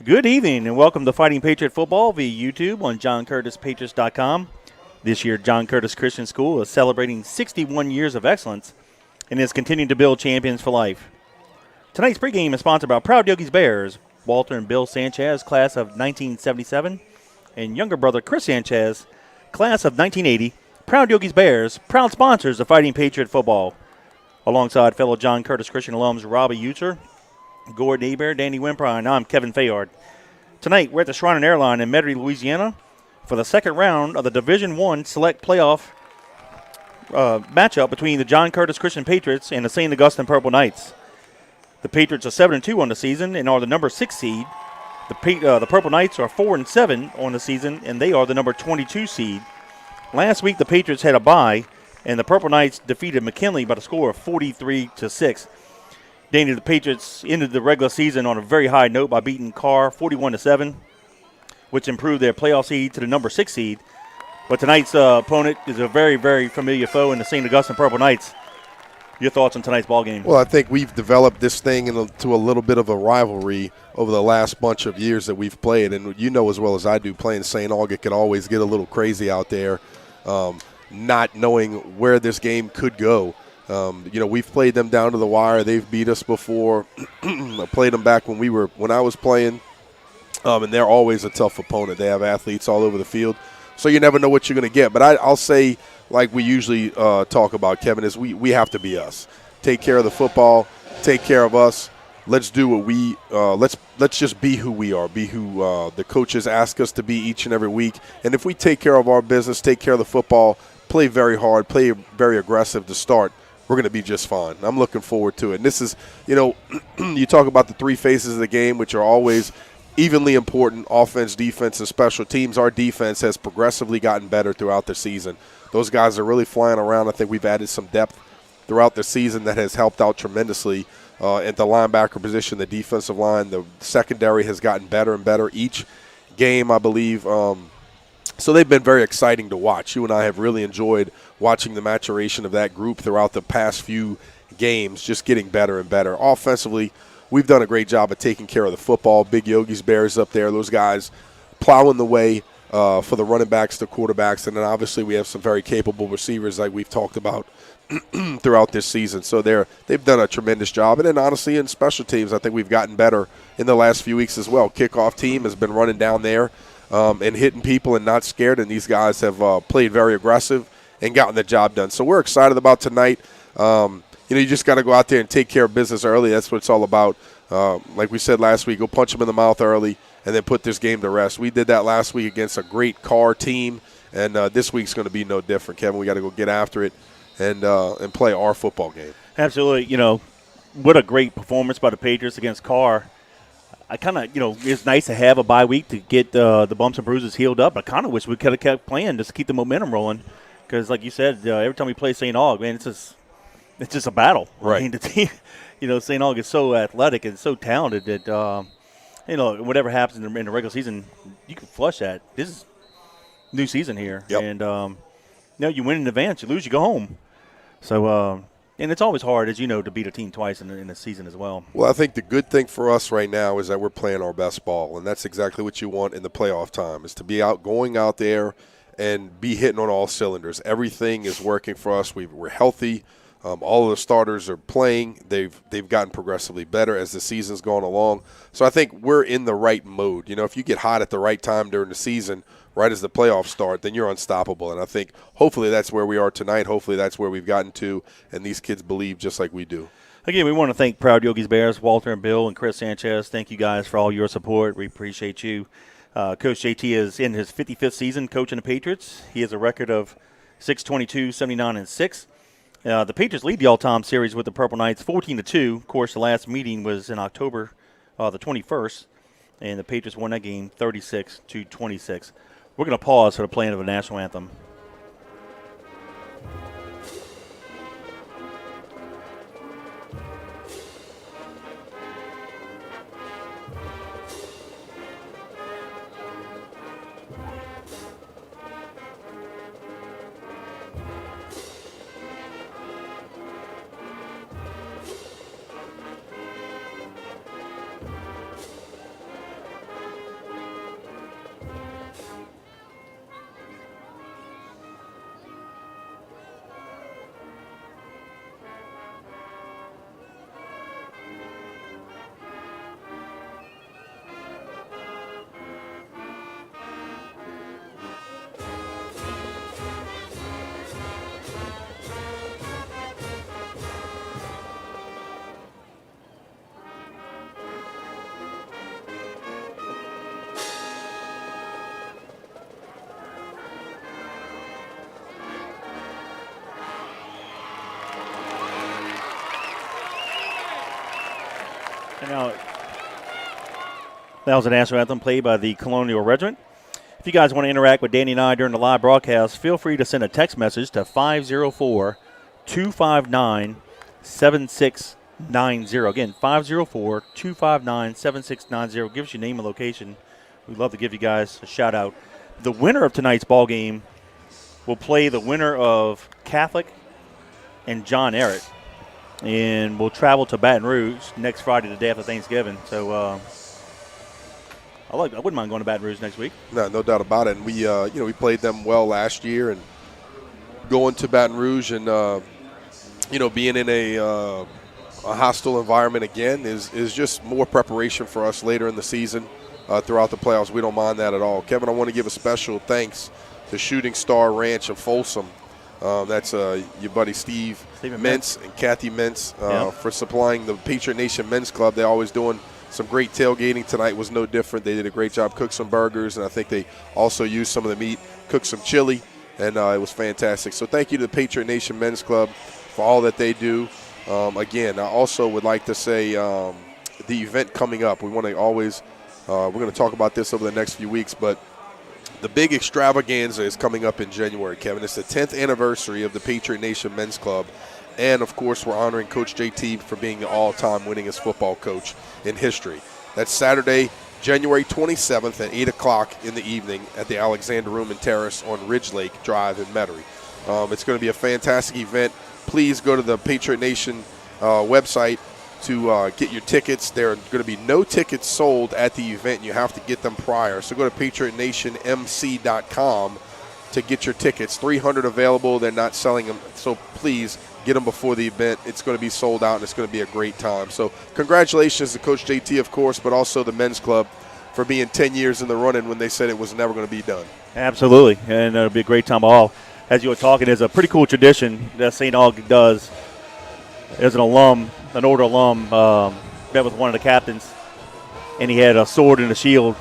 Good evening and welcome to Fighting Patriot Football via YouTube on JohnCurtisPatriots.com. This year, John Curtis Christian School is celebrating 61 years of excellence and is continuing to build champions for life. Tonight's pregame is sponsored by Proud Yogi's Bears, Walter and Bill Sanchez, class of 1977, and younger brother Chris Sanchez, class of 1980. Proud Yogi's Bears, proud sponsors of Fighting Patriot Football. Alongside fellow John Curtis Christian alums Robbie Utzer, Gordon Hebert, Danny Wimpry, and I'm Kevin Fayard. Tonight, we're at the Shrine and Airline in Metairie, Louisiana for the second round of the Division I Select Playoff matchup between the John Curtis Christian Patriots and the St. Augustine Purple Knights. The Patriots are 7-2 on the season and are the number 6 seed. The Purple Knights are 4-7 on the season, and they are the number 22 seed. Last week, the Patriots had a bye, and the Purple Knights defeated McKinley by the score of 43-6. Danny, the Patriots ended the regular season on a very high note by beating Carr 41-7, which improved their playoff seed to the number 6 seed. But tonight's opponent is a very, very familiar foe in the St. Augustine Purple Knights. Your thoughts on tonight's ballgame? Well, I think we've developed this thing into a little bit of a rivalry over the last bunch of years that we've played. And you know as well as I do, playing St. Aug, it can always get a little crazy out there, not knowing where this game could go. We've played them down to the wire. They've beat us before. I played them back when I was playing, and they're always a tough opponent. They have athletes all over the field, so you never know what you're going to get. But I'll say, like we usually talk about, Kevin, is we have to be us. Take care of the football. Take care of us. Let's do what we let's just be who we are. Be who the coaches ask us to be each and every week. And if we take care of our business, take care of the football, play very hard, play very aggressive to start, we're going to be just fine. I'm looking forward to it. And this is, you talk about the three phases of the game, which are always evenly important: offense, defense, and special teams. Our defense has progressively gotten better throughout the season. Those guys are really flying around. I think we've added some depth throughout the season that has helped out tremendously at the linebacker position, the defensive line. The secondary has gotten better and better each game, I believe. So they've been very exciting to watch. You and I have really enjoyed watching the maturation of that group throughout the past few games, just getting better and better. Offensively, we've done a great job of taking care of the football. Big Yogi's Bears up there, those guys plowing the way for the running backs, the quarterbacks, and then obviously we have some very capable receivers like we've talked about throughout this season. So they've done a tremendous job. And then honestly in special teams, I think we've gotten better in the last few weeks as well. Kickoff team has been running down there and hitting people and not scared, and these guys have played very aggressive and gotten the job done. So we're excited about tonight. You just got to go out there and take care of business early. That's what it's all about. Like we said last week, go punch them in the mouth early and then put this game to rest. We did that last week against a great Carr team, and this week's going to be no different, Kevin. We got to go get after it and play our football game. Absolutely. What a great performance by the Patriots against Carr. I kind of, it's nice to have a bye week to get the bumps and bruises healed up. I kind of wish we could have kept playing just to keep the momentum rolling because, like you said, every time we play St. Aug, man, it's just a battle. Right. I mean, the team, St. Aug is so athletic and so talented that, whatever happens in the regular season, you can flush that. This is new season here. Yep. And, you win in advance, you lose, you go home. So, and it's always hard, as you know, to beat a team twice in a season as well. Well, I think the good thing for us right now is that we're playing our best ball, and that's exactly what you want in the playoff time, is to be going out there and be hitting on all cylinders. Everything is working for us. We're healthy. All of the starters are playing. They've gotten progressively better as the season's gone along. So I think we're in the right mode. If you get hot at the right time during the season, right as the playoffs start, then you're unstoppable. And I think hopefully that's where we are tonight. Hopefully that's where we've gotten to, and these kids believe just like we do. Again, we want to thank Proud Yogi's Bears, Walter and Bill and Chris Sanchez. Thank you guys for all your support. We appreciate you. Coach JT is in his 55th season coaching the Patriots. He has a record of 6-22, 79-6. The Patriots lead the all-time series with the Purple Knights 14-2. Of course, the last meeting was in October the 21st, and the Patriots won that game 36-26. We're going to pause for the playing of a national anthem. Now, that was an national anthem played by the Colonial Regiment. If you guys want to interact with Danny and I during the live broadcast, feel free to send a text message to 504-259-7690. Again, 504-259-7690. Give us your name and location. We'd love to give you guys a shout out. The winner of tonight's ball game will play the winner of Catholic and John Ehret, and we'll travel to Baton Rouge next Friday, the day after Thanksgiving. So I wouldn't mind going to Baton Rouge next week. No doubt about it. And we, we played them well last year, and going to Baton Rouge and being in a hostile environment again is just more preparation for us later in the season throughout the playoffs. We don't mind that at all. Kevin, I want to give a special thanks to Shooting Star Ranch of Folsom. That's your buddy Steve Mintz and Kathy Mintz for supplying the Patriot Nation Men's Club. They're always doing some great tailgating. Tonight was no different. They did a great job, cooked some burgers, and I think they also used some of the meat, cooked some chili, and it was fantastic. So thank you to the Patriot Nation Men's Club for all that they do. Again, I also would like to say the event coming up, we want to always we're going to talk about this over the next few weeks, but the big extravaganza is coming up in January, Kevin. It's the 10th anniversary of the Patriot Nation Men's Club. And, of course, we're honoring Coach JT for being the all-time winningest football coach in history. That's Saturday, January 27th at 8 o'clock in the evening at the Alexander Room and Terrace on Ridge Lake Drive in Metairie. It's going to be a fantastic event. Please go to the Patriot Nation website to get your tickets. There are going to be no tickets sold at the event. You have to get them prior. So go to patriotnationmc.com to get your tickets. 300 available. They're not selling them. So please get them before the event. It's going to be sold out, and it's going to be a great time. So congratulations to Coach JT, of course, but also the men's club for being 10 years in the running when they said it was never going to be done. Absolutely, and it'll be a great time. All, as you were talking, there's a pretty cool tradition that St. Aug does. There's an older alum, met with one of the captains, and he had a sword and a shield,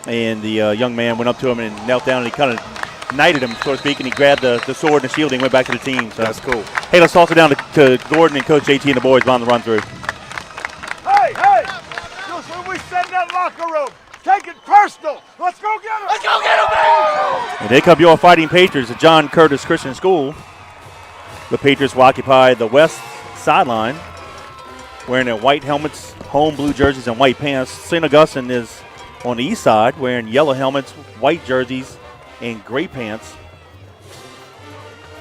and the young man went up to him and knelt down, and he kind of knighted him, so to speak, and he grabbed the sword and the shield and went back to the team. So that's cool. Hey, let's toss it down to Gordon and Coach JT and the boys on the run through. Hey! Just when we send that locker room, take it personal. Let's go get him! Let's go get him, baby! And they come your Fighting Patriots at John Curtis Christian School. The Patriots will occupy the west sideline, wearing their white helmets, home blue jerseys, and white pants. St. Augustine is on the east side, wearing yellow helmets, white jerseys, and gray pants.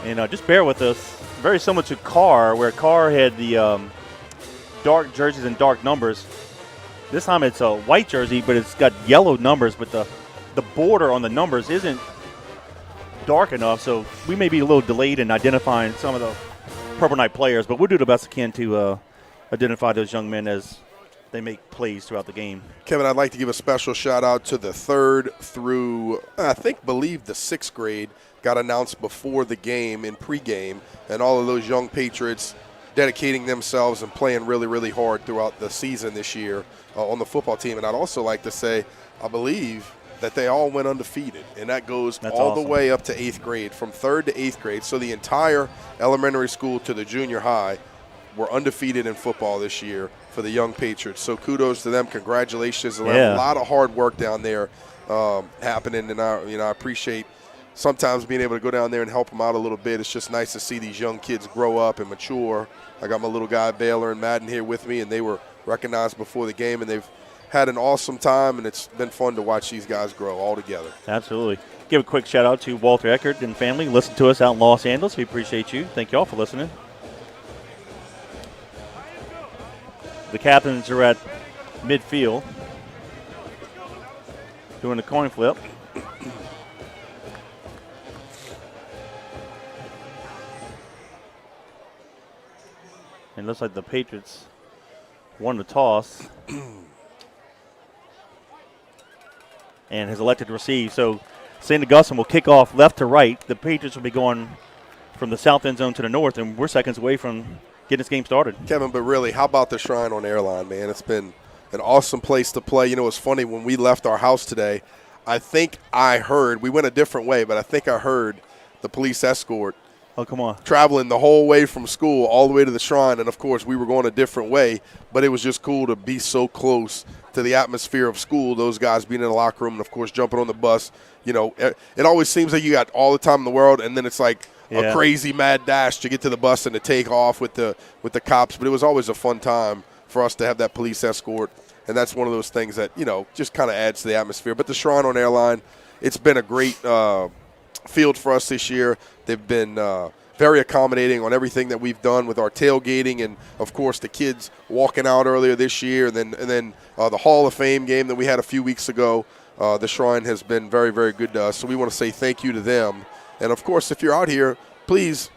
And just bear with us. Very similar to Carr, where Carr had the dark jerseys and dark numbers. This time it's a white jersey, but it's got yellow numbers, but the border on the numbers isn't dark enough, so we may be a little delayed in identifying some of the Purple Knight players, but we'll do the best we can to identify those young men as they make plays throughout the game. Kevin, I'd like to give a special shout-out to the 3rd through, believe the 6th grade got announced before the game in pregame, and all of those young Patriots dedicating themselves and playing really, really hard throughout the season this year on the football team. And I'd also like to say, I believe that they all went undefeated, and that goes all the way up to 8th grade, from 3rd to 8th grade. So the entire elementary school to the junior high were undefeated in football this year for the young Patriots. So kudos to them. Congratulations. A lot of hard work down there happening, and I appreciate sometimes being able to go down there and help them out a little bit. It's just nice to see these young kids grow up and mature. I got my little guy Baylor and Madden here with me, and they were recognized before the game, and they've had an awesome time, and it's been fun to watch these guys grow all together. Absolutely. Give a quick shout out to Walter Eckert and family. Listen to us out in Los Angeles. We appreciate you. Thank you all for listening. The captains are at midfield doing the coin flip. And it looks like the Patriots won the toss and has elected to receive. So St. Augustine will kick off left to right. The Patriots will be going from the south end zone to the north, and we're seconds away from getting this game started. Kevin, but really, how about the Shrine on Airline, man? It's been an awesome place to play. You know, it's funny, when we left our house today, I think I heard, we went a different way, but I think I heard the police escort Oh, come on. Traveling the whole way from school all the way to the Shrine, and, of course, we were going a different way, but it was just cool to be so close to the atmosphere of school, those guys being in the locker room and, of course, jumping on the bus. You know, it always seems like you got all the time in the world, and then it's like a crazy mad dash to get to the bus and to take off with the cops. But it was always a fun time for us to have that police escort, and that's one of those things that, you know, just kind of adds to the atmosphere. But the Shrine on Airline, it's been a great field for us this year. They've been very accommodating on everything that we've done with our tailgating and, of course, the kids walking out earlier this year. And then the Hall of Fame game that we had a few weeks ago, the Shrine has been very, very good to us. So we want to say thank you to them. And, of course, if you're out here, please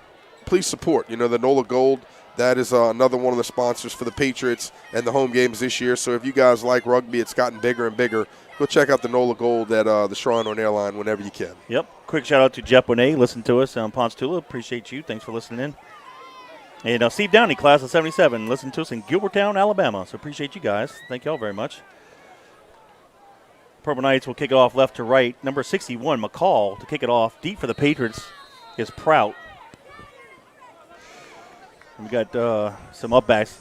support. You know, the NOLA Gold, that is another one of the sponsors for the Patriots and the home games this year. So if you guys like rugby, it's gotten bigger and bigger. Go check out the NOLA Gold at the Shrine on Airline whenever you can. Yep. Quick shout-out to Jeff Bonet. Listen to us on Ponchatoula. Appreciate you. Thanks for listening in. And Steve Downey, class of 77. Listen to us in Gilbertown, Alabama. So appreciate you guys. Thank you all very much. Purple Knights will kick it off left to right. Number 61, McCall, to kick it off. Deep for the Patriots is Prout. And we got some upbacks.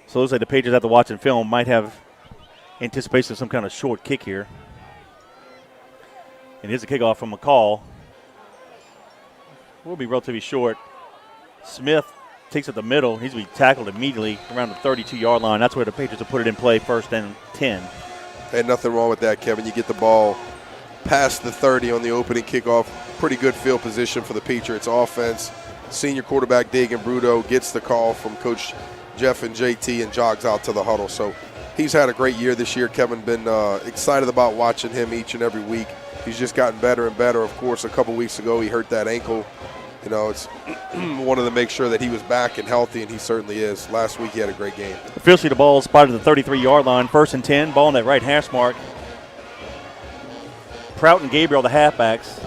So it looks like the Patriots, after watching film, might have anticipation of some kind of short kick here. And here's a kickoff from McCall. Will be relatively short. Smith takes it the middle. He's going to be tackled immediately around the 32-yard line. That's where the Patriots will put it in play, first and 10. Hey, nothing wrong with that, Kevin. You get the ball past the 30 on the opening kickoff. Pretty good field position for the Patriots offense. Senior quarterback Dagan Bruto gets the call from Coach Jeff and JT and jogs out to the huddle. So he's had a great year this year. Kevin been excited about watching him each and every week. He's just gotten better and better. Of course, a couple weeks ago he hurt that ankle. You know, it's wanted to make sure that he was back and healthy, and he certainly is. Last week he had a great game. Officially, the ball is spotted at the 33-yard line. First and 10, ball in that right hash mark. Prout and Gabriel, the halfbacks.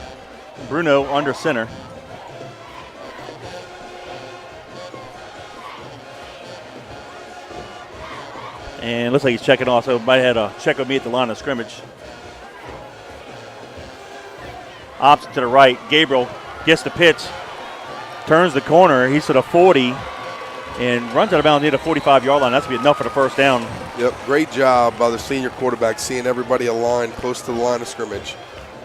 Bruno under center. And looks like he's checking off, so might have had a check with me at the line of scrimmage. Opposite to the right, Gabriel gets the pitch, turns the corner. He's to the 40 and runs out of bounds near the 45-yard line. That's going to be enough for the first down. Yep, great job by the senior quarterback, seeing everybody aligned close to the line of scrimmage,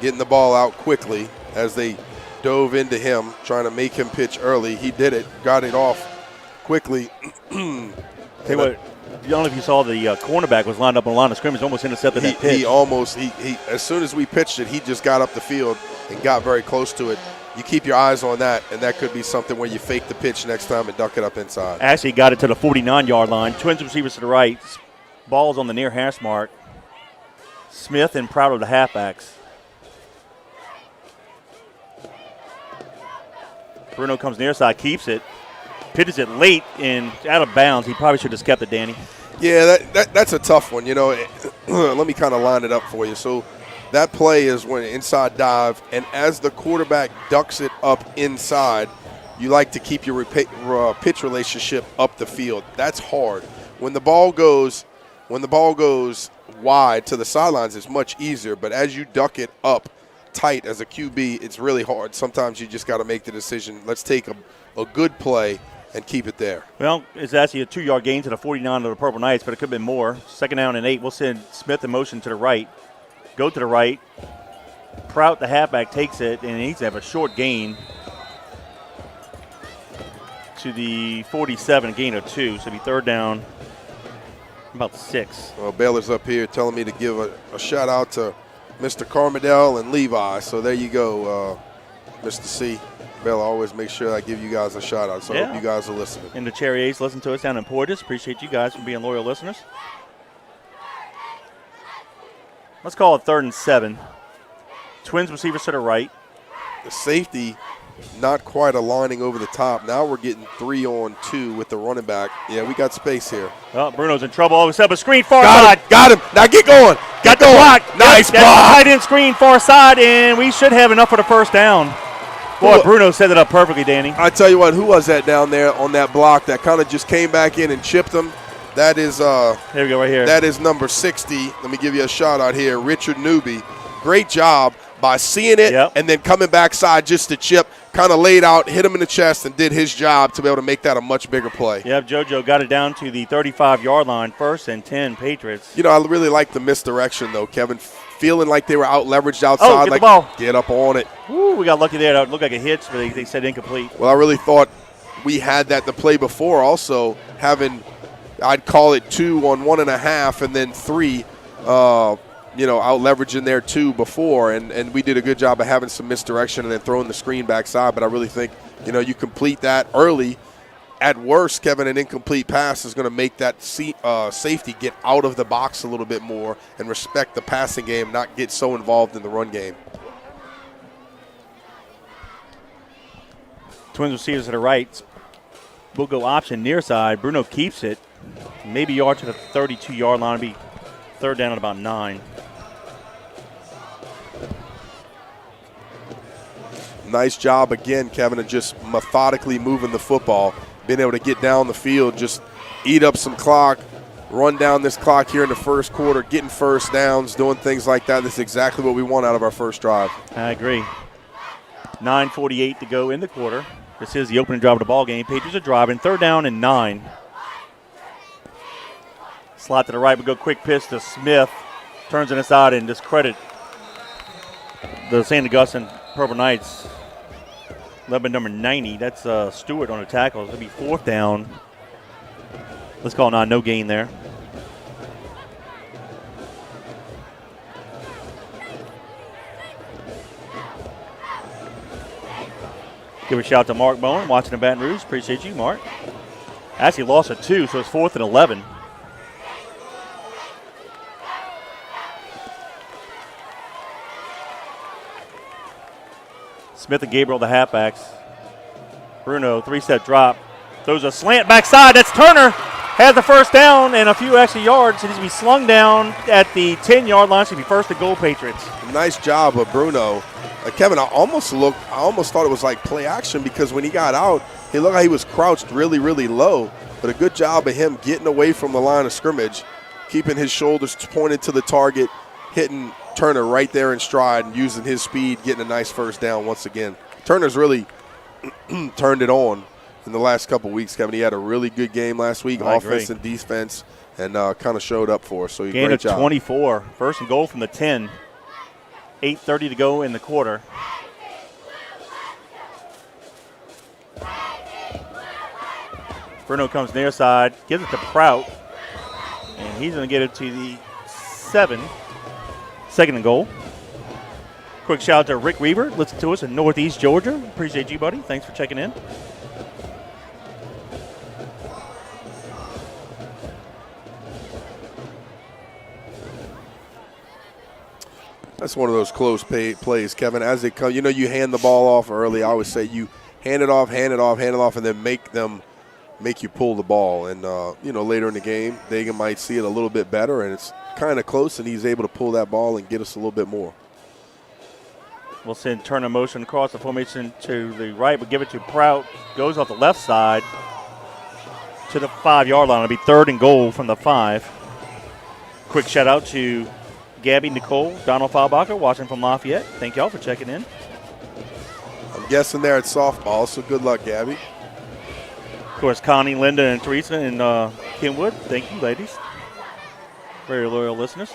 getting the ball out quickly as they dove into him, trying to make him pitch early. He did it, got it off quickly. Tell you what, I don't know if you saw the cornerback was lined up on the line of scrimmage, almost intercepted that pitch. He as soon as we pitched it, he just got up the field and got very close to it. You keep your eyes on that, and that could be something where you fake the pitch next time and duck it up inside. Actually got it to the 49-yard line. Twins receivers to the right. Ball's on the near hash mark. Smith and Proud of the halfbacks. Bruno comes near side, keeps it. Pitches it late and out of bounds. He probably should have kept it, Danny. Yeah, that's a tough one. You know, let me kind of line it up for you. So that play is when inside dive, and as the quarterback ducks it up inside, you like to keep your pitch relationship up the field. That's hard. When the ball goes wide to the sidelines, it's much easier. But as you duck it up tight as a QB, it's really hard. Sometimes you just got to make the decision. Let's take a good play and keep it there. Well, it's actually a 2-yard gain to the 49 of the Purple Knights, but it could have been more. Second down and 8. We'll send Smith in motion to the right. Go to the right. Prout, the halfback, takes it, and he needs to have a short gain to the 47, gain of 2. So it'll be third down, about 6. Well, Baylor's up here telling me to give a shout-out to Mr. Carmadell and Levi. So there you go, Mr. C. Baylor always make sure I give you guys a shout-out. So I hope you guys are listening. And the Cherry A's listen to us down in Portis. Appreciate you guys for being loyal listeners. Let's call it third and 7. Twins receivers to the right. The safety not quite aligning over the top. Now we're getting 3-on-2 with the running back. Yeah, we got space here. Oh, Bruno's in trouble. All of a sudden, a screen far side. Got him. Now get going. Got the block. Nice block. Tight end screen far side, and we should have enough for the first down. Boy, Bruno set it up perfectly, Danny. I tell you what, who was that down there on that block that kind of just came back in and chipped him? That is here we go, right here. That is number 60. Let me give you a shout out here, Richard Newby. Great job by seeing it and then coming backside just to chip, kind of laid out, hit him in the chest, and did his job to be able to make that a much bigger play. Yep, JoJo got it down to the 35-yard line, 1st and 10, Patriots. You know, I really like the misdirection, though, Kevin. Feeling like they were out-leveraged outside. Get the ball. Get up on it. Ooh, we got lucky there. It looked like a hitch, but they said incomplete. Well, I really thought we had that to play before also, having, I'd call it 2 on 1.5 and then 3, out leveraging there 2 before, and we did a good job of having some misdirection and then throwing the screen backside. But I really think, you complete that early. At worst, Kevin, an incomplete pass is going to make that safety get out of the box a little bit more and respect the passing game, not get so involved in the run game. Twins receivers to the right. We'll go option near side. Bruno keeps it. Maybe yard to the 32-yard line. It'll be 3rd down at about 9. Nice job again, Kevin, of just methodically moving the football. Being able to get down the field, just eat up some clock, run down this clock here in the first quarter, getting first downs, doing things like that. That's exactly what we want out of our first drive. I agree. 9:48 to go in the quarter. This is the opening drive of the ball game. Patriots are driving. 3rd down and 9. Slot to the right. We go quick pitch to Smith. Turns it inside and discredit the St. Augustine Purple Knights. 11 number 90. That's Stewart on the tackle. It'll be 4th down. Let's call it no gain there. Give a shout to Mark Bowen watching in Baton Rouge. Appreciate you, Mark. Actually lost a 2, so it's 4th and 11. Smith and Gabriel, the halfbacks. Bruno, 3-step drop. Throws a slant backside. That's Turner. Has the first down and a few extra yards. It needs to be slung down at the 10-yard line. Should be 1st and goal, Patriots. Nice job of Bruno. Kevin, I almost thought it was like play action because when he got out, he looked like he was crouched really, really low. But a good job of him getting away from the line of scrimmage, keeping his shoulders pointed to the target, hitting Turner right there in stride and using his speed, getting a nice first down once again. Turner's really turned it on in the last couple of weeks, Kevin. He had a really good game last week, offense and defense, and kind of showed up for us. So gain great of job. 24. 1st and goal from the 10. 8:30 to go in the quarter. Bruno comes near side, gives it to Prout, and he's going to get it to the 7. 2nd and goal. Quick shout out to Rick Weaver. Listen to us in Northeast Georgia. Appreciate you, buddy. Thanks for checking in. That's one of those close plays, Kevin. As they come, you hand the ball off early. I always say you hand it off, and then make you pull the ball. And, later in the game, Dagan might see it a little bit better, and it's kind of close, and he's able to pull that ball and get us a little bit more. We'll send Turner motion across the formation to the right. We'll give it to Prout. Goes off the left side to the 5-yard line. It'll be 3rd and goal from the 5. Quick shout out to Gabby, Nicole, Donald Faulbacher watching from Lafayette. Thank y'all for checking in. I'm guessing they're at softball, so good luck, Gabby. Of course, Connie, Linda, and Teresa and Kenwood. Thank you, ladies. Very loyal listeners.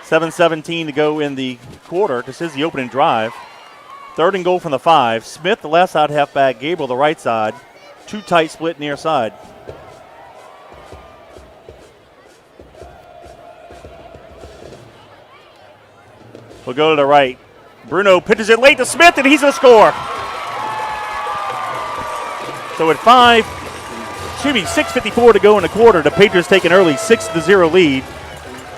7:17 to go in the quarter. This is the opening drive. 3rd and goal from the 5. Smith, the left side halfback. Gabriel, the right side. 2 tight split near side. We'll go to the right. Bruno pitches it late to Smith, and he's going to score. So at 6:54 to go in the quarter, the Patriots take an early 6-0 lead.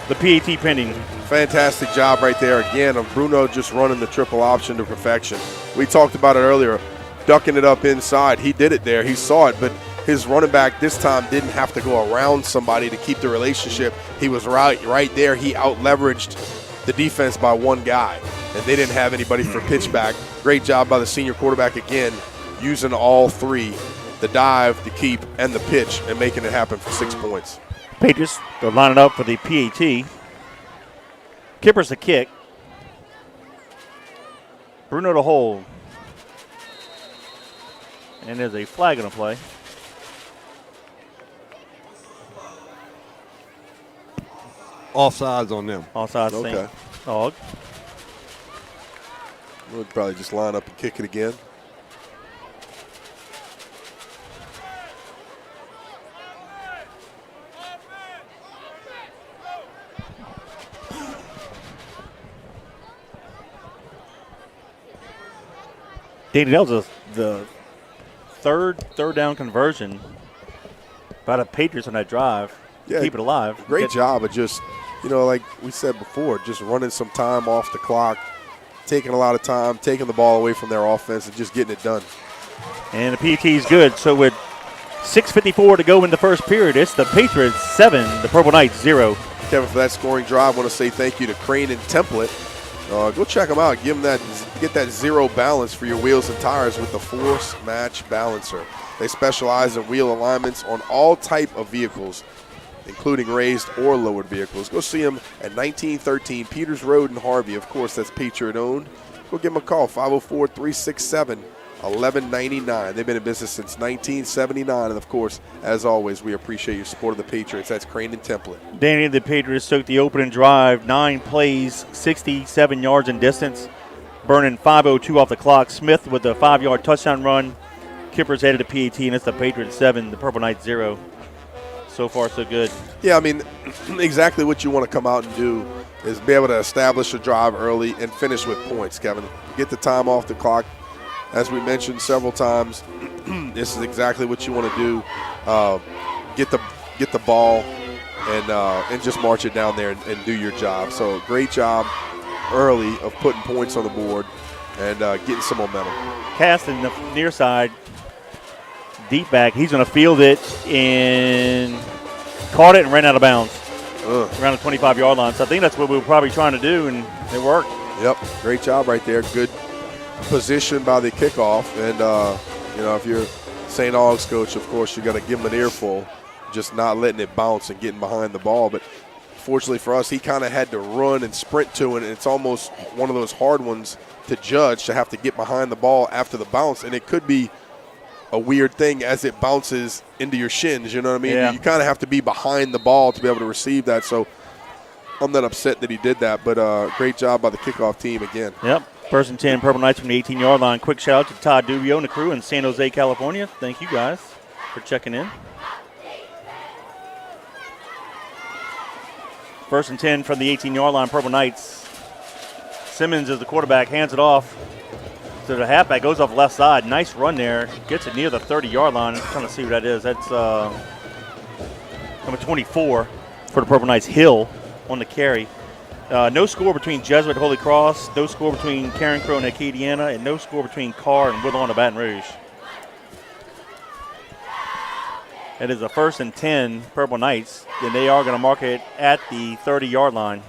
The PAT pending. Fantastic job right there again of Bruno just running the triple option to perfection. We talked about it earlier, ducking it up inside. He did it there. He saw it, but his running back this time didn't have to go around somebody to keep the relationship. He was right there. He out-leveraged the defense by one guy, and they didn't have anybody for pitch back. Great job by the senior quarterback again, using all 3, the dive, the keep, and the pitch, and making it happen for 6 points. Patriots are lining up for the PAT. Kipper's the kick. Bruno to hold. And there's a flag on the play. Offsides on them. Offside Okay. St. Aug. We'll probably just line up and kick it again. Danny, that was the third down conversion by the Patriots on that drive. Yeah, Keep it alive. Great job of just, like we said before, just running some time off the clock, taking a lot of time, taking the ball away from their offense and just getting it done. And the PT is good. So with 6:54 to go in the first period, it's the Patriots 7, the Purple Knights 0. Kevin, for that scoring drive, I want to say thank you to Crane and Template. Go check them out. Get that zero balance for your wheels and tires with the Force Match Balancer. They specialize in wheel alignments on all type of vehicles, including raised or lowered vehicles. Go see them at 1913 Peters Road in Harvey. Of course, that's Patriot owned. Go give them a call, 504-367-1199. They've been in business since 1979. And, of course, as always, we appreciate your support of the Patriots. That's Crane and Template. Danny, the Patriots took the opening drive, 9 plays, 67 yards in distance, burning 5:02 off the clock. Smith with a 5-yard touchdown run. Kippers headed to PAT, and it's the Patriots 7, the Purple Knights 0. So far, so good. Yeah, I mean, exactly what you want to come out and do is be able to establish a drive early and finish with points, Kevin. Get the time off the clock. As we mentioned several times, this is exactly what you want to do. Get the ball and just march it down there and do your job. So great job early of putting points on the board and getting some momentum. Caston, the near side, deep back. He's going to field it and caught it and ran out of bounds around the 25-yard line. So I think that's what we were probably trying to do, and it worked. Yep, great job right there. Good position by the kickoff. And, if you're St. Aug's coach, of course, you got to give him an earful, just not letting it bounce and getting behind the ball. But fortunately for us, he kind of had to run and sprint to it, and it's almost one of those hard ones to judge, to have to get behind the ball after the bounce. And it could be a weird thing as it bounces into your shins, you know what I mean? Yeah. You kind of have to be behind the ball to be able to receive that. So I'm not upset that he did that, but great job by the kickoff team again. Yep. First and 10, Purple Knights from the 18-yard line. Quick shout out to Todd Dubio and the crew in San Jose, California. Thank you guys for checking in. First and 10 from the 18-yard line, Purple Knights. Simmons is the quarterback, hands it off to the halfback, goes off left side. Nice run there. Gets it near the 30-yard line. I'm trying to see who that is. That's number 24 for the Purple Knights, Hill, on the carry. No score between Jesuit Holy Cross, no score between Karen Crow and Acadiana, and no score between Carr and Woodlawn of Baton Rouge. It is a first and 10, Purple Knights, and they are going to mark it at the 30-yard line.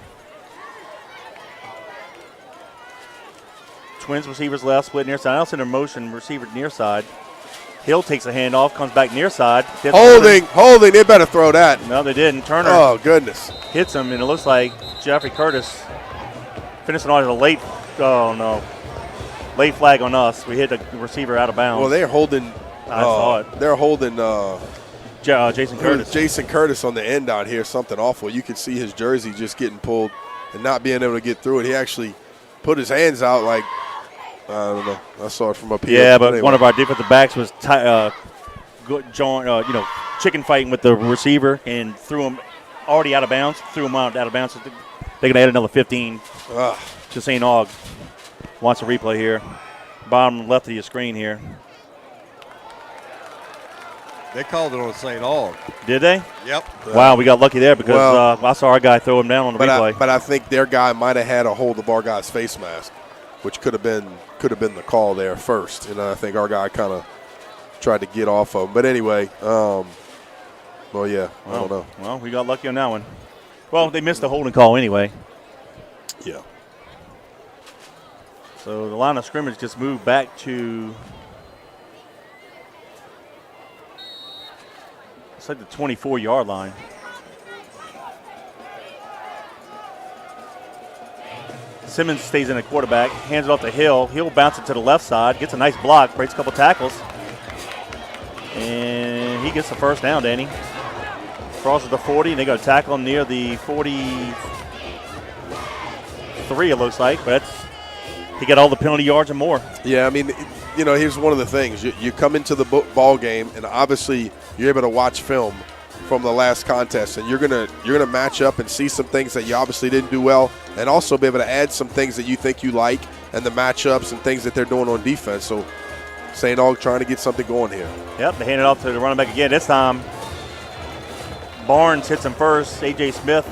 Twins receivers left, split near side. Nelson in motion, receiver near side. Hill takes a handoff, comes back near side. Holding, they better throw that. No, they didn't. Turner goodness. hits him, and it looks like Jeffrey Curtis finishing on a late flag on us. We hit the receiver out of bounds. Well, they're holding. I saw it. They're holding Jason Curtis. Jason Curtis on the end out here, something awful. You can see his jersey just getting pulled and not being able to get through it. He actually put his hands out like, I don't know. I saw it from up here. Yeah, but anyway. one of our defensive backs was chicken fighting with the receiver and threw him already out of bounds. Threw him out of bounds. They're going to add another 15 to St. Aug. Watch the replay here. Bottom left of your screen here. They called it on St. Aug. Did they? Yep. Wow, we got lucky there because I saw our guy throw him down on the replay. But I think their guy might have had a hold of our guy's face mask, which could have been the call there first. And I think our guy kind of tried to get off of him. But anyway, I don't know. Well, we got lucky on that one. Well, they missed the holding call anyway. Yeah. So the line of scrimmage just moved back to, it's like the 24-yard line. Simmons stays in the quarterback, hands it off to Hill. Hill bounces to the left side, gets a nice block, breaks a couple tackles. And he gets the first down, Danny. Crosses the 40, and they go tackle him near the 43, it looks like. But he got all the penalty yards and more. Yeah, I mean, here's one of the things. You come into the ball game, and obviously you're able to watch film from the last contest, and you're gonna match up and see some things that you obviously didn't do well, and also be able to add some things that you think you like, and the matchups and things that they're doing on defense. So St. Aug trying to get something going here. Yep, they hand it off to the running back again. This time Barnes hits him first, A.J. Smith,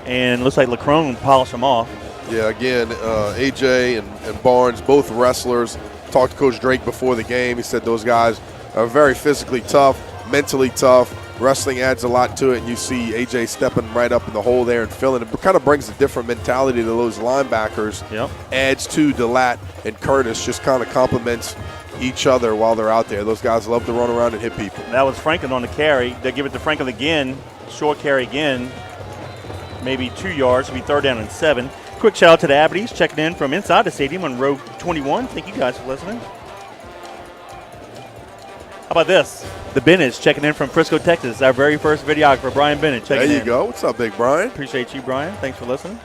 and looks like LeCrone polished him off. Yeah, again, A.J. and Barnes, both wrestlers. Talked to Coach Drake before the game. He said those guys are very physically tough, mentally tough. Wrestling adds a lot to it, and you see A.J. stepping right up in the hole there and filling it. It kind of brings a different mentality to those linebackers. Yep. Adds to DeLatte and Curtis, just kind of complements each other while they're out there. Those guys love to run around and hit people. That was Franklin on the carry. They give it to Franklin again, short carry again, maybe 2 yards, it'll be 3rd down and 7. Quick shout out to the Aberdeen's checking in from inside the stadium on row 21. Thank you guys for listening. How about this? The Bennett's checking in from Frisco, Texas. Our very first videographer, Brian Bennett, checking in. There you go. What's up, big Brian? Appreciate you, Brian. Thanks for listening.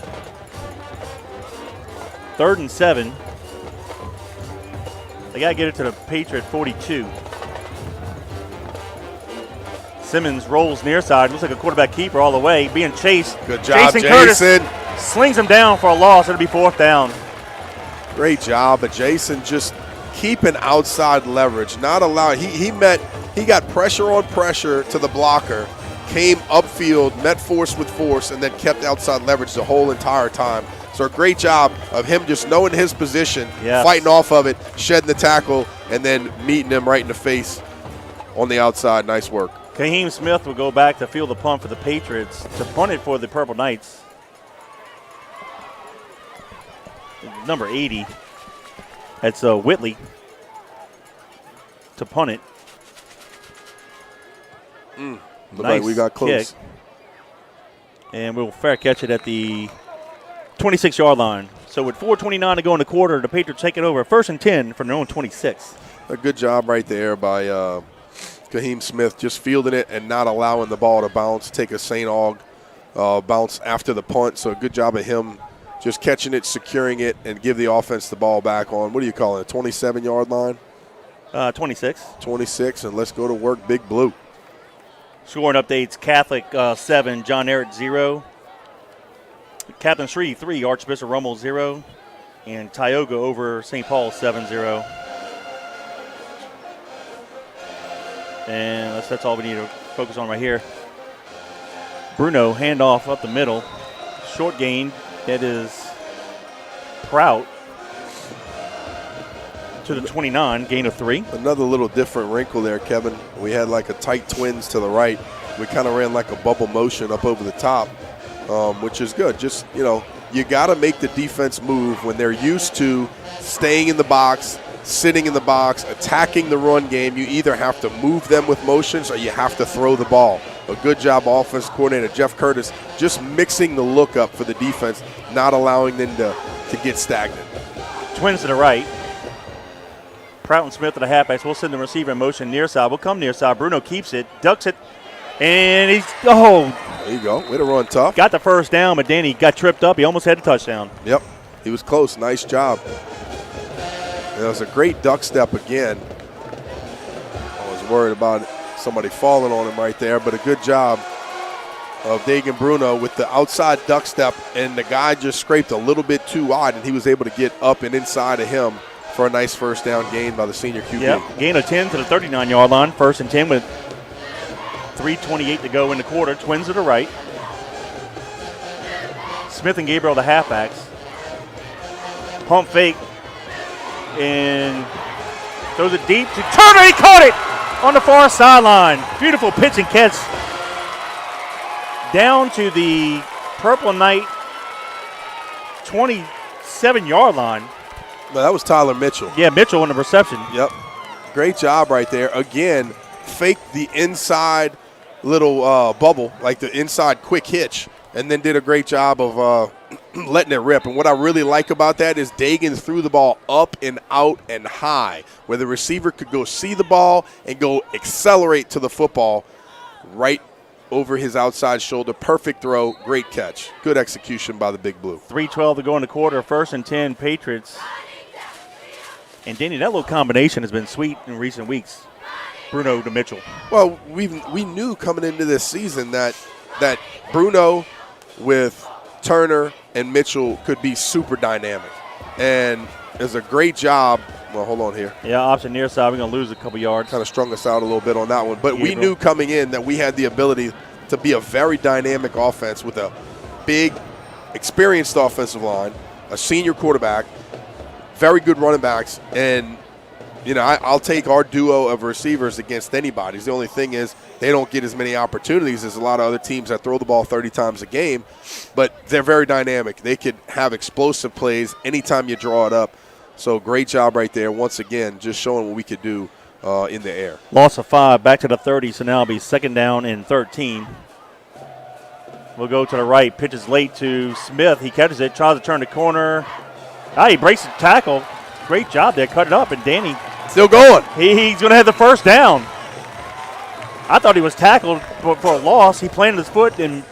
3rd and 7. They got to get it to the Patriot 42. Simmons rolls near side. Looks like a quarterback keeper all the way. Being chased. Good job, Jason. Curtis slings him down for a loss. It'll be 4th down. Great job, but Jason just keeping outside leverage, not allowing. He got pressure on pressure to the blocker, came upfield, met force with force, and then kept outside leverage the whole entire time. So a great job of him just knowing his position, fighting off of it, shedding the tackle, and then meeting him right in the face on the outside. Nice work. Kaheem Smith will go back to field the punt for the Patriots to punt it for the Purple Knights. Number 80. That's Whitley to punt it. Look like we got close. Kick. And we'll fair catch it at the 26-yard line. So with 4:29 to go in the quarter, the Patriots take it over. 1st and 10 from their own 26. A good job right there by Kaheem Smith, just fielding it and not allowing the ball to bounce, take a St. Aug bounce after the punt. So a good job of him just catching it, securing it, and give the offense the ball back on, what do you call it, a 27-yard line? 26. 26, and let's go to work, Big Blue. Scoring updates, Catholic 7, John Ehret 0. Captain Shree 3, Archbishop Rummel 0. And Tioga over St. Paul 7-0. And that's all we need to focus on right here. Bruno, handoff up the middle. Short gain. That is Prout to the 29, gain of 3. Another little different wrinkle there, Kevin. We had like a tight twins to the right. We kind of ran like a bubble motion up over the top, which is good. Just, you got to make the defense move when they're used to staying in the box, sitting in the box, attacking the run game. You either have to move them with motions or you have to throw the ball. A good job, offense coordinator Jeff Curtis, just mixing the look up for the defense, not allowing them to get stagnant. Twins to the right. Prout and Smith to the halfbacks. We'll send the receiver in motion near side. We'll come near side. Bruno keeps it, ducks it, and there you go. Way to run tough. Got the first down, but Danny got tripped up. He almost had a touchdown. Yep, he was close. Nice job. It was a great duck step again. I was worried about somebody falling on him right there, but a good job of Dagan Bruno with the outside duck step, and the guy just scraped a little bit too wide, and he was able to get up and inside of him for a nice first down gain by the senior QB. Yep, gain of 10 to the 39-yard line. 1st and 10 with 3:28 to go in the quarter. Twins to the right. Smith and Gabriel the halfbacks. Pump fake. And throws it deep to Turner. He caught it on the far sideline. Beautiful pitch and catch. Down to the Purple Knight 27-yard line. No, that was Tyler Mitchell. Yeah, Mitchell on the reception. Yep. Great job right there. Again, faked the inside little bubble, like the inside quick hitch, and then did a great job of letting it rip. And what I really like about that is Dagan threw the ball up and out and high, where the receiver could go see the ball and go accelerate to the football right over his outside shoulder. Perfect throw, great catch. Good execution by the Big Blue. 3:12 to go in the quarter, 1st and 10 Patriots. And Danny, that little combination has been sweet in recent weeks. Bruno to Mitchell. Well, we knew coming into this season that Bruno with Turner and Mitchell could be super dynamic. And it's a great job. Well, hold on here. Yeah, option near side. We're going to lose a couple yards. Kind of strung us out a little bit on that one. But we knew coming in that we had the ability to be a very dynamic offense with a big, experienced offensive line, a senior quarterback, very good running backs, and you know, I'll take our duo of receivers against anybody. The only thing is they don't get as many opportunities as a lot of other teams that throw the ball 30 times a game, but they're very dynamic. They could have explosive plays anytime you draw it up. So great job right there. Once again, just showing what we could do in the air. Loss of 5, back to the 30, so now it'll be 2nd down and 13. We'll go to the right. Pitches late to Smith. He catches it, tries to turn the corner. He breaks the tackle. Great job there. Cut it up, and Danny. Still going. He's going to have the 1st down. I thought he was tackled for a loss. He planted his foot and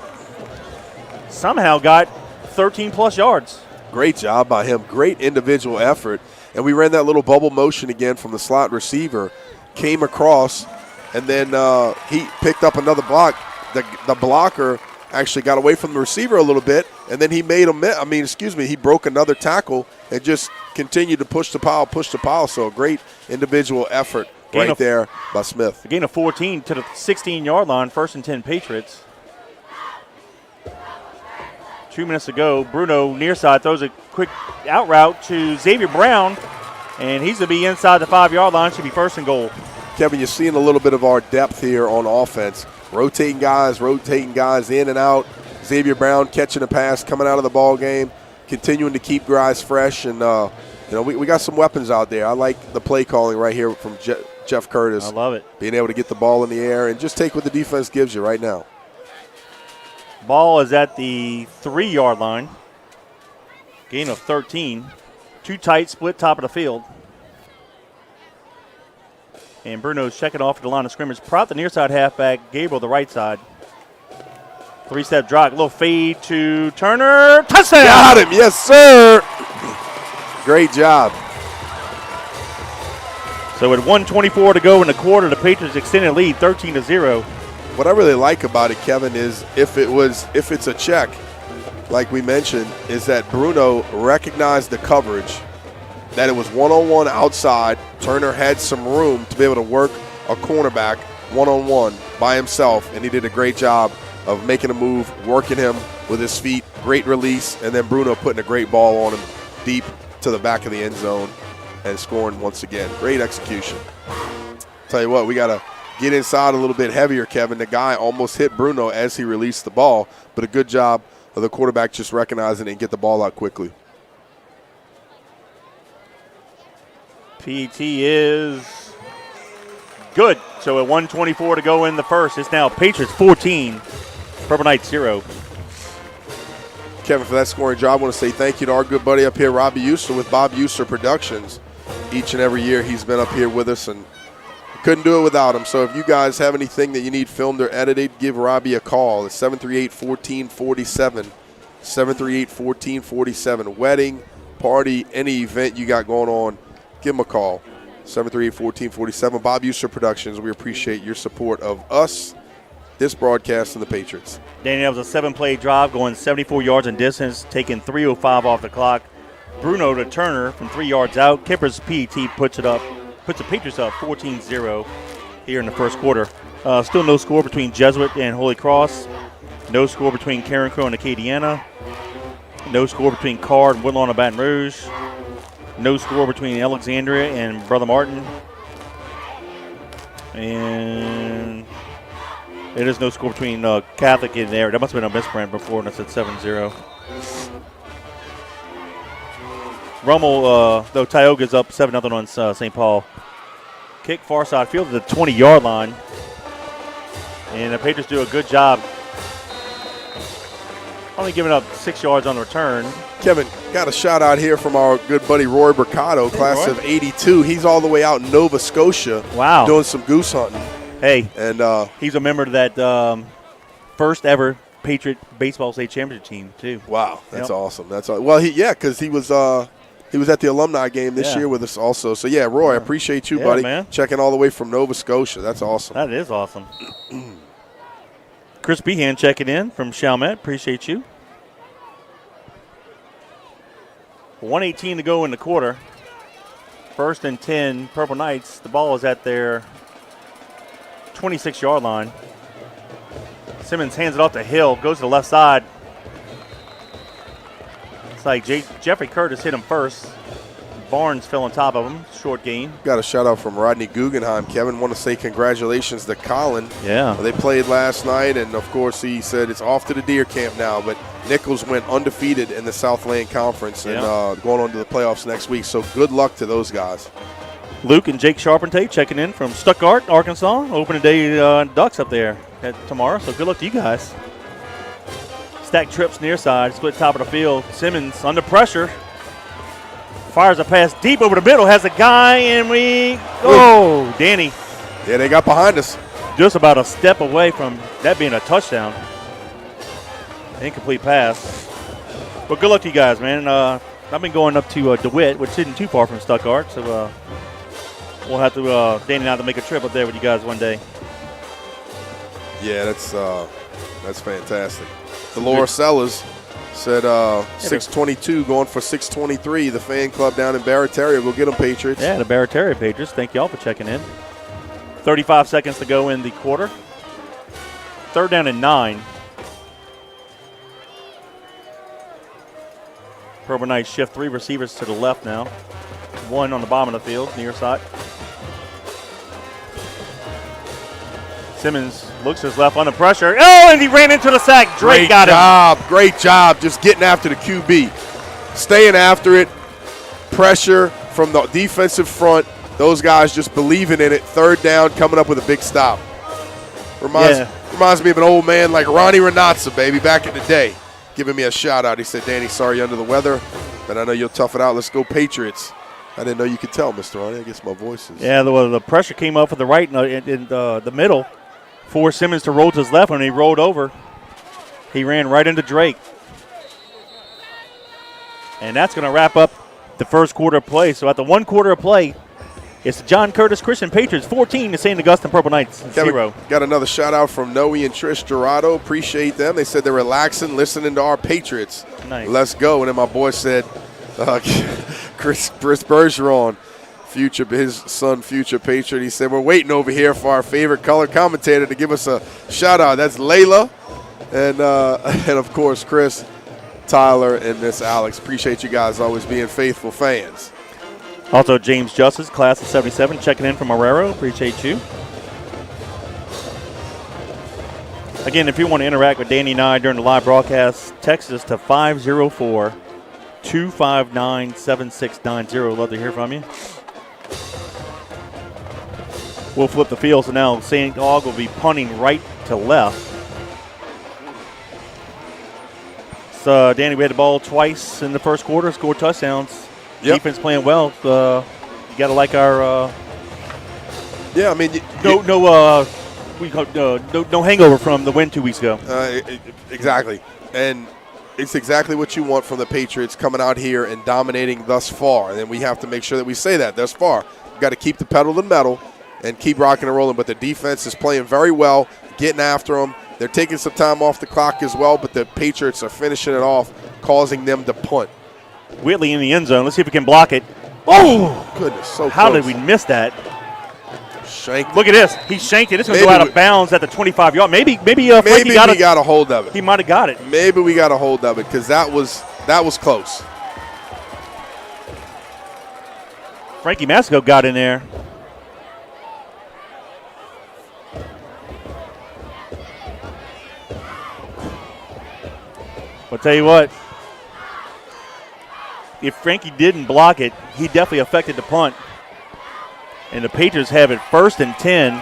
somehow got 13-plus yards. Great job by him. Great individual effort. And we ran that little bubble motion again from the slot receiver. Came across, and then he picked up another block. The blocker actually got away from the receiver a little bit, and then he he broke another tackle and just continued to push the pile. So a great individual effort there by Smith. A gain of 14 to the 16-yard line, 1st and 10 Patriots. 2 minutes to go. Bruno near side throws a quick out route to Xavier Brown, and he's going to be inside the 5-yard line. Should be 1st and goal. Kevin, you're seeing a little bit of our depth here on offense. Rotating guys in and out. Xavier Brown catching a pass, coming out of the ball game, continuing to keep guys fresh, and we got some weapons out there. I like the play calling right here from Jeff Curtis. I love it. Being able to get the ball in the air and just take what the defense gives you right now. Ball is at the 3-yard line. Gain of 13. Too tight, split top of the field. And Bruno's checking off at the line of scrimmage. Prop the near side halfback, Gabriel the right side. 3-step drop, a little fade to Turner. Touchdown! Got him, yes, sir. Great job. So with 1:24 to go in the quarter, the Patriots extended lead 13-0. What I really like about it, Kevin, is if it's a check, like we mentioned, is that Bruno recognized the coverage, that it was one-on-one outside. Turner had some room to be able to work a cornerback one-on-one by himself, and he did a great job of making a move, working him with his feet, great release, and then Bruno putting a great ball on him deep to the back of the end zone and scoring once again. Great execution. Tell you what, we got to get inside a little bit heavier, Kevin. The guy almost hit Bruno as he released the ball, but a good job of the quarterback just recognizing it and get the ball out quickly. PET is good. So at 1:24 to go in the first, it's now Patriots 14, Purple Knights 0. Kevin, for that scoring job, I want to say thank you to our good buddy up here, Robbie User with Bob User Productions. Each and every year he's been up here with us, and couldn't do it without him. So if you guys have anything that you need filmed or edited, give Robbie a call. It's 738-1447, 738-1447. Wedding, party, any event you got going on, give him a call. 738-1447. Bob User Productions. We appreciate your support of us, this broadcast, and the Patriots. Danny, that was a 7-play drive going 74 yards in distance, taking 3:05 off the clock. Bruno to Turner from 3 yards out. Kippers PET puts the Patriots up 14-0 here in the first quarter. Still no score between Jesuit and Holy Cross. No score between Karen Crow and Acadiana. No score between Card and Woodlawn and Baton Rouge. No score between Alexandria and Brother Martin. And it is no score between Catholic and there. That must have been a misprint before, and I said 7-0. Rummel, though, Tioga's up 7-0 on St. Paul. Kick far side field to the 20-yard line. And the Patriots do a good job Only giving up 6 yards on the return. Kevin, got a shout out here from our good buddy Roy Mercado, class Roy. of '82. He's all the way out in Nova Scotia. Wow. Doing some goose hunting. Hey, And he's a member of that first ever Patriot baseball state championship team too. wow, that's Yep. awesome. That's well, because he was at the alumni game this Yeah. year with us also. So yeah, Roy, I appreciate you, Yeah, buddy, man. checking all the way from Nova Scotia. That's awesome. That is awesome. Chris Behan checking in from Chalmette. Appreciate you. 1:18 to go in the quarter. 1st and 10, Purple Knights. The ball is at their 26-yard line. Simmons hands it off to Hill, goes to the left side. It's like Jeffrey Curtis hit him first. Barnes fell on top of him. Short gain. Got a shout out from Rodney Guggenheim. Kevin, want to say congratulations to Colin. Yeah. They played last night, and of course he said it's off to the deer camp now. But Nichols went undefeated in the Southland Conference and going on to the playoffs next week. So good luck to those guys. Luke and Jake Charpentier checking in from Stuttgart, Arkansas. Opening day Ducks up there tomorrow, so good luck to you guys. Stack trips near side, split top of the field. Simmons under pressure. Fires a pass deep over the middle, has a guy, and Danny Yeah, they got behind us. just about a step away from that being a touchdown. Incomplete pass. But good luck to you guys, man. I've been going up to DeWitt, which isn't too far from Stuttgart, so we'll have to, Danny and I, to make a trip up there with you guys one day. Yeah, that's fantastic. Dolores Sellers said 622 going for 623. The fan club down in Barataria. Go get them, Patriots. Yeah, the Barataria Patriots. Thank you all for checking in. 35 seconds to go in the quarter. 3rd down and 9. Purple Knights shift 3 receivers to the left now. 1 on the bottom of the field, near side. Simmons looks to his left under pressure. Oh, and he ran into the sack. Drake got him. Great job. Just getting after the QB. Staying after it. Pressure from the defensive front. Those guys just believing in it. 3rd down, coming up with a big stop. Reminds me of an old man like Ronnie Renazza, baby, back in the day. Giving me a shout out. He said, Danny, sorry you're under the weather, but I know you'll tough it out. Let's go Patriots. I didn't know you could tell, Mr. Ronnie. I guess my voice is. Yeah, the pressure came up from the right and in the middle. Forced Simmons to roll to his left. When he rolled over, he ran right into Drake. And that's going to wrap up the first quarter of play. So at the 1 quarter of play, it's the John Curtis Christian Patriots 14 to St. Augustine Purple Knights 0. Got another shout out from Noe and Trish Dorado. Appreciate them. They said they're relaxing, listening to our Patriots. Nice. Let's go. And then my boy said, Chris Bergeron, his son, future Patriot. He said, we're waiting over here for our favorite color commentator to give us a shout out. That's Layla. And of course, Chris, Tyler, and Miss Alex. Appreciate you guys always being faithful fans. Also, James Justice, class of 77, checking in from Marrero. Appreciate you. Again, if you want to interact with Danny and I during the live broadcast, text us to 504-259-7690. Love to hear from you. We'll flip the field, so now St. Aug will be punting right to left. So, Danny, we had the ball twice in the first quarter, scored touchdowns. Yep. Defense playing well. You got to like our Yeah, I mean, no hangover from the win 2 weeks ago. exactly. And it's exactly what you want from the Patriots coming out here and dominating thus far. And then we have to make sure that we say that thus far. We've got to keep the pedal to the metal and keep rocking and rolling. But the defense is playing very well, getting after them. They're taking some time off the clock as well, but the Patriots are finishing it off, causing them to punt. Whitley in the end zone. Let's see if we can block it. Oh! Goodness, so How close. did we miss that? Shanked. Look at this. He shanked it. It's going to Maybe go out of bounds at the 25-yard. Maybe Maybe Frankie we got a hold of it. He might have got it. Maybe we got a hold of it because that was close. Frankie Masco got in there. I'll tell you what. If Frankie didn't block it, he definitely affected the punt. And the Patriots have it 1st and 10.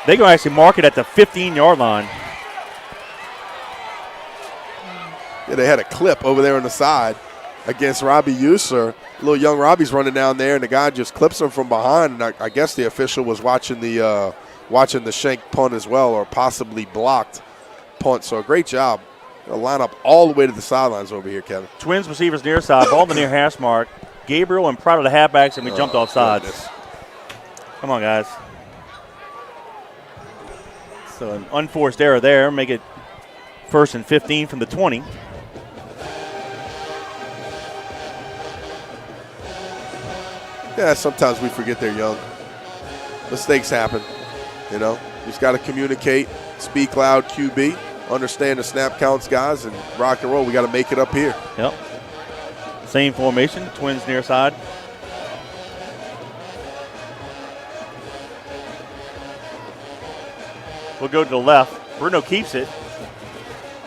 They're going to actually mark it at the 15-yard line. Yeah, they had a clip over there on the side against Robbie User. Little young Robbie's running down there, and the guy just clips him from behind. And I guess the official was watching the shank punt as well, or possibly blocked punt. So a great job. They'll line up all the way to the sidelines over here, Kevin. Twins receivers near side, ball in the near hash mark. Gabriel and Proud of the halfbacks, and we jumped off sides. Goodness. Come on, guys. So an unforced error there. Make it 1st and 15 from the 20. Yeah, sometimes we forget they're young. Mistakes happen, you know. You just got to communicate, speak loud, QB, understand the snap counts, guys, and rock and roll. We got to make it up here. Yep. Same formation, Twins near side. We'll go to the left. Bruno keeps it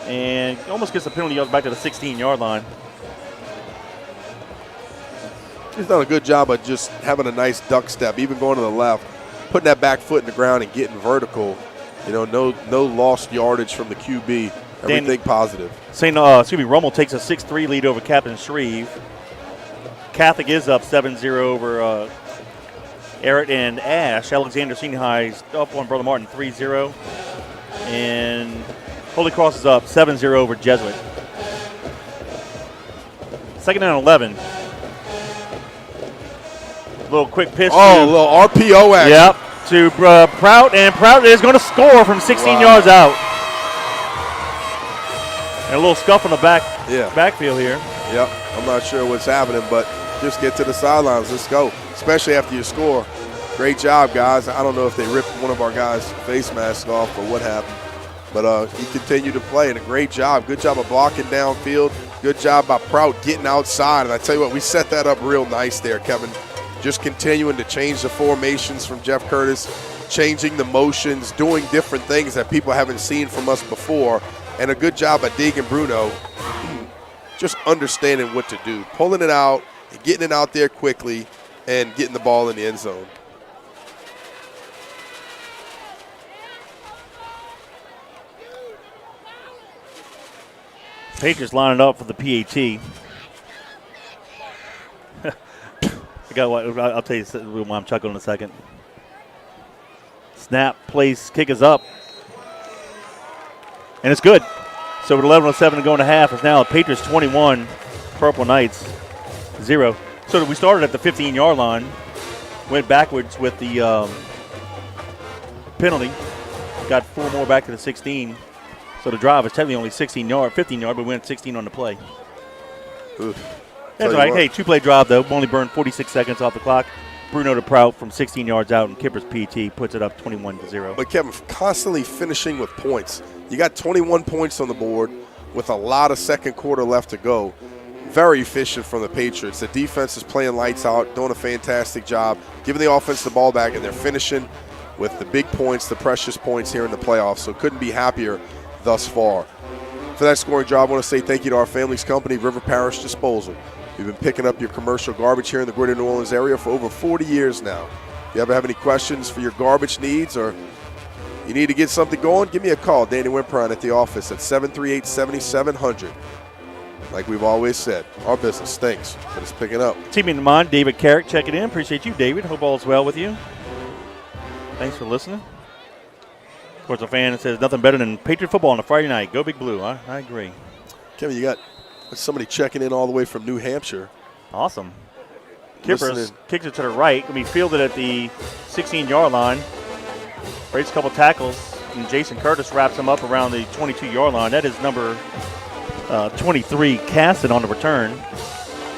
and almost gets the penalty yard back to the 16-yard line. He's done a good job of just having a nice duck step, even going to the left, putting that back foot in the ground and getting vertical. You know, no lost yardage from the QB. Everything positive. Rummel takes a 6-3 lead over Captain Shreve. Catholic is up 7-0 over Errett and Ash. Alexander Senior High is up on Brother Martin 3-0. And Holy Cross is up 7-0 over Jesuit. 2nd and 11. Little quick pitch. Oh, a little RPO action. Yep, to Prout, and Prout is going to score from 16 yards out. And a little scuff on the backfield here. Yep, I'm not sure what's happening, but just get to the sidelines. Let's go, especially after you score. Great job, guys. I don't know if they ripped one of our guys' face mask off or what happened, but he continued to play, and a great job. Good job of blocking downfield. Good job by Prout getting outside, and I tell you what, we set that up real nice there, Kevin. Just continuing to change the formations from Jeff Curtis, changing the motions, doing different things that people haven't seen from us before, and a good job by Deegan Bruno just understanding what to do, pulling it out, and getting it out there quickly, and getting the ball in the end zone. Patriots lining up for the PAT. I'll tell you why I'm chuckling in a second. Snap, place, kick is up. And it's good. So with 11:07 to go in the half, it's now Patriots 21, Purple Knights 0. So we started at the 15-yard line, went backwards with the penalty, got 4 more back to the 16. So the drive is technically only 15 yard, but we went 16 on the play. Oof. That's right. Hey, 2-play drive, though. Only burned 46 seconds off the clock. Bruno to Prout from 16 yards out, and Kipper's PT puts it up 21-0. But Kevin, constantly finishing with points. You got 21 points on the board with a lot of second quarter left to go. Very efficient from the Patriots. The defense is playing lights out, doing a fantastic job, giving the offense the ball back, and they're finishing with the big points, the precious points here in the playoffs. So couldn't be happier thus far. For that scoring job, I want to say thank you to our family's company, River Parish Disposal. We've been picking up your commercial garbage here in the greater New Orleans area for over 40 years now. If you ever have any questions for your garbage needs or you need to get something going, give me a call, Danny Wimpron at the office at 738-7700. Like we've always said, our business stinks, but it's picking up. Team in mind, David Carrick checking in. Appreciate you, David. Hope all's well with you. Thanks for listening. Of course, a fan that says nothing better than Patriot football on a Friday night. Go Big Blue. I agree. Kevin, you got somebody checking in all the way from New Hampshire. Awesome. Kippers kicks it to the right. Can be fielded at the 16-yard line. Breaks a couple tackles, and Jason Curtis wraps him up around the 22-yard line. That is number 23, Caston, on the return.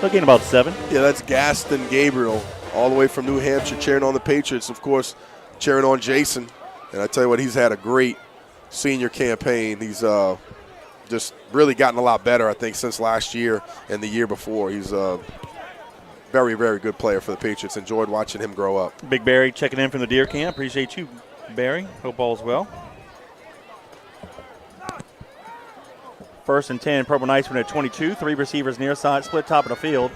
So gain about 7. Yeah, that's Gaston Gabriel all the way from New Hampshire cheering on the Patriots. Of course, cheering on Jason. And I tell you what, he's had a great senior campaign. He's just really gotten a lot better, I think, since last year and the year before. He's a very, very good player for the Patriots. Enjoyed watching him grow up. Big Barry checking in from the Deer Camp. Appreciate you, Barry. Hope all's well. 1st and 10, Purple Knights win at 22. 3 receivers near side, split top of the field.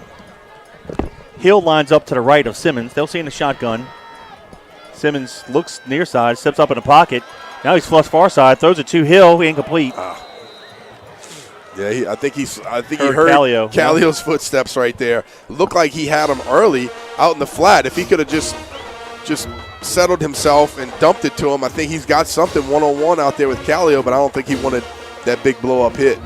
Hill lines up to the right of Simmons. They'll see in the shotgun. Simmons looks near side, steps up in the pocket. Now he's flush far side, throws it to Hill, incomplete. Yeah, I think he Heard heard Callio, Callio's footsteps right there. Looked like he had him early out in the flat. If he could have just settled himself and dumped it to him, I think he's got something one-on-one out there with Callio, but I don't think he wanted that big blow-up hit.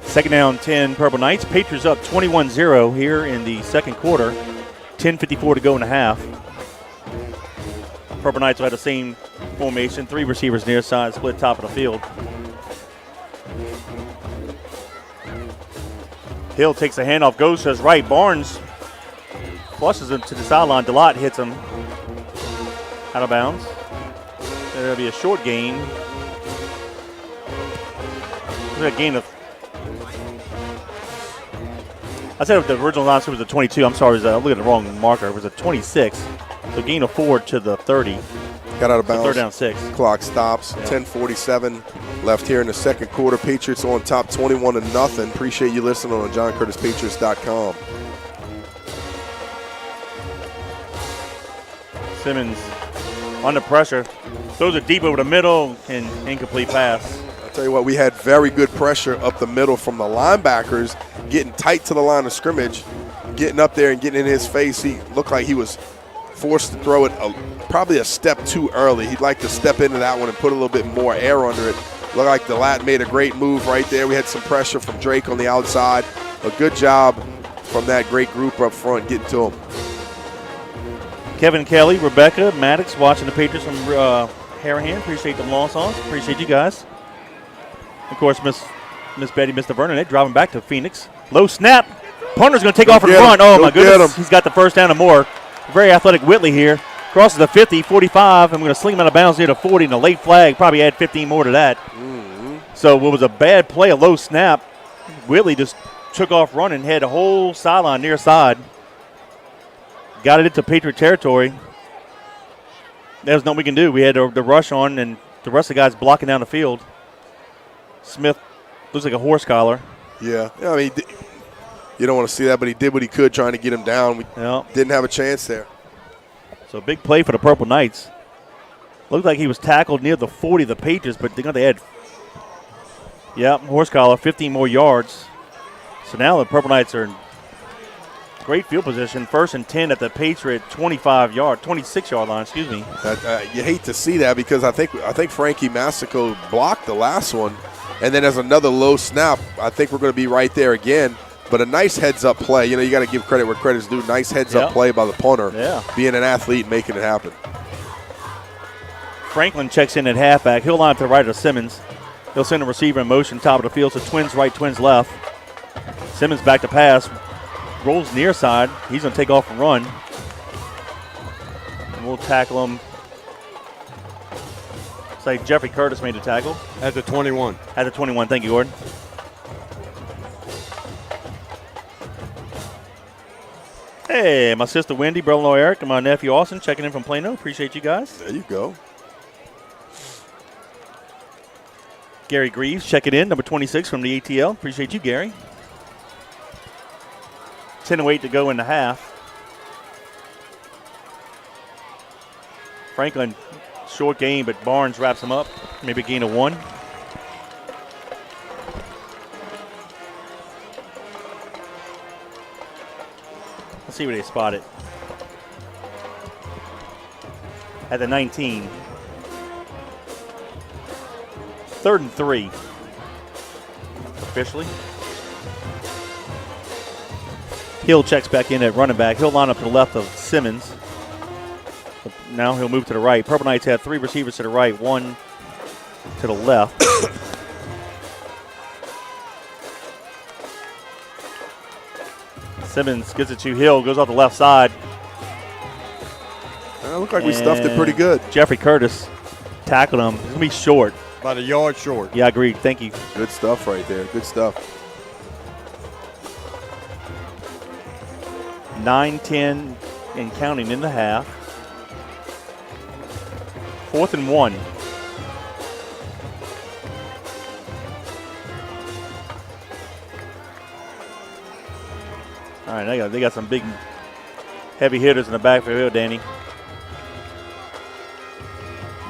Second down, 10, Purple Knights. Patriots up 21-0 here in the second quarter. 10:54 to go in the half. Purple Knights will have the same formation. 3 receivers near side, split top of the field. Hill takes a handoff, goes to his right. Barnes flushes him to the sideline. DeLotte hits him out of bounds. There'll be a short gain. A gain of, I said the original line was a 22. I'm sorry, I looked at the wrong marker. It was a 26. So gain of 4 to the 30. Got out of bounds. So third down 6. Clock stops. Yeah. 10:47 left here in the second quarter. Patriots on top 21-0. Appreciate you listening on JohnCurtisPatriots.com. Simmons under pressure. Throws it deep over the middle and incomplete pass. I'll tell you what, we had very good pressure up the middle from the linebackers, getting tight to the line of scrimmage, getting up there and getting in his face. He looked like he was forced to throw it probably a step too early. He'd like to step into that one and put a little bit more air under it. Looked like DeLotte made a great move right there. We had some pressure from Drake on the outside. A good job from that great group up front getting to him. Kevin Kelly, Rebecca, Maddox watching the Patriots from Harahan. Appreciate them long songs. Appreciate you guys. Of course, Miss Betty, Mr. Vernon, they're driving back to Phoenix. Low snap. Punter's going to take off and run. Oh, my goodness. He's got the first down and more. Very athletic Whitley here. Crosses the 50, 45. I'm going to sling him out of bounds near the 40, and a late flag. Probably add 15 more to that. Mm-hmm. So it was a bad play, a low snap. Whitley just took off running, had the whole sideline near side. Got it into Patriot territory. There's nothing we can do. We had the rush on, and the rest of the guys blocking down the field. Smith looks like a horse collar. Yeah, I mean, you don't want to see that, but he did what he could trying to get him down. We didn't have a chance there. So big play for the Purple Knights. Looked like he was tackled near the 40 of the Patriots, but they're going to add, horse collar, 15 more yards. So now the Purple Knights are in great field position. 1st and 10 at the Patriot 26-yard line, excuse me. You hate to see that because I think Frankie Massico blocked the last one, and then as another low snap, I think we're going to be right there again. But a nice heads-up play. You know, you got to give credit where credit's due. Nice heads-up play by the punter, being an athlete and making it happen. Franklin checks in at halfback. He'll line up to the right of Simmons. He'll send a receiver in motion, top of the field, so twins right, twins left. Simmons back to pass. Rolls near side. He's going to take off and run. And we'll tackle him. Looks like Jeffrey Curtis made the tackle. At the 21. At the 21. Thank you, Gordon. Hey, my sister Wendy, brother-in-law Eric, and my nephew Austin checking in from Plano. Appreciate you guys. There you go. Gary Greaves checking in, number 26 from the ATL. Appreciate you, Gary. 10:08 to go in the half. Franklin, short game, but Barnes wraps him up. Maybe a gain of 1. Let's see where they spot it. At the 19. 3rd and 3. Officially. Hill checks back in at running back. He'll line up to the left of Simmons. Now he'll move to the right. Purple Knights have 3 receivers to the right, 1 to the left. Simmons gets it to Hill, goes off the left side. It looked like we stuffed it pretty good. Jeffrey Curtis tackled him. He's going to be short. About a yard short. Yeah, I agree. Thank you. Good stuff right there. Good stuff. 9-10 and counting in the half. 4th and 1. All right, they got some big, heavy hitters in the backfield, Danny.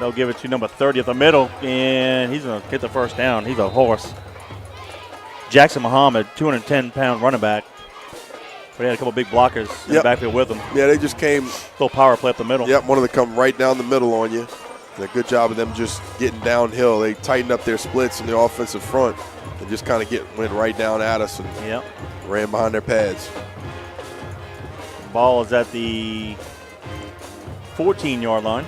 They'll give it to number 30 at the middle, and he's going to get the first down. He's a horse. Jackson Muhammad, 210-pound running back. But he had a couple big blockers in the backfield with him. Yeah, they just came. Little power play up the middle. Yep, one of them come right down the middle on you. And a good job of them just getting downhill. They tightened up their splits in the offensive front and just kind of went right down at us and ran behind their pads. Ball is at the 14-yard line.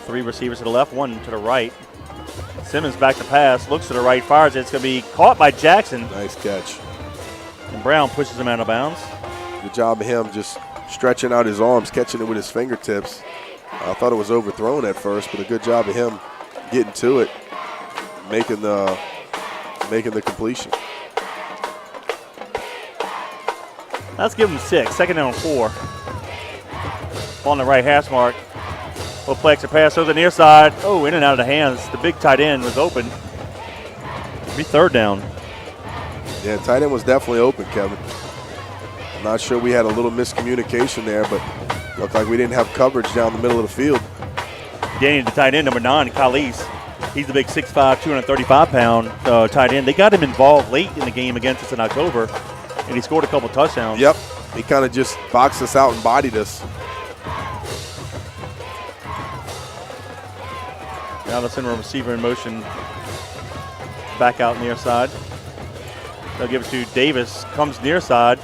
Three receivers to the left, one to the right. Simmons back to pass, looks to the right, fires it. It's going to be caught by Jackson. Nice catch. And Brown pushes him out of bounds. Good job of him just stretching out his arms, catching it with his fingertips. I thought it was overthrown at first, but a good job of him getting to it, making the completion. Let's give him 6. Second down 4. Ball on the right hash mark. Little play extra pass over the near side. Oh, in and out of the hands. The big tight end was open. It'll be third down. Yeah, tight end was definitely open, Kevin. I'm not sure we had a little miscommunication there, but looked like we didn't have coverage down the middle of the field. Danny, the tight end, number 9, Khalees. He's the big 6'5", 235-pound tight end. They got him involved late in the game against us in October, and he scored a couple touchdowns. Yep. He kind of just boxed us out and bodied us. Now they'll send a receiver in motion back out near side. They'll give it to Davis, comes near side,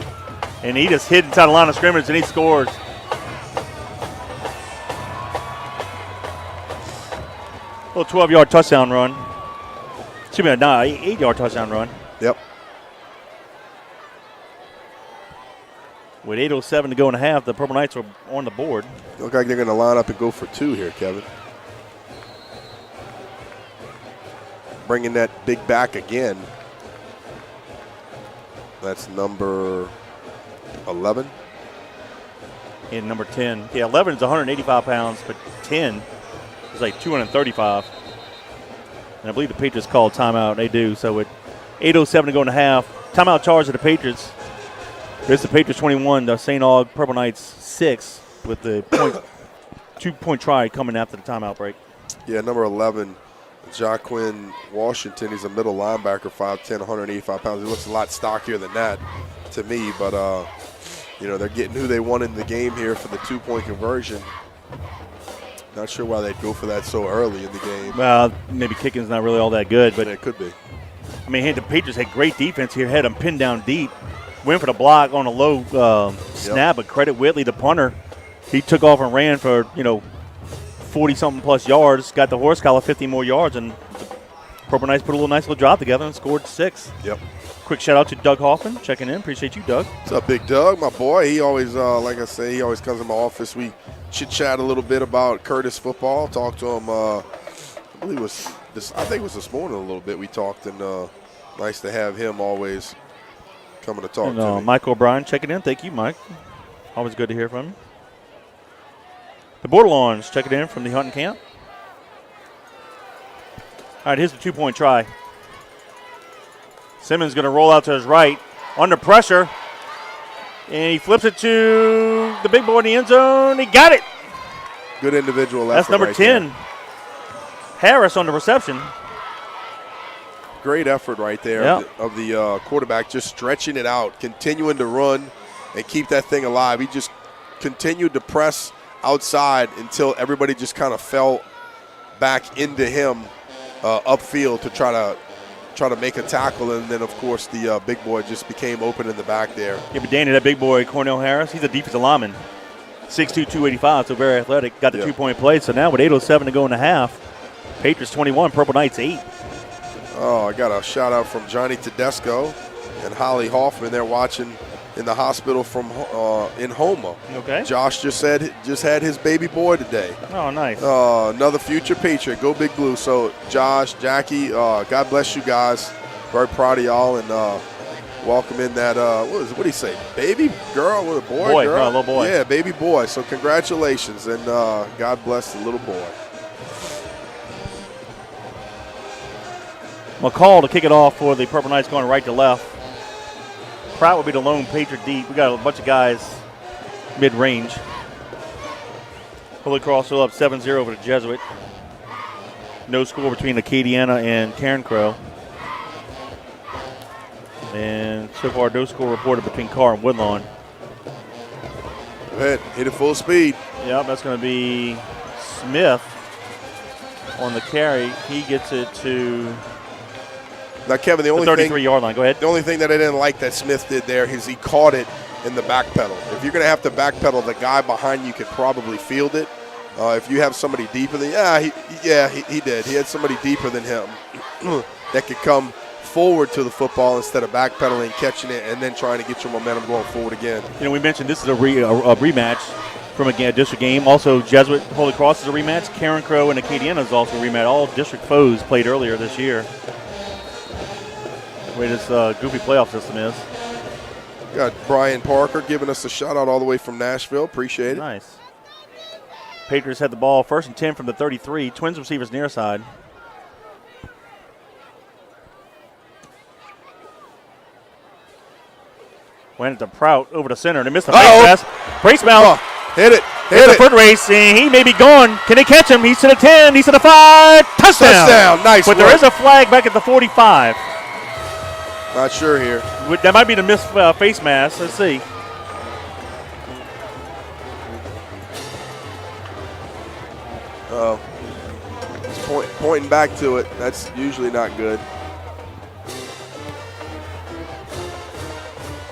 and he just hit inside the line of scrimmage, and he scores. A little 12-yard touchdown run. Excuse me, no, 8-yard touchdown run. Yep. With 8:07 to go in the half, the Purple Knights are on the board. Look like they're going to line up and go for 2 here, Kevin. Bringing that big back again. That's number 11. And number 10. Yeah, 11 is 185 pounds, but 10 is like 235. And I believe the Patriots called timeout. They do. So with 8:07 to go in the half, timeout charge of the Patriots. This is the Patriots 21, the St. Aug Purple Knights 6 with the 2-point try coming after the timeout break. Yeah, number 11, Jaquin Washington. He's a middle linebacker, 5'10", 185 pounds. He looks a lot stockier than that to me, but, they're getting who they want in the game here for the 2-point conversion. Not sure why they'd go for that so early in the game. Well, maybe kicking's not really all that good, but it could be. I mean, the Patriots had great defense here, had them pinned down deep. Went for the block on a low snap, but credit Whitley, the punter. He took off and ran for, 40-something plus yards, got the horse collar 50 more yards, and the Purple Knights put a nice little drive together and scored 6. Yep. Quick shout-out to Doug Hoffman checking in. Appreciate you, Doug. What's up, Big Doug? My boy. He always, like I say, he always comes in my office. We chit-chat a little bit about Curtis football. Talked to him, I think it was this morning a little bit we talked, and nice to have him always coming to talk to me. Mike O'Brien checking in. Thank you, Mike. Always good to hear from you. The Bordelons checking in from the hunting camp. All right, here's the 2-point try. Simmons going to roll out to his right, under pressure, and he flips it to the big boy in the end zone. He got it. Good individual effort. That's number 10. There. Harris on the reception. Great effort right there of the quarterback, just stretching it out, continuing to run and keep that thing alive. He just continued to press outside until everybody just kind of fell back into him upfield to try to make a tackle, and then, of course, the big boy just became open in the back there. Yeah, but Danny, that big boy, Cornell Harris, he's a defensive lineman, 6'2", 285, so very athletic. Got the 2-point play, so now with 8:07 to go in the half, Patriots 21, Purple Knights 8. Oh, I got a shout-out from Johnny Tedesco and Holly Hoffman. They're watching in the hospital from in Houma. Okay. Josh just had his baby boy today. Oh, nice. Another future Patriot. Go Big Blue. So, Josh, Jackie, God bless you guys. Very proud of y'all, and welcome in that, what do you say, baby girl? What, a boy, girl? No, little boy. Yeah, baby boy. So, congratulations, and God bless the little boy. McCall to kick it off for the Purple Knights going right to left. Pratt will be the lone Patriot deep. We got a bunch of guys mid-range. Holy Cross still up 7-0 over the Jesuit. No score between Acadiana and Carencro. And so far, no score reported between Carr and Woodlawn. Go ahead, hit it full speed. Yep, that's going to be Smith on the carry. He gets it to Now, Kevin, the only 33-yard line. Go ahead. The only thing that I didn't like that Smith did there is he caught it in the back pedal. If you're going to have to back pedal, the guy behind you could probably field it. If you have somebody deeper than he did. He had somebody deeper than him that could come forward to the football instead of backpedaling, catching it, and then trying to get your momentum going forward again. You know, we mentioned this is a rematch from a district game. Also, Jesuit Holy Cross is a rematch. Carencro and Acadiana is also a rematch. All district foes played earlier this year. The way this goofy playoff system is. Got Brian Parker giving us a shout out all the way from Nashville. Appreciate it. Nice. Patriots had the ball 1st and 10 from the 33. Twins receivers near side. Went to Prout over the center. They missed the face pass. Brace mount. Hit it. Hit the foot race, and he may be gone. Can they catch him? He's to the 10. He's to the 5. Touchdown. Touchdown. Nice But work. there is a flag back at the 45. Not sure here. That might be the missed face mask. Let's see. It's pointing back to it. That's usually not good.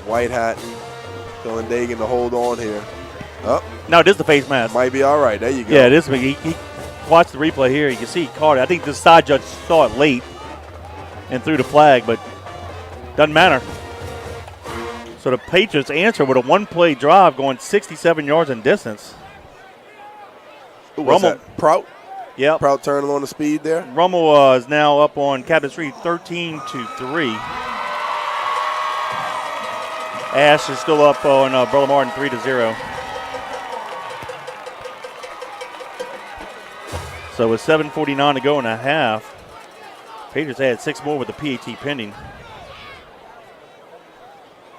White hat telling Dagan to hold on here. Oh, No, it is the face mask. might be all right. There you go. Yeah, it is. He watched the replay here. You can see he caught it. I think the side judge saw it late and threw the flag, but doesn't matter. So the Patriots answer with a one-play drive going 67 yards in distance. Who was Rummel. that? Prout? Yep. Prout turning on the speed there. Rummel is now up on Cabot Street 13-3. Ash is still up on Burla Martin 3-0. So with 7:49 to go in a half, Patriots had 6 more with the PAT pending.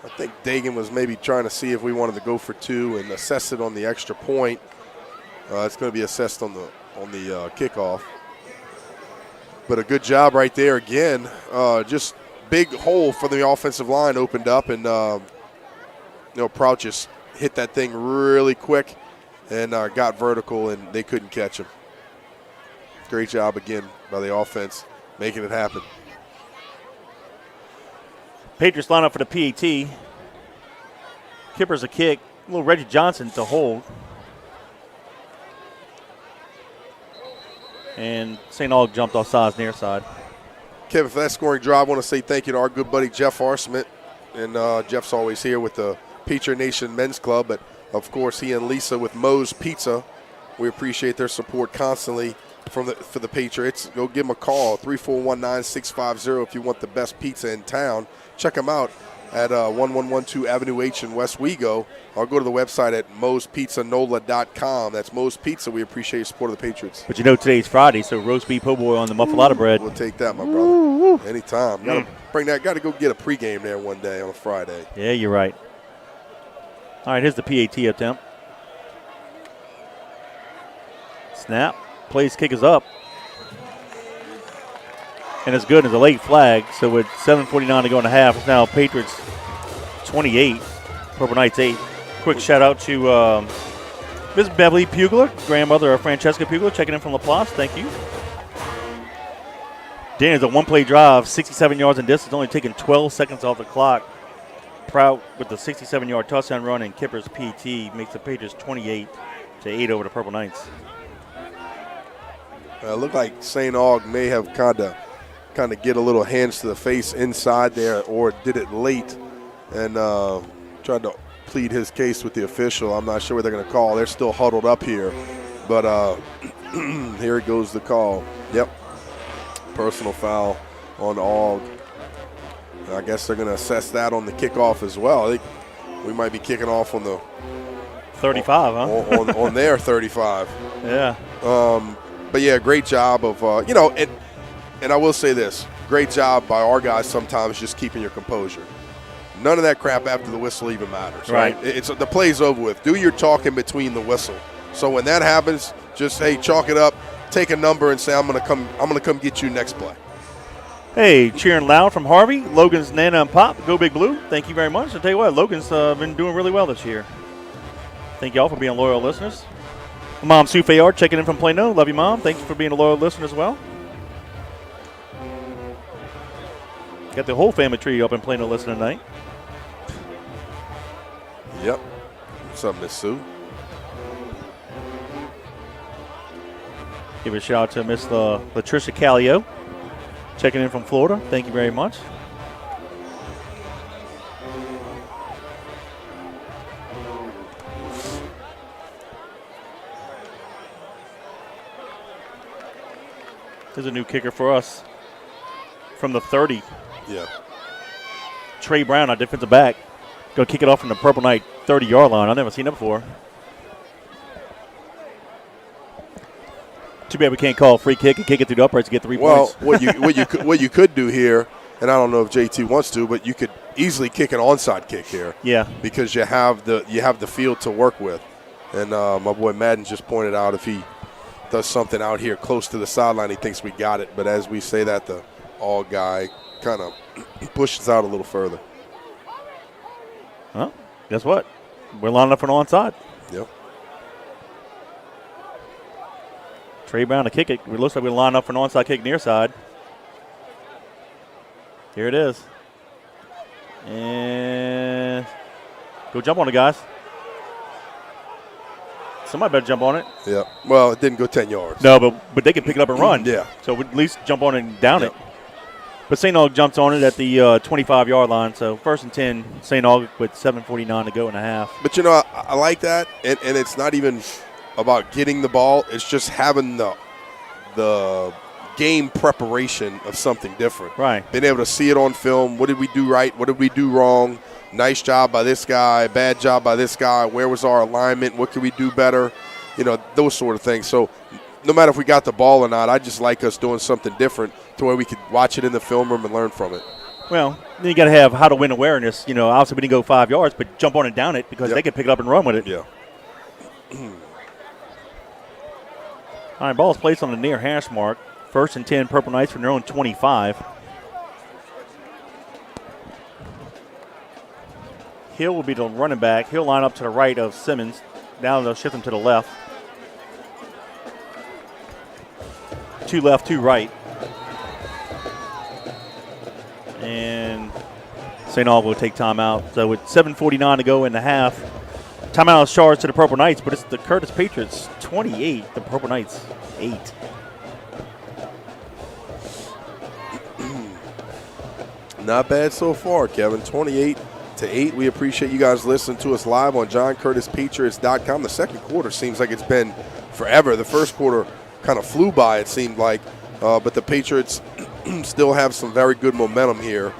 I think Dagan was maybe trying to see if we wanted to go for 2 and assess it on the extra point. It's going to be assessed on the kickoff. But a good job right there again. Just big hole for the offensive line opened up, and Prout just hit that thing really quick and got vertical, and they couldn't catch him. Great job again by the offense making it happen. Patriots line up for the PAT. Kipper's a kick. A little Reggie Johnson to hold. And St. Aug jumped off sides near side. Kevin, for that scoring drive, I want to say thank you to our good buddy Jeff Arsmith. And Jeff's always here with the Patriot Nation Men's Club. But, of course, he and Lisa with Moe's Pizza. We appreciate their support constantly for the Patriots. Go give them a call, 341-9650 if you want the best pizza in town. Check them out at 1112 Avenue H in West Wego. Or go to the website at moespizzanola.com. That's Moe's Pizza. We appreciate your support of the Patriots. But you know today's Friday, so roast beef po' boy on the muffalata bread. We'll take that, my brother. Anytime. Got to go get a pregame there one day on a Friday. Yeah, you're right. All right, here's the PAT attempt. Snap. Plays kick is up. And it's good. It's a late flag. So with 7:49 to go in the half, it's now Patriots 28, Purple Knights 8. Quick shout out to Ms. Beverly Pugler, grandmother of Francesca Pugler, checking in from LaPlace. Thank you. Dan is a one-play drive, 67 yards in distance, only taking 12 seconds off the clock. Prout with the 67-yard touchdown run, and Kipper's PT makes the Patriots 28-8 over the Purple Knights. Looked like St. Aug may have kind of get a little hands to the face inside there, or did it late and tried to plead his case with the official. I'm not sure what they're going to call. They're still huddled up here, but here goes the call. Yep, personal foul on Aug. I guess they're going to assess that on the kickoff as well. I think we might be kicking off on the 35, huh? on their 35. Yeah. But yeah, great job of and I will say this: great job by our guys sometimes just keeping your composure. none of that crap after the whistle even matters, Right. right? It's the play's over with. Do your talking between the whistle. So when that happens, just, hey, chalk it up, take a number and say, I'm gonna come get you next play. Hey, cheering loud from Harvey. Logan's Nana and Pop. Go Big Blue. Thank you very much. I'll tell you what, Logan's been doing really well this year. Thank you all for being loyal listeners. Mom Sue Fayard checking in from Plano. Love you, Mom. Thank you for being a loyal listener as well. Got the whole family tree up in Plano listening tonight. Yep. What's up, Miss Sue? Give a shout out to Miss Latricia Callio checking in from Florida. Thank you very much. There's a new kicker for us from the 30. Yeah. Trey Brown, our defensive back, going to kick it off from the Purple Knight 30-yard line. I've never seen that before. Too bad we can't call a free kick and kick it through the uprights to get 3 points. Well, what you could do here, and I don't know if JT wants to, but you could easily kick an onside kick here. Yeah. Because you have the field to work with, and my boy Madden just pointed out if he does something out here close to the sideline, he thinks we got it. But as we say that, the all guy kind of pushes out a little further. Well, guess what? We're lining up for an onside. Yep. Trey Brown to kick it. It looks like we're lining up for an onside kick near side. Here it is. And go jump on it, guys. Somebody better jump on it. Yeah. Well, it didn't go 10 yards. No, but they can pick it up and run. Yeah. So at least jump on it and down Yep. it. But St. Aug jumps on it at the 25-yard line. So 1st and 10, St. Aug with 7:49 to go in a half. But, I like that, and it's not even about getting the ball. It's just having the game preparation of something different. Right. Being able to see it on film. What did we do right? What did we do wrong? Nice job by this guy. Bad job by this guy. Where was our alignment? What could we do better? Those sort of things. So no matter if we got the ball or not, I just like us doing something different to where we could watch it in the film room and learn from it. Well, then you got to have how to win awareness. Obviously we didn't go 5 yards, but jump on it, down it, because Yep. they can pick it up and run with it. Yeah. All right, ball is placed on the near hash mark. 1st and 10, Purple Knights from their own 25. Hill will be the running back. He'll line up to the right of Simmons. Now they'll shift him to the left. 2 left, 2 right. And St. Aug will take timeout. So with 7:49 to go in the half, timeout is charged to the Purple Knights, but it's the Curtis Patriots 28, the Purple Knights 8. Not bad so far, Kevin. 28-8. We appreciate you guys listening to us live on JohnCurtisPatriots.com. The second quarter seems like it's been forever. The first quarter kind of flew by, it seemed like. But the Patriots still have some very good momentum here.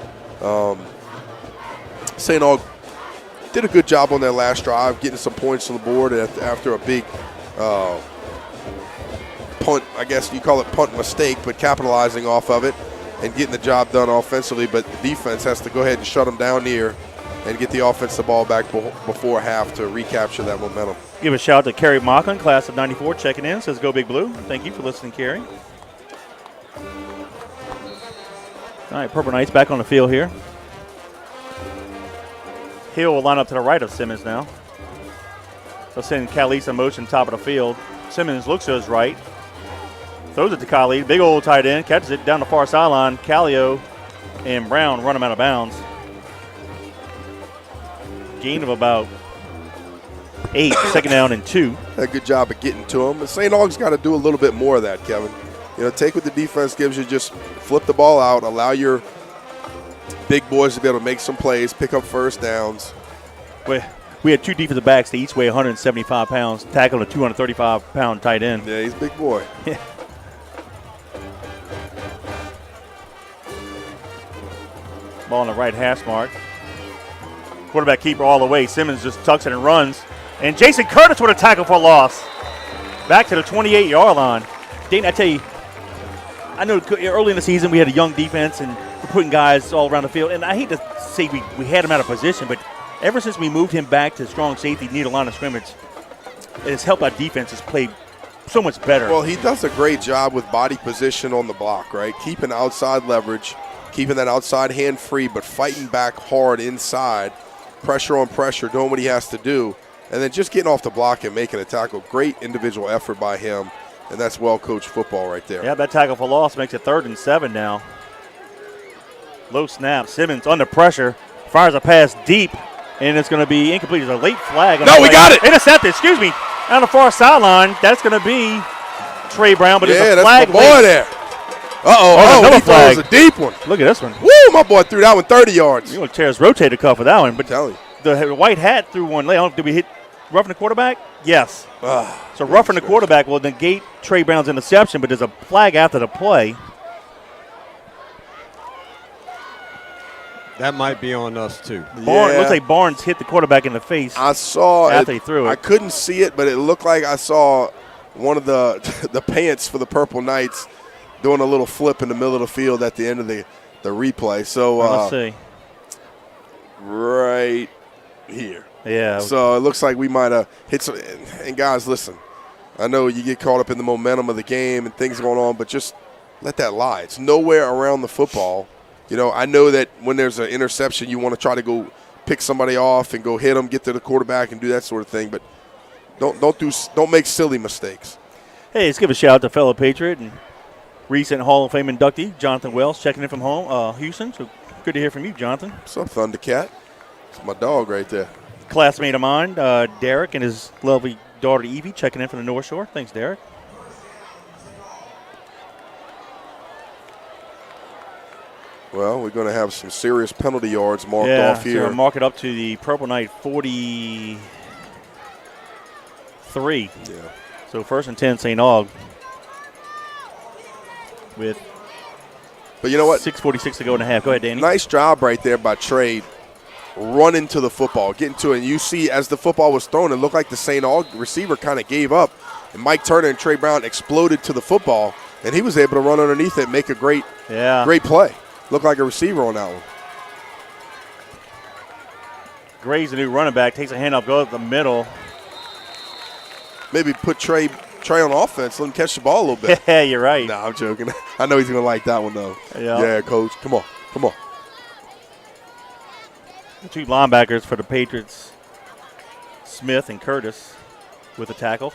St. Aug did a good job on their last drive, getting some points on the board after a big punt, I guess you call it punt mistake, but capitalizing off of it and getting the job done offensively. But the defense has to go ahead and shut them down here and get the offense the ball back before half to recapture that momentum. Give a shout out to Kerry Mocklin, class of 94, checking in. Says, go Big Blue. Thank you for listening, Kerry. All right, Purple Knights back on the field here. Hill will line up to the right of Simmons now. They'll send Calise in motion top of the field. Simmons looks to his right. Throws it to Khalid. Big old tight end. Catches it down the far sideline. Callio and Brown run him out of bounds. Gain of about 8. 2nd down and 2. A good job of getting to him. But St. Aug's got to do a little bit more of that, Kevin. Take what the defense gives you. Just flip the ball out. Allow your big boys to be able to make some plays, pick up first downs. We had 2 defensive backs. They each weigh 175 pounds. Tackled a 235-pound tight end. Yeah, he's a big boy. Yeah. Ball on the right hash mark. Quarterback keeper all the way. Simmons just tucks it and runs. And Jason Curtis with a tackle for a loss. Back to the 28-yard line. Dayton, I tell you, I know early in the season we had a young defense, and putting guys all around the field. And I hate to say we had him out of position, but ever since we moved him back to strong safety near the line of scrimmage, it has helped our defenses play so much better. Well, he does a great job with body position on the block, right? Keeping outside leverage, keeping that outside hand free, but fighting back hard inside, pressure on pressure, doing what he has to do, and then just getting off the block and making a tackle. Great individual effort by him, and that's well-coached football right there. Yeah, that tackle for loss makes it 3rd and 7 now. Low snap. Simmons under pressure, fires a pass deep, and it's going to be incomplete. There's a late flag. No, we got it. Intercepted, excuse me. On the far sideline, that's going to be Trey Brown, but there's a flag. Yeah, that's my boy there. Another he flag. throws a deep one. Look at this one. Woo, my boy threw that one 30 yards. You want to tear his rotator cuff with that one, but Tell you. the white hat threw one late. Did we hit roughing the quarterback? Yes. So roughing the quarterback will negate Trey Brown's interception, but there's a flag after the play. That might be on us, too. Looks like Barnes hit the quarterback in the face. I saw after he threw it. I couldn't see it, but it looked like I saw one of the the pants for the Purple Knights doing a little flip in the middle of the field at the end of the replay. So let's see. Right here. Yeah. So it looks like we might have hit some. And guys, listen, I know you get caught up in the momentum of the game and things going on, but just let that lie. It's nowhere around the football. You know, I know that when there's an interception, you want to try to go pick somebody off and go hit them, get to the quarterback, and do that sort of thing. But don't make silly mistakes. Hey, let's give a shout out to fellow Patriot and recent Hall of Fame inductee Jonathan Wells checking in from home, Houston. So good to hear from you, Jonathan. What's up, Thundercat? It's my dog right there. Classmate of mine, Derek, and his lovely daughter Evie checking in from the North Shore. Thanks, Derek. Well, we're going to have some serious penalty yards marked off here. So mark it up to the Purple Knight 43. Yeah. So 1st and 10, St. Aug. But you know what? 6:46 to go in the half. Go ahead, Danny. Nice job right there by Trey running to the football, getting to it. And you see as the football was thrown, it looked like the St. Aug receiver kind of gave up. And Mike Turner and Trey Brown exploded to the football, and he was able to run underneath it and make a great play. Looked like a receiver on that one. Gray's the new running back. Takes a handoff, goes up the middle. Maybe put Trey on offense, let him catch the ball a little bit. Yeah, you're right. Nah, I'm joking. I know he's going to like that one, though. Yeah, Coach. Come on. The two linebackers for the Patriots, Smith and Curtis, with a tackle.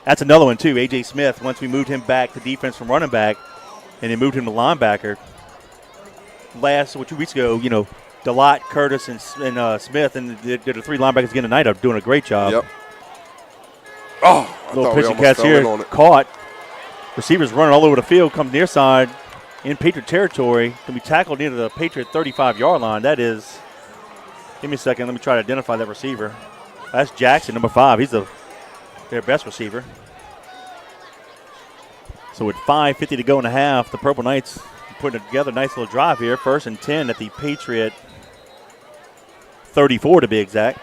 That's another one, too. A.J. Smith, once we moved him back to defense from running back and then moved him to linebacker. 2 weeks ago, Delott, Curtis, and Smith, and the 3 linebackers again tonight are doing a great job. Yep. Oh, little pitching catch here, caught. Receivers running all over the field, comes near side in Patriot territory. Can be tackled near the Patriot 35-yard line. That is, give me a second, let me try to identify that receiver. That's Jackson, number 5. He's their best receiver. So with 5:50 to go in the half, the Purple Knights putting together a nice little drive here. 1st and 10 at the Patriot 34 to be exact.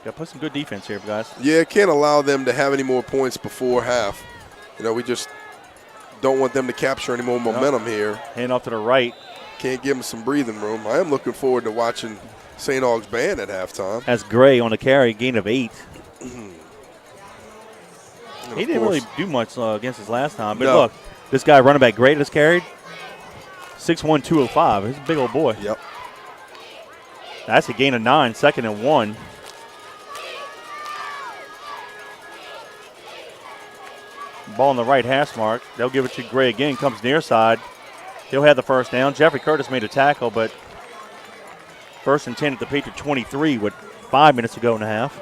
Got to play some good defense here, guys. Yeah, can't allow them to have any more points before half. We just don't want them to capture any more momentum here. Hand off to the right. Can't give them some breathing room. I am looking forward to watching St. Aug's band at halftime. That's Gray on the carry, gain of 8. He didn't really do much against us last time. But look, this guy running back Gray just carried 6'1", 205. He's a big old boy. Yep. That's a gain of 9, 2nd and 1. Ball on the right hash mark. They'll give it to Gray again. Comes near side. He'll have the first down. Jeffrey Curtis made a tackle, but 1st and 10 at the Patriot 23 with 5 minutes to go in the half.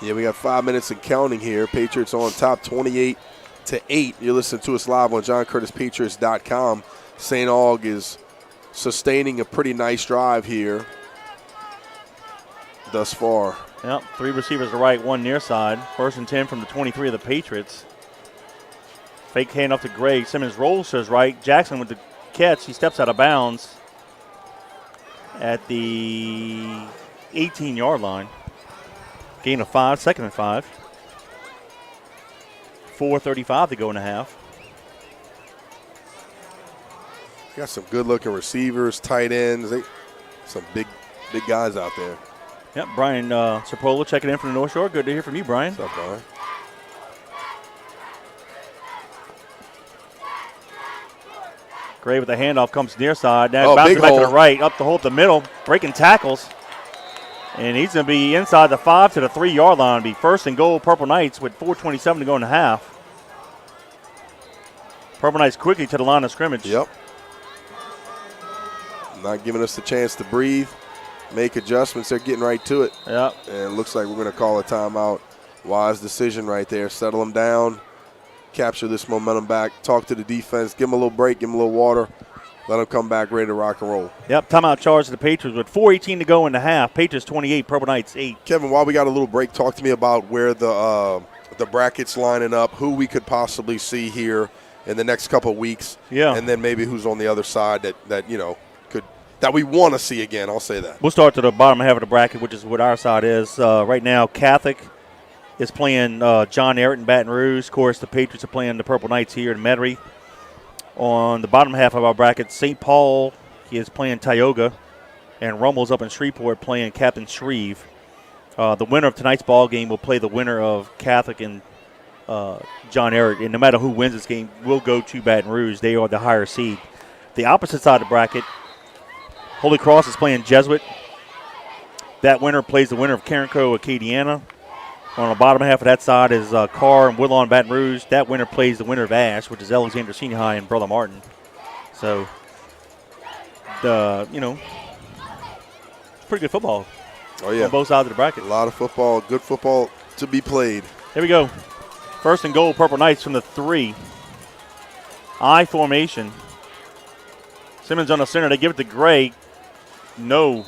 Yeah, we got 5 minutes and counting here. Patriots on top 28-8. You're listening to us live on JohnCurtisPatriots.com. St. Aug is sustaining a pretty nice drive here thus far. Yep, 3 receivers to right, 1 near side. 1st and 10 from the 23 of the Patriots. Fake handoff to Gray. Simmons rolls to his right. Jackson with the catch. He steps out of bounds at the 18-yard line. Gain of 5, second and 5. 4:35 to go in the half. Got some good-looking receivers, tight ends. Some big guys out there. Yep, Brian Serpola checking in from the North Shore. Good to hear from you, Brian. What's up, Brian? Gray with the handoff comes near side. Now Oh, bounces big back to hole. the right, up the hole up the middle, breaking tackles. And he's going to be inside the 5 to the 3-yard line. Be first and goal, Purple Knights with 4:27 to go in the half. Purple Knights quickly to the line of scrimmage. Yep. Not giving us the chance to breathe, make adjustments. They're getting right to it. Yep. And it looks like we're going to call a timeout. Wise decision right there. Settle them down, capture this momentum back, talk to the defense, give them a little break, give them a little water, let them come back ready to rock and roll. Yep, timeout charge to the Patriots with 4:18 to go in the half. Patriots 28, Purple Knights 8. Kevin, while we got a little break, talk to me about where the brackets lining up, who we could possibly see here in the next couple of weeks. Yeah. And then maybe who's on the other side that we want to see again. I'll say that. We'll start to the bottom half of the bracket, which is what our side is. Right now, Catholic is playing John Ehret in Baton Rouge. Of course, the Patriots are playing the Purple Knights here in Metairie. On the bottom half of our bracket, St. Paul is playing Tioga, and Rummel's up in Shreveport playing Captain Shreve. The winner of tonight's ball game will play the winner of Catholic and John Ehret. And no matter who wins this game, will go to Baton Rouge. They are the higher seed. The opposite side of the bracket, Holy Cross is playing Jesuit. That winner plays the winner of Carencro Acadiana. On the bottom half of that side is Carr and Woodlawn Baton Rouge. That winner plays the winner of Ash, which is Alexander Senior High and Brother Martin. So, it's pretty good football. Oh, yeah. On both sides of the bracket. A lot of football, good football to be played. Here we go. First and goal, Purple Knights from the 3. I formation. Simmons on the center. They give it to Gray. No.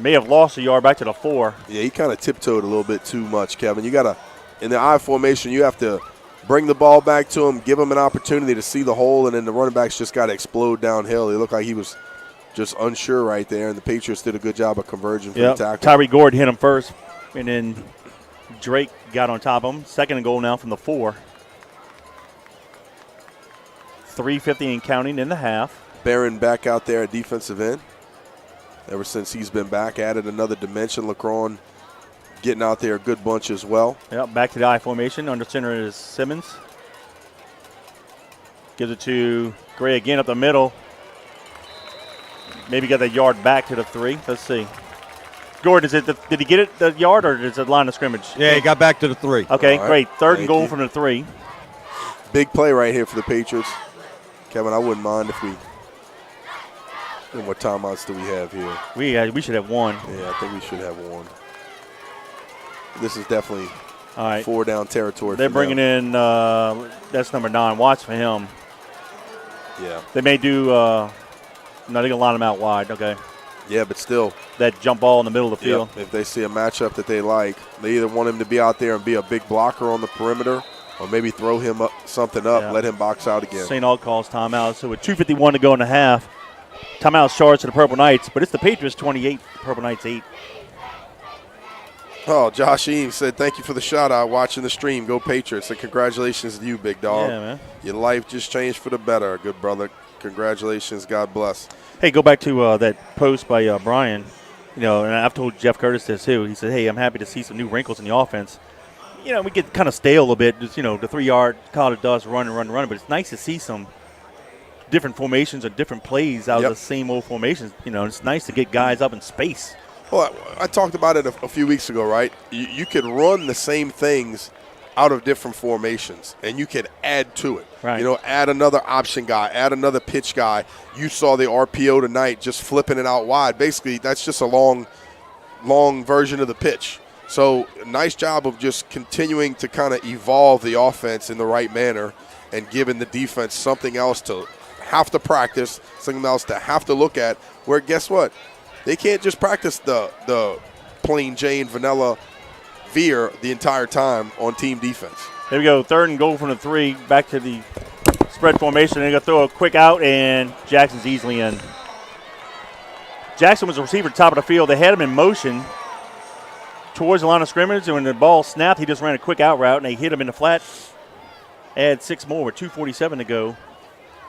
May have lost a yard back to the 4. Yeah, he kind of tiptoed a little bit too much, Kevin. You got to, in the I formation, you have to bring the ball back to him, give him an opportunity to see the hole, and then the running backs just got to explode downhill. It looked like he was just unsure right there, and the Patriots did a good job of converging from the tackle. Tyree Gordon hit him first, and then Drake got on top of him. Second and goal now from the 4. 3:50 and counting in the half. Barron back out there at defensive end. Ever since he's been back, added another dimension. Lacron getting out there a good bunch as well. Yep, back to the I formation. Under center is Simmons. Gives it to Gray again up the middle. Maybe got that yard back to the 3. Let's see. Gordon, did he get it the yard or is it line of scrimmage? Yeah, he got back to the 3. Okay, All right. great. Third and Thank goal you. from the 3. Big play right here for the Patriots. Kevin, I wouldn't mind if we. And what timeouts do we have here? We should have one. Yeah, I think we should have one. This is definitely All right. 4 down territory. They're for bringing them. in, that's number 9. Watch for him. Yeah. They may do, no, they're going to line him out wide. Okay. Yeah, but still. That jump ball in the middle of the field. If they see a matchup that they like, they either want him to be out there and be a big blocker on the perimeter or maybe throw him something up, Yeah. let him box out again. St. Aug calls timeout. So with 2:51 to go in the half, timeout's charged to the Purple Knights, but it's the Patriots 28, Purple Knights 8. Oh, Josh Eames said, thank you for the shout-out watching the stream. Go Patriots. And congratulations to you, big dog. Yeah, man. Your life just changed for the better, good brother. Congratulations. God bless. Hey, go back to that post by Brian. You know, and I've told Jeff Curtis this too. He said, hey, I'm happy to see some new wrinkles in the offense. You know, we get kind of stale a bit, just, you know, the 3-yard call it does run, but it's nice to see some different formations or different plays out Yep. of the same old formations. You know, it's nice to get guys up in space. Well, I talked about it a few weeks ago, right? You could run the same things out of different formations, and you could add to it. Right. You know, add another option guy, add another pitch guy. You saw the RPO tonight, just flipping it out wide. Basically, that's just a long version of the pitch. So, nice job of just continuing to kind of evolve the offense in the right manner and giving the defense something else to have to practice, something else to have to look at, where guess what? They can't just practice the plain Jane vanilla veer the entire time on team defense. There we go. Third and goal from the 3. Back to the spread formation. They're going to throw a quick out, and Jackson's easily in. Jackson was a receiver at the top of the field. They had him in motion. towards the line of scrimmage, and when the ball snapped, he just ran a quick out route, and they hit him in the flat. Add 6 more with 2:47 to go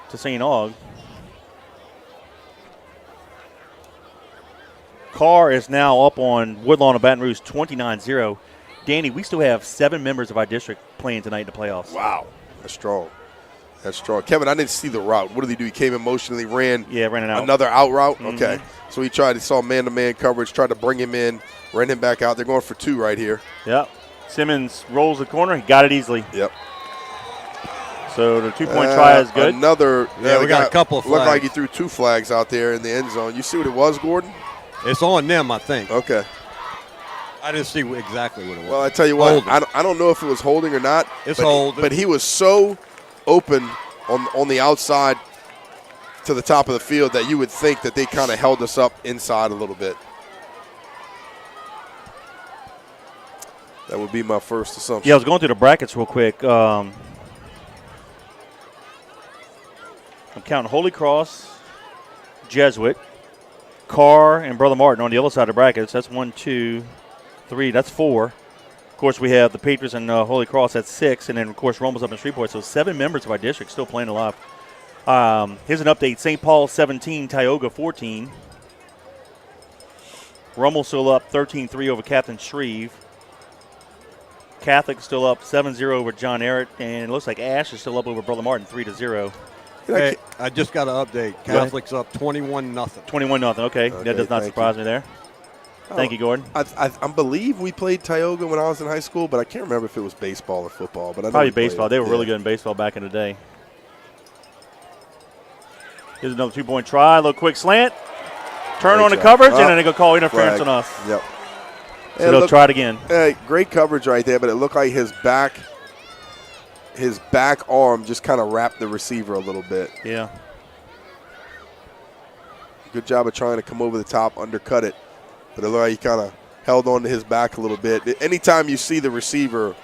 to St. Aug. Carr is now up on Woodlawn of Baton Rouge 29-0. Danny, we still have 7 members of our district playing tonight in the playoffs. Wow. That's strong. That's strong. Kevin, I didn't see the route. What did he do? He came emotionally, ran an out. Another out route? Okay. So he saw man-to-man coverage, tried to bring him in, ran him back out. They're going for 2 right here. Yep. Simmons rolls the corner. He got it easily. Yep. So the 2-point try is good. We got a couple of flags. Looked like he threw 2 flags out there in the end zone. You see what it was, Gordon? It's on them, I think. Okay. I didn't see exactly what it was. Well, I tell you what, I don't know if it was holding or not. It's holding. But he was so open on the outside to the top of the field that you would think that they kind of held us up inside a little bit. That would be my first assumption. Yeah, I was going through the brackets real quick. I'm counting Holy Cross, Jesuit, Carr, and Brother Martin on the other side of the brackets. That's 1, 2, 3. That's 4. Of course, we have the Patriots and Holy Cross at 6, and then, of course, Rummel's up in Shreveport. So 7 members of our district still playing alive. Here's an update. St. Paul 17, Tioga 14. Rummel still up 13-3 over Captain Shreve. Catholic still up 7-0 over John Ehret, and it looks like Ash is still up over Brother Martin 3-0. Hey, I just got an update. Catholic's up 21-0. 21-0. Okay, that does not surprise me there. Thank you, Gordon. I believe we played Tioga when I was in high school, but I can't remember if it was baseball or football. But I know probably baseball. They were really good in baseball back in the day. Here's another 2-point try. A little quick slant. Turn on the coverage, and then they're going to call interference on us. Yep. So they'll try it again. Great coverage right there, but it looked like his back arm just kind of wrapped the receiver a little bit. Yeah. Good job of trying to come over the top, undercut it. But it looked like he kind of held on to his back a little bit. Anytime you see the receiver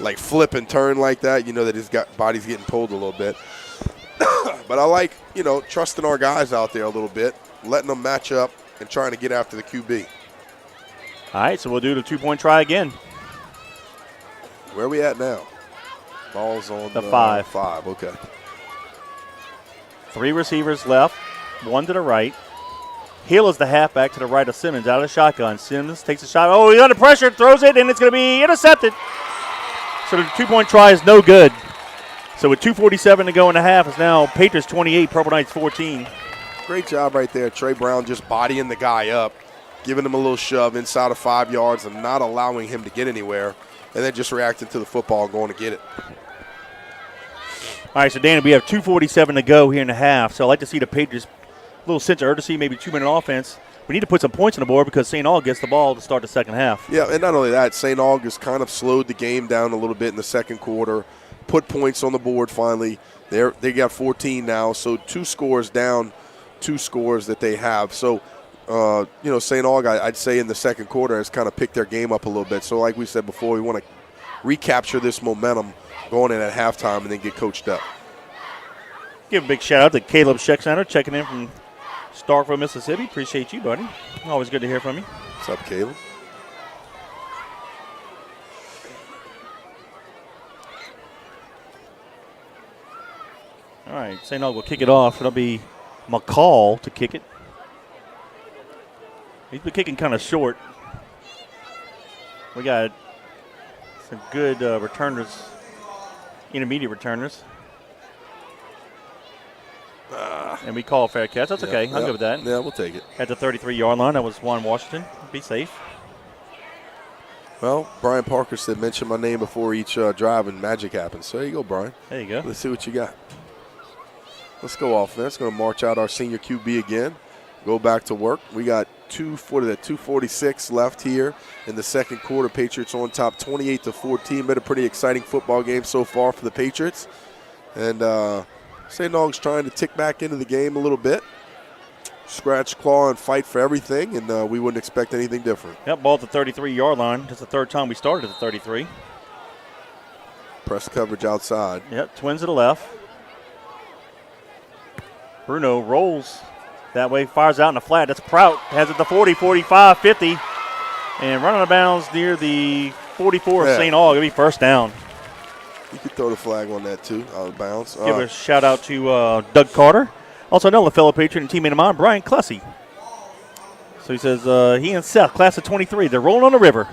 like flip and turn like that, you know that his body's getting pulled a little bit. But I like, trusting our guys out there a little bit, letting them match up and trying to get after the QB. All right, so we'll do the 2-point try again. Where are we at now? Ball's on the 5. 5, okay. 3 receivers left, 1 to the right. Hill is the halfback to the right of Simmons out of the shotgun. Simmons takes a shot. Oh, he's under pressure, throws it, and it's going to be intercepted. So the 2-point try is no good. So with 2:47 to go in the half, it's now Patriots 28, Purple Knights 14. Great job right there. Trey Brown just bodying the guy up, giving him a little shove inside of 5 yards and not allowing him to get anywhere, and then just reacting to the football and going to get it. All right, so, Danny, we have 2:47 to go here in the half. So I'd like to see the Patriots a little sense of urgency, maybe 2-minute offense. We need to put some points on the board because St. Aug gets the ball to start the second half. Yeah, and not only that, St. August kind of slowed the game down a little bit in the second quarter, put points on the board finally. They got 14 now, so 2 scores down, 2 scores that they have. So, St. Aug, I'd say in the second quarter has kind of picked their game up a little bit. So like we said before, we want to recapture this momentum going in at halftime and then get coached up. Give a big shout out to Caleb Scheckcenter checking in from Starkville, Mississippi. Appreciate you, buddy. Always good to hear from you. What's up, Caleb? All right, St. Aug will kick it off. It'll be McCall to kick it. He's been kicking kind of short. We got some good returners, intermediate returners. And we call a fair catch. That's okay. I'm good with that. Yeah, we'll take it. At the 33-yard line, that was Juan Washington. Be safe. Well, Brian Parker said mention my name before each drive and magic happens. So there you go, Brian. There you go. Let's see what you got. Let's go offense. Going to march out our senior QB again. Go back to work. We got 2:46 left here in the second quarter. Patriots on top 28-14. Been a pretty exciting football game so far for the Patriots. And St. Aug's trying to tick back into the game a little bit. Scratch, claw, and fight for everything, and we wouldn't expect anything different. Yep, ball at the 33-yard line. That's the third time we started at the 33. Press coverage outside. Yep, twins to the left. Bruno rolls that way, fires out in the flat. That's Prout. Has it to 40, 45, 50. And running out of bounds near the 44 Yeah. of St. Aug. It'll be first down. You could throw the flag on that, too, out of bounds. Give a shout-out to Doug Carter. Also another fellow Patriot and teammate of mine, Brian Clussy. So he says he and Seth, class of 23, they're rolling on the river.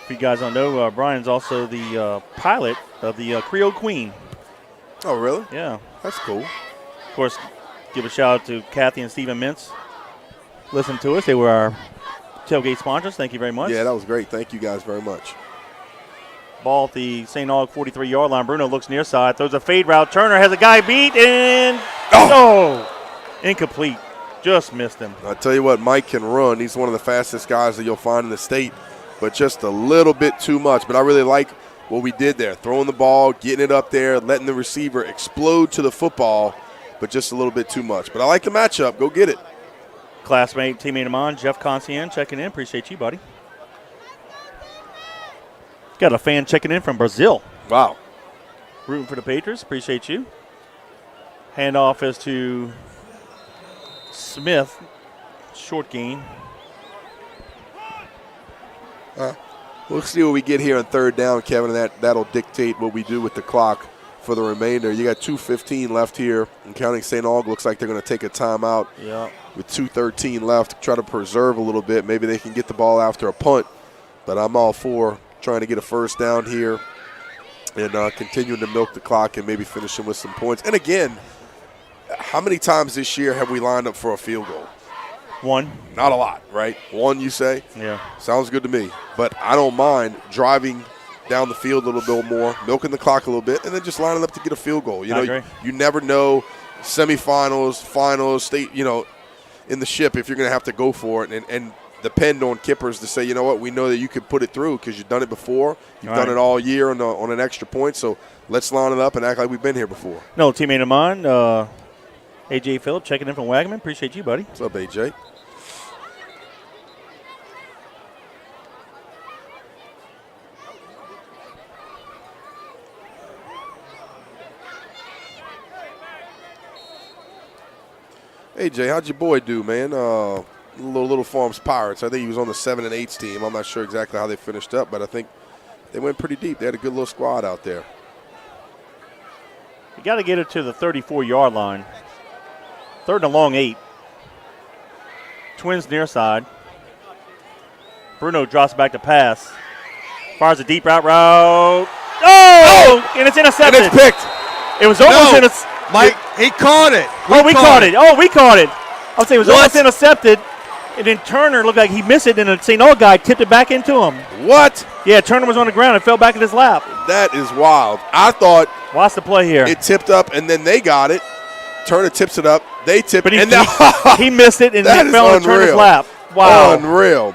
If you guys don't know, Brian's also the pilot of the Creole Queen. Oh, really? Yeah. That's cool. Of course, give a shout-out to Kathy and Stephen Mintz. Listen to us. They were our tailgate sponsors. Thank you very much. Yeah, that was great. Thank you guys very much. Ball at the St. Aug 43-yard line. Bruno looks near side, throws a fade route. Turner has a guy beat, and incomplete. Just missed him. I tell you what, Mike can run. He's one of the fastest guys that you'll find in the state, but just a little bit too much. But I really like what we did there, throwing the ball, getting it up there, letting the receiver explode to the football, but just a little bit too much. But I like the matchup. Go get it. Classmate, teammate of mine, Jeff Conscien, checking in. Appreciate you, buddy. Got a fan checking in from Brazil. Wow. Rooting for the Patriots. Appreciate you. Handoff is to Smith. Short gain. We'll see what we get here on third down, Kevin, and that'll dictate what we do with the clock for the remainder. You got 2:15 left here, and counting St. Aug looks like they're going to take a timeout with 2:13 left, try to preserve a little bit. Maybe they can get the ball after a punt, but I'm all for trying to get a first down here and continuing to milk the clock and maybe finishing with some points. And again, how many times this year have we lined up for a field goal? One. Not a lot, right? One, you say? Yeah. Sounds good to me. But I don't mind driving down the field a little bit more, milking the clock a little bit, and then just lining up to get a field goal. You know, you never know semifinals, finals, state, in the ship if you're going to have to go for it and depend on kippers to say, you know what, we know that you could put it through because you've done it before. You've done it all year on an extra point, so let's line it up and act like we've been here before. No, teammate of mine, AJ Phillip, checking in from Wagaman. Appreciate you, buddy. What's up, AJ? AJ, how'd your boy do, man? Little Farms Pirates. I think he was on the 7 and 8s team. I'm not sure exactly how they finished up, but I think they went pretty deep. They had a good little squad out there. You got to get it to the 34-yard line. Third and a long 8. Twins near side. Bruno drops back to pass. Fires a deep route. Oh! And it's intercepted. And it's picked. It was almost intercepted. Mike, he caught it. We caught it. Oh, we caught it. I would say it was almost intercepted. And then Turner looked like he missed it, and the St. Aug guy tipped it back into him. What? Yeah, Turner was on the ground and fell back in his lap. That is wild. I thought Watch the play here. it tipped up, and then they got it. Turner tips it up. They tip But it. And he missed it, and that it fell in Turner's lap. Wow. Unreal.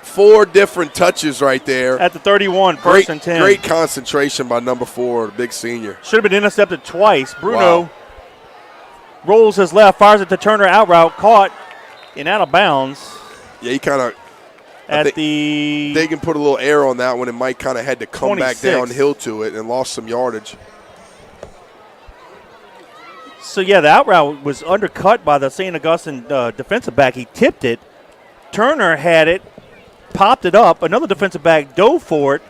4 different touches right there. At the 31, first and 10. Great concentration by number 4, the big senior. Should have been intercepted twice. Bruno rolls his left, fires it to Turner, out route, caught and out of bounds. Yeah, he kind of they can put a little air on that one, and Mike kind of had to come 26. back downhill to it and lost some yardage. So, yeah, the out route was undercut by the St. Augustine defensive back. He tipped it. Turner had it, popped it up. Another defensive back dove for it,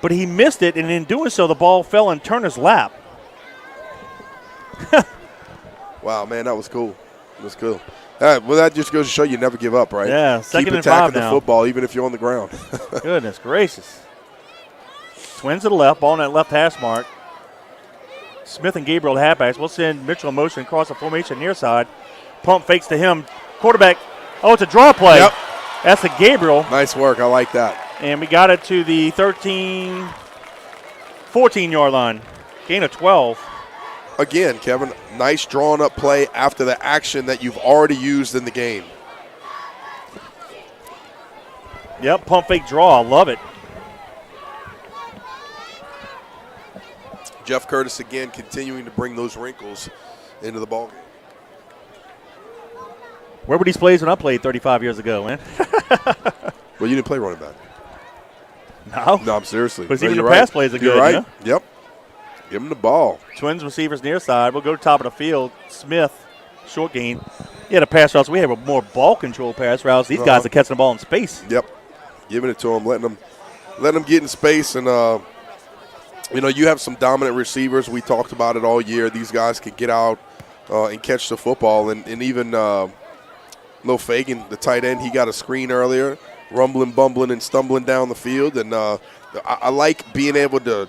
but he missed it, and in doing so, the ball fell in Turner's lap. Wow, man, that was cool. It was cool. Well, that just goes to show you never give up, right? Yeah, second Keep and 5 attacking the now. football, even if you're on the ground. Goodness gracious. Twins to the left, ball in that left hash mark. Smith and Gabriel halfbacks. We'll send Mitchell in motion across the formation near side. Pump fakes to him. Quarterback. Oh, it's a draw play. Yep. That's to Gabriel. Nice work. I like that. And we got it to the 14-yard line. Gain of 12. Again, Kevin, nice drawn up play after the action that you've already used in the game. Yep, pump fake draw. Love it. Jeff Curtis again continuing to bring those wrinkles into the ballgame. Where were these plays when I played 35 years ago, man? Well, you didn't play running back. No. No, I'm seriously. But No, even the you're pass right. plays are You're good. right. You know? Yep. Give him the ball. Twins receivers near side. We'll go to top of the field. Smith, short gain. Yeah, the pass routes. We have a more ball control pass routes. These guys are catching the ball in space. Yep. Giving it to them, letting them get in space. And, you have some dominant receivers. We talked about it all year. These guys can get out and catch the football. And even Lil Fagan, the tight end, he got a screen earlier, rumbling, bumbling, and stumbling down the field. And I like being able to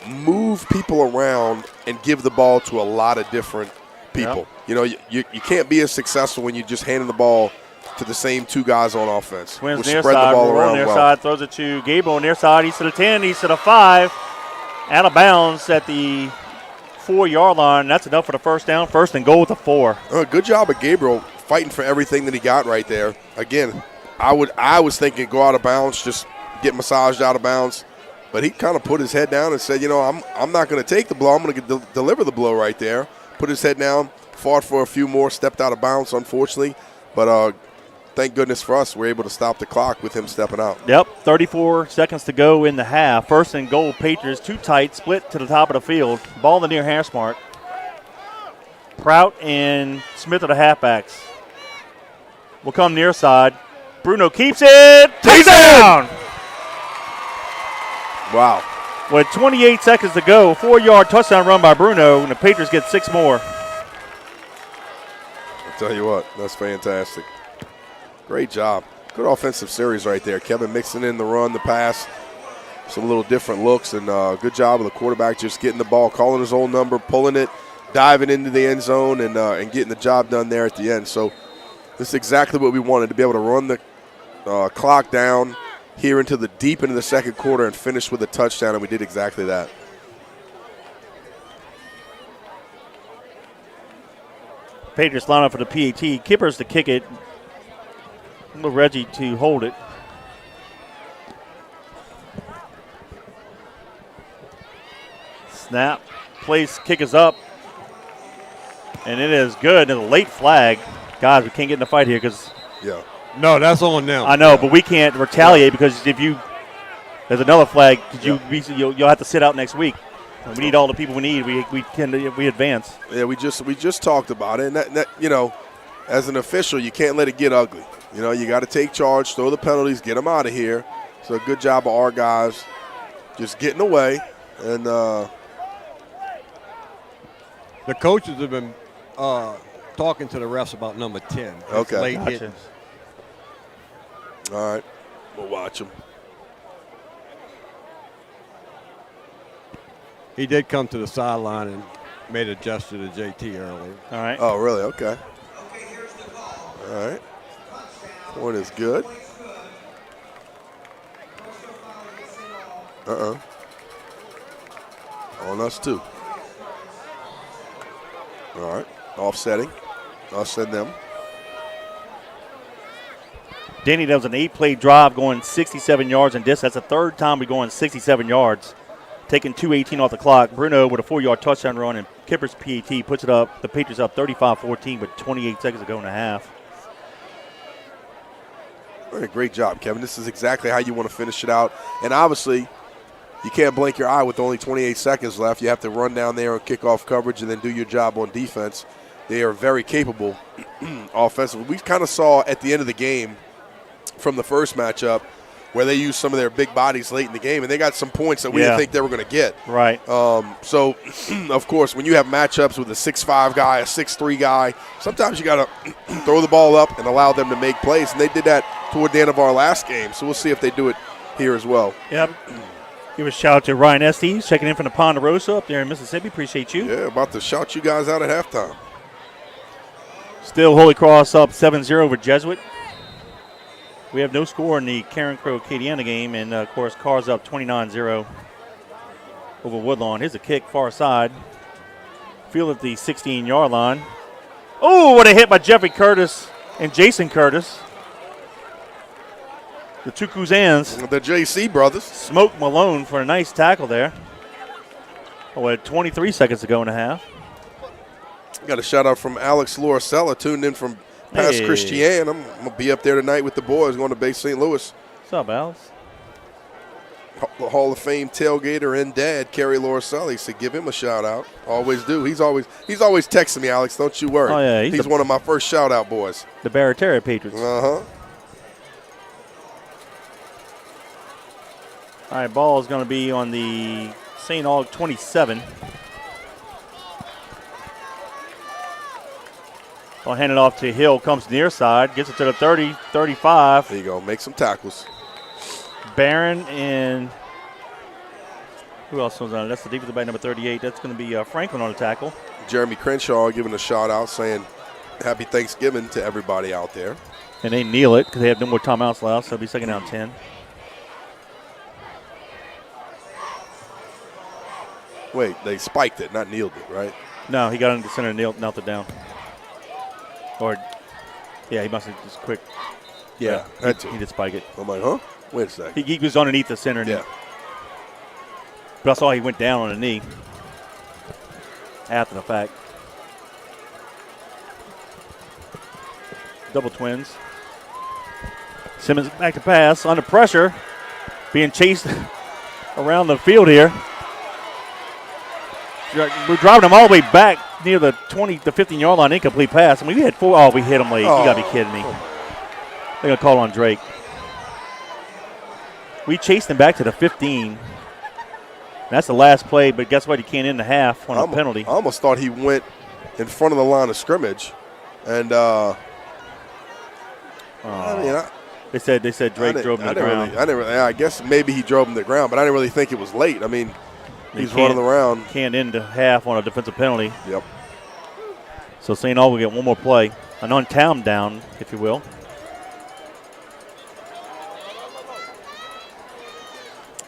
move people around and give the ball to a lot of different people. Yep. You can't be as successful when you're just handing the ball to the same two guys on offense. Wins near side, roll near side, throws it to Gabriel near side. He's to the 10, he's to the 5. Out of bounds at the 4-yard line. That's enough for the first down. First and goal with the 4. Good job of Gabriel fighting for everything that he got right there. Again, I was thinking go out of bounds, just get massaged out of bounds. But he kind of put his head down and said, I'm not going to take the blow. I'm going to deliver the blow right there. Put his head down, fought for a few more, stepped out of bounds, unfortunately. But thank goodness for us, we're able to stop the clock with him stepping out. Yep, 34 seconds to go in the half. First and goal, Patriots, too tight, split to the top of the field. Ball in the near hash mark. Prout and Smith are the halfbacks. Will come near side. Bruno keeps it. Touchdown! Wow. With 28 seconds to go, 4-yard touchdown run by Bruno, and the Patriots get 6 more. I'll tell you what, that's fantastic. Great job. Good offensive series right there. Kevin mixing in the run, the pass, some little different looks, and good job of the quarterback just getting the ball, calling his own number, pulling it, diving into the end zone, and getting the job done there at the end. So this is exactly what we wanted, to be able to run the clock down here into the deep into the second quarter and finish with a touchdown, and we did exactly that. Patriots line up for the PAT. Kippers to kick it. Little Reggie to hold it. Snap. Place kick is up. And it is good. And a late flag. Guys, we can't get in the fight here because. Yeah. No, that's on them. I know, but we can't retaliate because if you. There's another flag. You'll have to sit out next week. And we need all the people we need. We advance. Yeah, we just talked about it. And that as an official, you can't let it get ugly. You got to take charge, throw the penalties, get them out of here. So a good job of our guys just getting away. And the coaches have been talking to the refs about number 10. Okay. Late Gotcha. hitting. All right, we'll watch them. He did come to the sideline and made a gesture to JT earlier. All right. Oh, really? Okay. All right. Point is good. On us, too. All right. Offsetting. Us and them. Danny, that was an 8-play drive going 67 yards in distance. That's the third time we're going 67 yards. Taking 2:18 off the clock. Bruno with a 4-yard touchdown run, and Kippers PAT puts it up. The Patriots up 35-14 with 28 seconds to go in the half. Great job, Kevin. This is exactly how you want to finish it out. And obviously, you can't blink your eye with only 28 seconds left. You have to run down there and kick off coverage and then do your job on defense. They are very capable offensively. We kind of saw at the end of the game from the first matchup where they used some of their big bodies late in the game, and they got some points that we didn't think they were going to get. Right. So, of course, when you have matchups with a 6'5 guy, a 6'3 guy, sometimes you got to throw the ball up and allow them to make plays, and they did that toward the end of our last game. So we'll see if they do it here as well. Yep. Give a shout out to Ryan Estes checking in from the Ponderosa up there in Mississippi. Appreciate you. Yeah, about to shout you guys out at halftime. Still Holy Cross up 7-0 over Jesuit. We have no score in the Karen Crow Acadiana game, and, of course, Carr's up 29-0 over Woodlawn. Here's a kick far side. Field at the 16-yard line. Oh, what a hit by Jeffrey Curtis and Jason Curtis. The two Cousins. The JC brothers. Smoke Malone for a nice tackle there. With 23 seconds to go in the half. Got a shout out from Alex Loricella, tuned in from past Christiane. I'm going to be up there tonight with the boys going to Bay St. Louis. What's up, Alex? Hall of Fame tailgater and dad, Kerry Loriselli, said give him a shout-out. Always do. He's always texting me, Alex. Don't you worry. Oh, yeah. He's one of my first shout-out boys. The Barraterra Patriots. Uh-huh. All right, ball is going to be on the St. Aug 27. I'll hand it off to Hill, comes near side, gets it to the 30, 35. There you go. Make some tackles. Barron and who else was on it? That's the defensive back, number 38. That's going to be Franklin on the tackle. Jeremy Crenshaw giving a shout-out saying happy Thanksgiving to everybody out there. And they kneel it because they have no more timeouts left, so it'll be second down 10. Wait, they spiked it, not kneeled it, right? No, he got into the center and knelt it down. Or, yeah, he must have just quick. Yeah, that's it. He did spike it. I'm like, huh? Wait a second. He was underneath the center. Yeah. But I saw he went down on a knee after the fact. Double twins. Simmons back to pass, under pressure, being chased around the field here. We're driving him all the way back near the 20 to 15-yard line, incomplete pass. I mean, we had 4. Oh, we hit him late. You got to be kidding me. They're going to call on Drake. We chased him back to the 15. That's the last play, but guess what? He can't end the half on a penalty. I almost thought he went in front of the line of scrimmage. And, they said Drake drove him to the ground. I guess maybe he drove him to the ground, but I didn't really think it was late. I mean, he's running around. Can't end the half on a defensive penalty. Yep. So St. Aug will get one more play. An on-town down, if you will.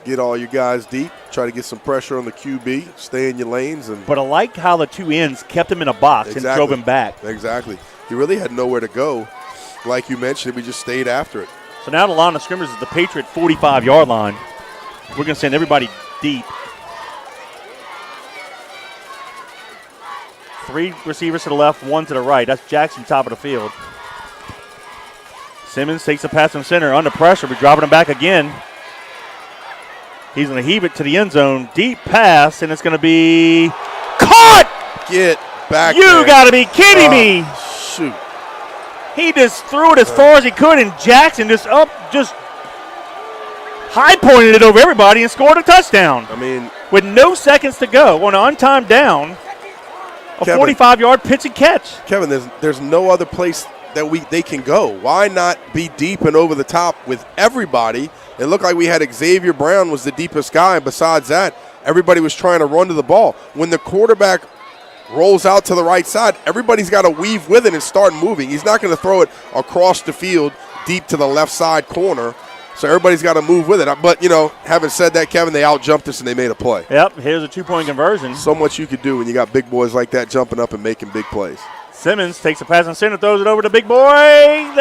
Get all your guys deep. Try to get some pressure on the QB. Stay in your lanes. But I like how the two ends kept him in a box and drove him back. Exactly. He really had nowhere to go. Like you mentioned, we just stayed after it. So now the line of scrimmage is the Patriot 45-yard line. We're going to send everybody deep. 3 receivers to the left, 1 to the right. That's Jackson, top of the field. Simmons takes the pass from center. Under pressure. We're dropping him back again. He's going to heave it to the end zone. Deep pass, and it's going to be caught! Get back You there. got to be kidding me. Shoot. He just threw it as far as he could, and Jackson just high-pointed it over everybody and scored a touchdown. I mean, with no seconds to go on an untimed down, a 45-yard pitch and catch. Kevin, there's no other place that they can go. Why not be deep and over the top with everybody? It looked like we had Xavier Brown was the deepest guy. Besides that, everybody was trying to run to the ball. When the quarterback rolls out to the right side, everybody's got to weave with it and start moving. He's not going to throw it across the field deep to the left side corner. So everybody's got to move with it. But, having said that, Kevin, they out-jumped us and they made a play. Yep, here's a 2-point conversion. So much you could do when you got big boys like that jumping up and making big plays. Simmons takes a pass on center, throws it over to big boy.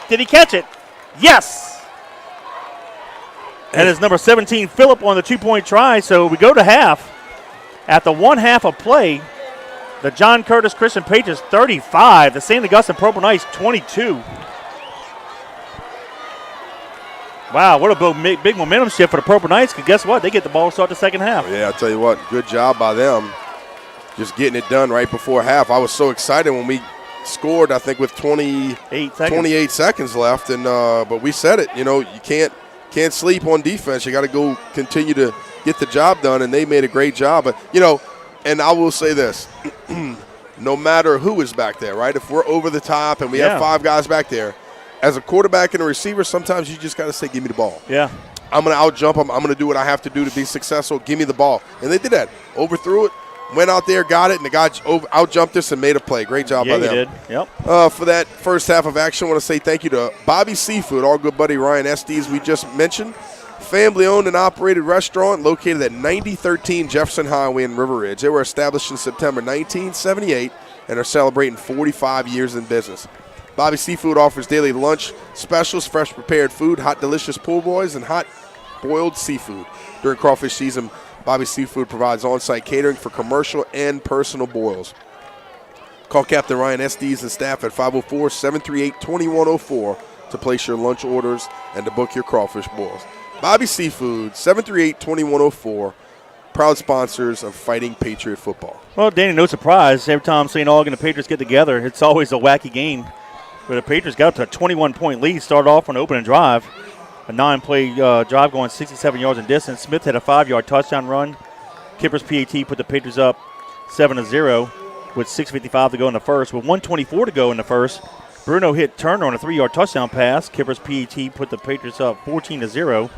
Did he catch it? Yes. And it's number 17, Phillip, on the 2-point try. So we go to half. At the 1 half of play, the John Curtis Christian Patriots 35, the St. Augustine Purple Knights 22. Wow, what a big momentum shift for the Purple Knights, because guess what? They get the ball to start the second half. Yeah, I'll tell you what, good job by them. Just getting it done right before half. I was so excited when we scored, I think, with 28 seconds left. And but we said it, you can't sleep on defense. You got to go continue to get the job done, and they made a great job. But, and I will say this, no matter who is back there, right? If we're over the top and we have 5 guys back there, as a quarterback and a receiver, sometimes you just got to say, give me the ball. Yeah. I'm going to out-jump them. I'm going to do what I have to do to be successful. Give me the ball. And they did that. Overthrew it, went out there, got it, and the guy out-jumped us and made a play. Great job by them. Yeah, he did. Yep. For that first half of action, I want to say thank you to Bobby Seafood, our good buddy Ryan Estes we just mentioned. Family-owned and operated restaurant located at 9013 Jefferson Highway in River Ridge. They were established in September 1978 and are celebrating 45 years in business. Bobby Seafood offers daily lunch specials, fresh prepared food, hot delicious po' boys, and hot boiled seafood. During crawfish season, Bobby Seafood provides on-site catering for commercial and personal boils. Call Captain Ryan Estes and staff at 504-738-2104 to place your lunch orders and to book your crawfish boils. Bobby Seafood, 738-2104, proud sponsors of Fighting Patriot Football. Well, Danny, no surprise. Every time St. Aug and the Patriots get together, it's always a wacky game. But the Patriots got up to a 21-point lead, started off on an opening drive. A 9-play drive going 67 yards in distance. Smith had a 5-yard touchdown run. Kipper's PAT put the Patriots up 7-0 with 6:55 to go in the first. With 1:24 to go in the first, Bruno hit Turner on a 3-yard touchdown pass. Kipper's PAT put the Patriots up 14-0.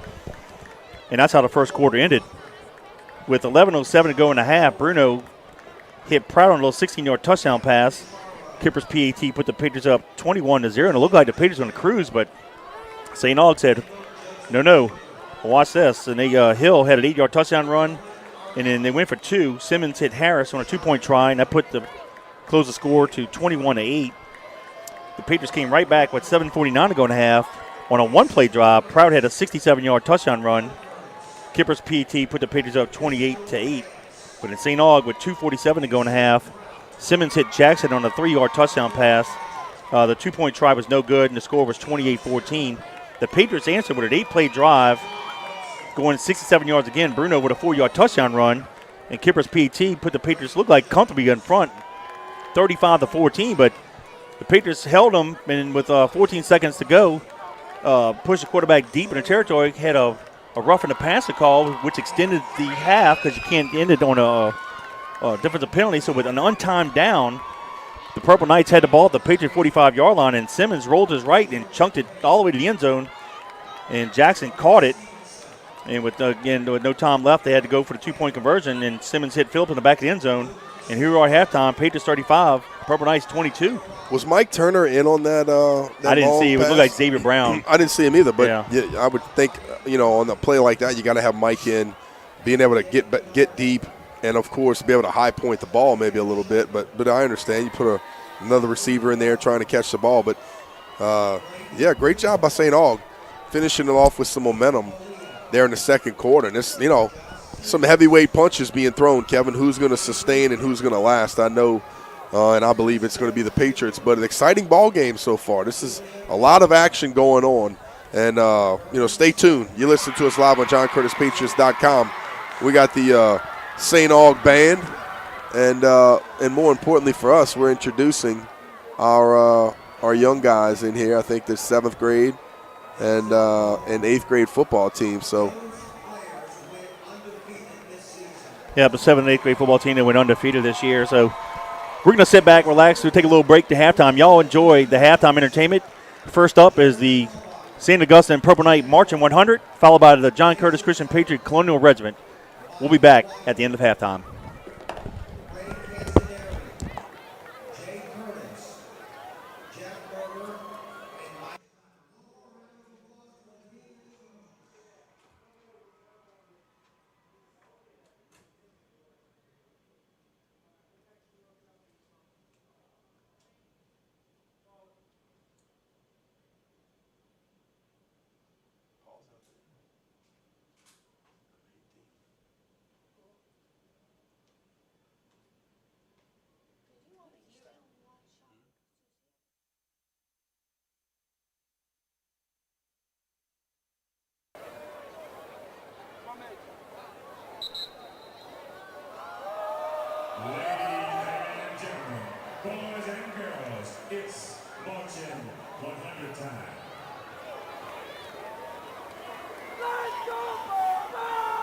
And that's how the first quarter ended. With 11:07 to go in the half, Bruno hit Pratt on a little 16-yard touchdown pass. Kipper's PAT put the Patriots up 21-0. And it looked like the Patriots were on a cruise, but St. Aug said, no, watch this. And Hill had an 8-yard touchdown run, and then they went for 2. Simmons hit Harris on a 2-point try, and that closed the score to 21-8. The Patriots came right back with 7:49 to go in the half. On a 1-play drive, Proud had a 67-yard touchdown run. Kipper's PAT put the Patriots up 28-8. But in St. Aug, with 2:47 to go in the half, Simmons hit Jackson on a 3-yard touchdown pass. The 2-point try was no good, and the score was 28-14. The Patriots answered with an 8-play drive, going 67 yards again. Bruno with a 4-yard touchdown run, and Kipper's PAT put the Patriots looked like comfortably in front, 35-14. But the Patriots held them, and with 14 seconds to go, pushed the quarterback deep in the territory. Had a roughing the passer call, which extended the half because you can't end it on a defensive penalty. So with an untimed down, the Purple Knights had the ball at the Patriot 45-yard line, and Simmons rolled his right and chunked it all the way to the end zone. And Jackson caught it. And with no time left, they had to go for the 2-point conversion, and Simmons hit Phillips in the back of the end zone. And here we are at halftime, Patriots 35, Purple Knights 22. Was Mike Turner in on that? I didn't see. It looked like Xavier Brown. I didn't see him either, but yeah. I would think, on a play like that, you got to have Mike in, being able to get deep, and, of course, be able to high point the ball maybe a little bit. But I understand. You put another receiver in there trying to catch the ball. But, great job by St. Aug, finishing it off with some momentum there in the second quarter. And this, some heavyweight punches being thrown, Kevin. Who's going to sustain and who's going to last? I know, and I believe it's going to be the Patriots. But an exciting ball game so far. This is a lot of action going on. And, stay tuned. You listen to us live on JohnCurtisPatriots.com. We got the St. Aug band. And more importantly for us, we're introducing our young guys in here. I think the 7th grade and 8th grade football team. So, yeah, the 7th and 8th grade football team that went undefeated this year. So we're going to sit back, relax, we'll take a little break to halftime. Y'all enjoy the halftime entertainment. First up is the St. Augustine Purple Knight Marching 100, followed by the John Curtis Christian Patriot Colonial Regiment. We'll be back at the end of halftime. It's Marching 100 time. Let's go, Mama!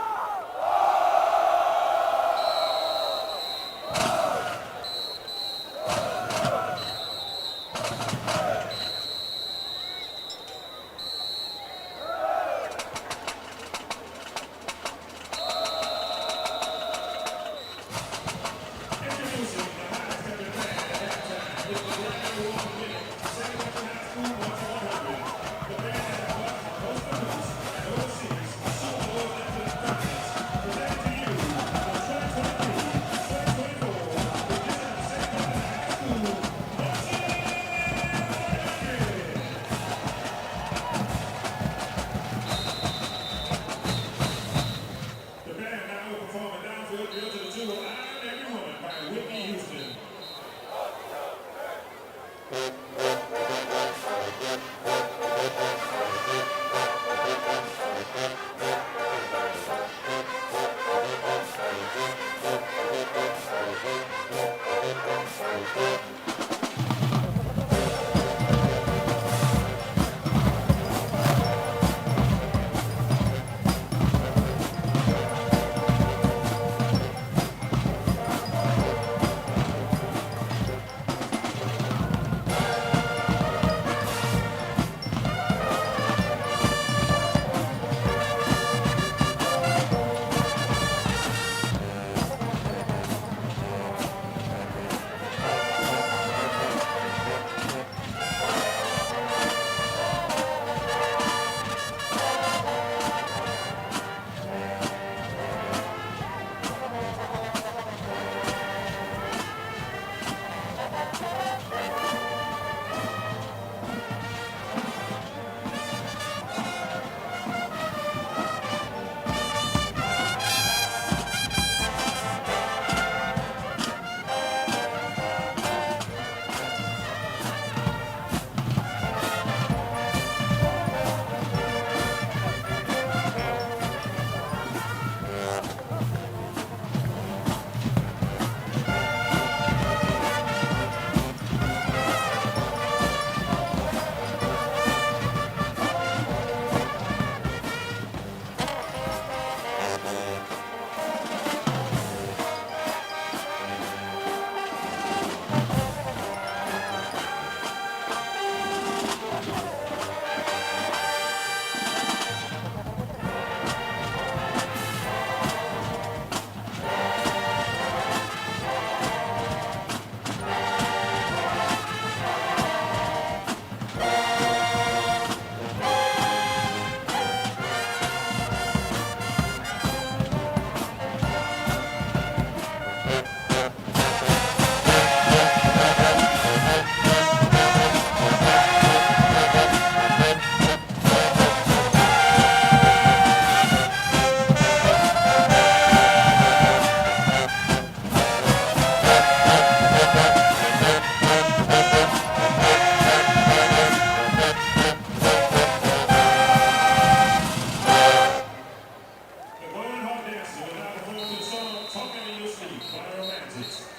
exits.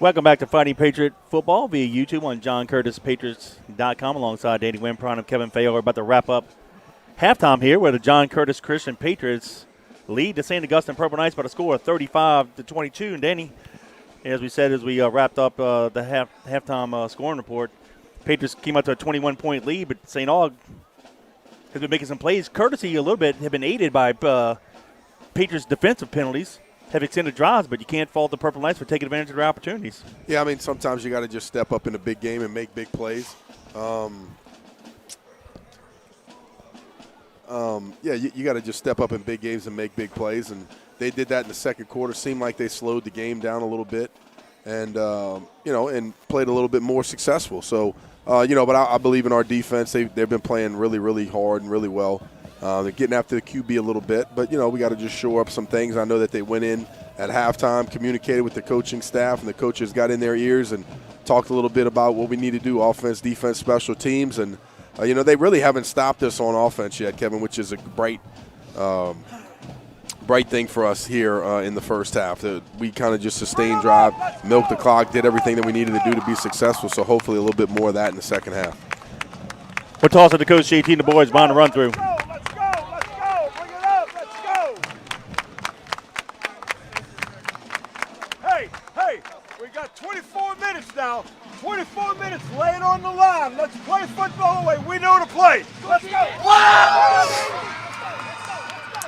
Welcome back to Fighting Patriot Football via YouTube on JohnCurtisPatriots.com alongside Danny Wimpron and Kevin Fay. We're about to wrap up halftime here where the John Curtis Christian Patriots lead the St. Augustine Purple Knights by the score of 35-22. And Danny, as we said as we wrapped up the halftime scoring report, Patriots came out to a 21-point lead, but St. Aug has been making some plays. Courtesy a little bit have been aided by Patriots' defensive penalties. Have extended drives, but you can't fault the Purple Knights for taking advantage of their opportunities. Yeah, I mean, sometimes you got to just step up in a big game and make big plays. You got to just step up in big games and make big plays, and they did that in the second quarter. Seemed like they slowed the game down a little bit, and and played a little bit more successful. So, but I believe in our defense. They've been playing really, really hard and really well. They're getting after the QB a little bit, but, we got to just shore up some things. I know that they went in at halftime, communicated with the coaching staff, and the coaches got in their ears and talked a little bit about what we need to do, offense, defense, special teams. And, they really haven't stopped us on offense yet, Kevin, which is a bright thing for us here in the first half. We kind of just sustained drive, milked the clock, did everything that we needed to do to be successful, so hopefully a little bit more of that in the second half. We'll toss it to Coach JT and the boys behind the run through. We got 24 minutes now. 24 minutes laying on the line. Let's play football the way we know to play. Let's go.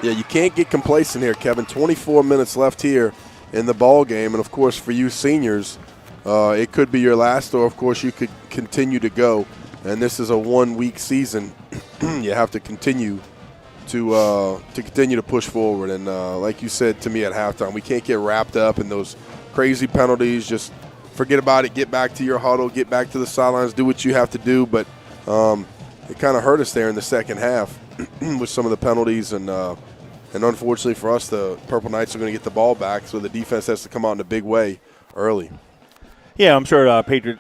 Yeah, you can't get complacent here, Kevin. 24 minutes left here in the ball game, and of course for you seniors, it could be your last, or of course you could continue to go. And this is a 1-week season. You have to continue to push forward. And like you said to me at halftime, we can't get wrapped up in those crazy penalties. Just forget about it. Get back to your huddle. Get back to the sidelines. Do what you have to do. But it kind of hurt us there in the second half with some of the penalties. And unfortunately for us, the Purple Knights are going to get the ball back. So the defense has to come out in a big way early. Yeah, I'm sure Patriot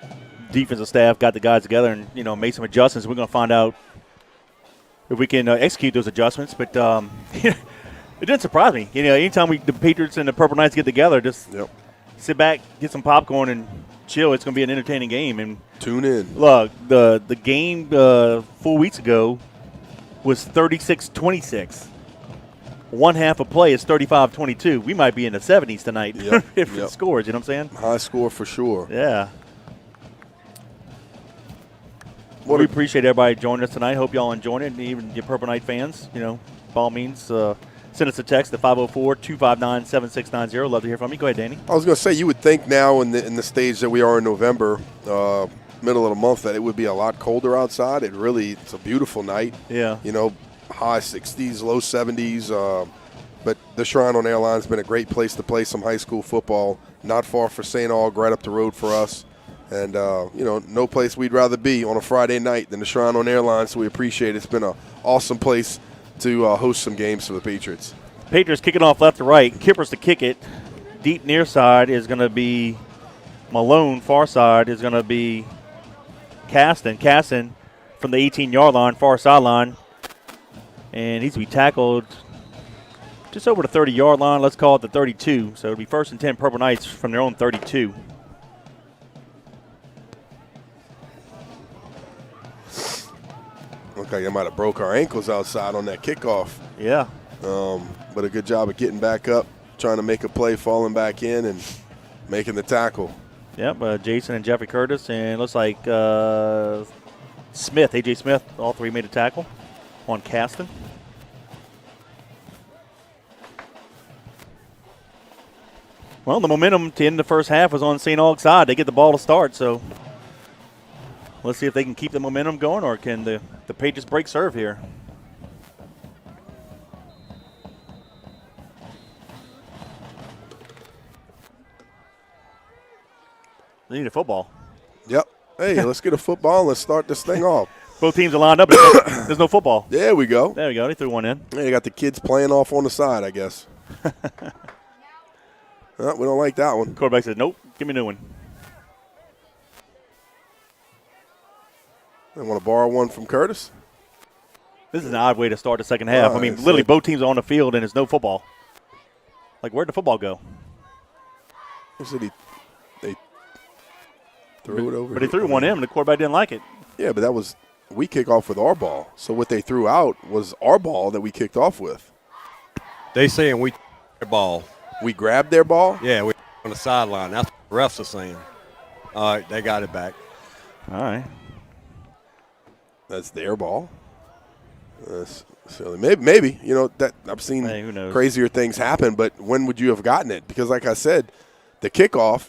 defensive staff got the guys together and, made some adjustments. We're going to find out if we can execute those adjustments. But it didn't surprise me. Anytime the Patriots and the Purple Knights get together, just sit back, get some popcorn, and chill. It's going to be an entertaining game. And tune in. Look, the game 4 weeks ago was 36-26. One half of play is 35-22. We might be in the 70s tonight if it scores. You know what I'm saying? High score for sure. Yeah. We appreciate everybody joining us tonight. Hope y'all enjoyed it, and even your Purple Knight fans. By all means, send us a text at 504-259-7690. Love to hear from you. Go ahead, Danny. I was going to say, you would think now in the stage that we are in November, middle of the month, that it would be a lot colder outside. It's a beautiful night. Yeah. High 60s, low 70s. But the Shrine on Airline has been a great place to play some high school football. Not far for St. Aug, right up the road for us. And, no place we'd rather be on a Friday night than the Shrine on Airline, so we appreciate it. It's been an awesome place to host some games for the Patriots. Patriots kicking off left to right. Kippers to kick it. Deep near side is going to be Malone. Far side is going to be Caston. Caston from the 18-yard line, far sideline. And he's to be tackled just over the 30-yard line. Let's call it the 32. So it'll be 1st and 10 Purple Knights from their own 32. Looked like they might have broke our ankles outside on that kickoff. Yeah. But a good job of getting back up, trying to make a play, falling back in, and making the tackle. Yep, Jason and Jeffrey Curtis, and looks like Smith, A.J. Smith, all three made a tackle on Caston. Well, the momentum to end the first half was on St. Aug's side. They get the ball to start, so let's see if they can keep the momentum going, or can the Patriots break serve here. They need a football. Yep. Hey, let's get a football and let's start this thing off. Both teams are lined up. There's no football. There we go. There we go. They threw one in. Yeah, you got the kids playing off on the side, I guess. We don't like that one. Quarterback said, nope, give me a new one. They want to borrow one from Curtis? This is an odd way to start the second half. I mean, literally both teams are on the field and there's no football. Like, where'd the football go? He said Threw it over. But he threw one in, and the quarterback didn't like it. Yeah, but we kick off with our ball. So what they threw out was our ball that we kicked off with. They saying we their ball. We grabbed their ball? Yeah, we on the sideline. That's what the refs are saying. All right, they got it back. All right. That's their ball. That's silly. Maybe. You know, that I've seen who knows? crazier things happen, but when would you have gotten it? Because like I said, the kickoff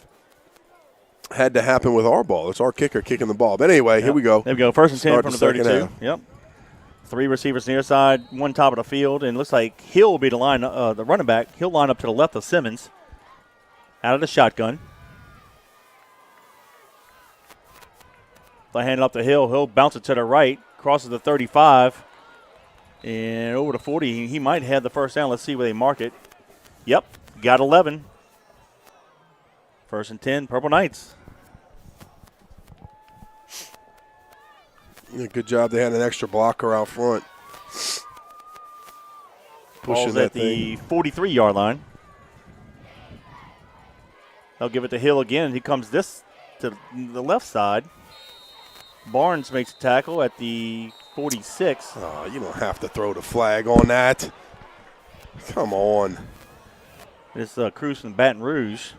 had to happen with our ball. It's our kicker kicking the ball. But anyway, Here we go. There we go. First and 10 Start from the second 32. half. Yep. 3 receivers near side, 1 top of the field, and it looks like Hill will be the running back. He'll line up to the left of Simmons out of the shotgun. They hand it up to Hill. He'll bounce it to the right, crosses the 35, and over to 40. He might have the first down. Let's see where they mark it. Yep, got 11. First and 10, Purple Knights. Yeah, good job. They had an extra blocker out front. Pushing Ball's that at the 43-yard line. They'll give it to Hill again. He comes this to the left side. Barnes makes a tackle at the 46. Oh, you don't have to throw the flag on that. Come on. It's Cruz from Baton Rouge.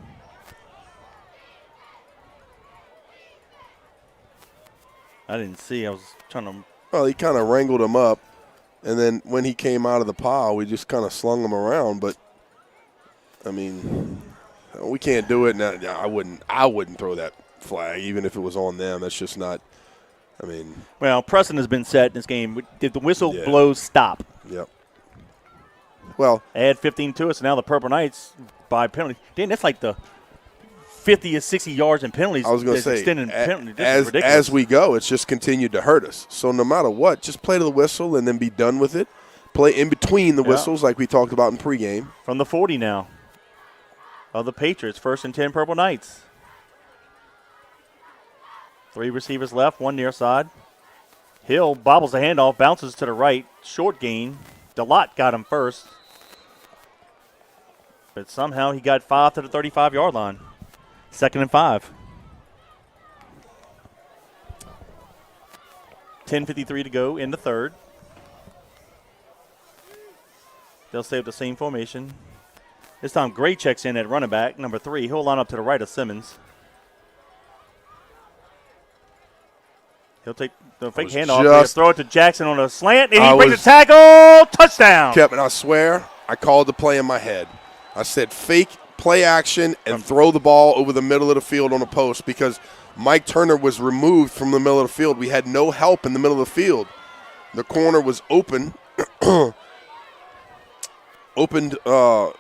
I didn't see. I was trying to. Well, he kind of wrangled him up, and then when he came out of the pile, we just kind of slung him around. But I mean, we can't do it. Now, I wouldn't throw that flag, even if it was on them. That's just not. I mean. Well, precedent has been set in this game. If the whistle Yeah. blows, stop. Yep. Well, Add 15 to us, and now the Purple Knights by penalty. Damn, that's like the 50 or 60 yards in penalties. I was going to say, penalty. This is ridiculous. as we go, it's just continued to hurt us. So no matter what, just play to the whistle and then be done with it. Play in between the whistles like we talked about in pregame. From the 40 now of the Patriots, first and 10 Purple Knights. 3 receivers left, 1 near side. Hill bobbles the handoff, bounces to the right, short gain. DeLotte got him first. But somehow he got 5 to the 35-yard line. 2nd and 5. 10:53 to go in the third. They'll stay with the same formation. This time Gray checks in at running back, number 3. He'll line up to the right of Simmons. He'll take the fake handoff. He'll throw it to Jackson on a slant, and he breaks the tackle. Touchdown. Kevin, I swear, I called the play in my head. I said fake play action and throw the ball over the middle of the field on a post because Mike Turner was removed from the middle of the field. We had no help in the middle of the field. The corner was open, opened up,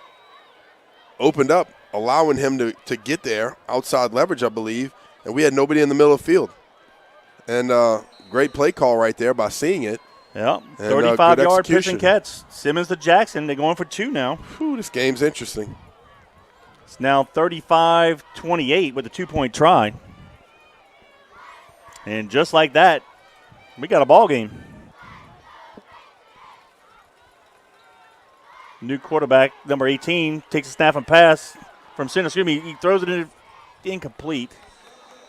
allowing him to get there, outside leverage, I believe, and we had nobody in the middle of the field. And great play call right there by seeing it. Yeah, 35-yard pitch and catch. Simmons to Jackson. They're going for 2 now. Whew, this game's interesting. It's now 35-28 with a 2-point try. And just like that, we got a ball game. New quarterback, number 18, takes a snap and pass from center. Excuse me, he throws it in incomplete.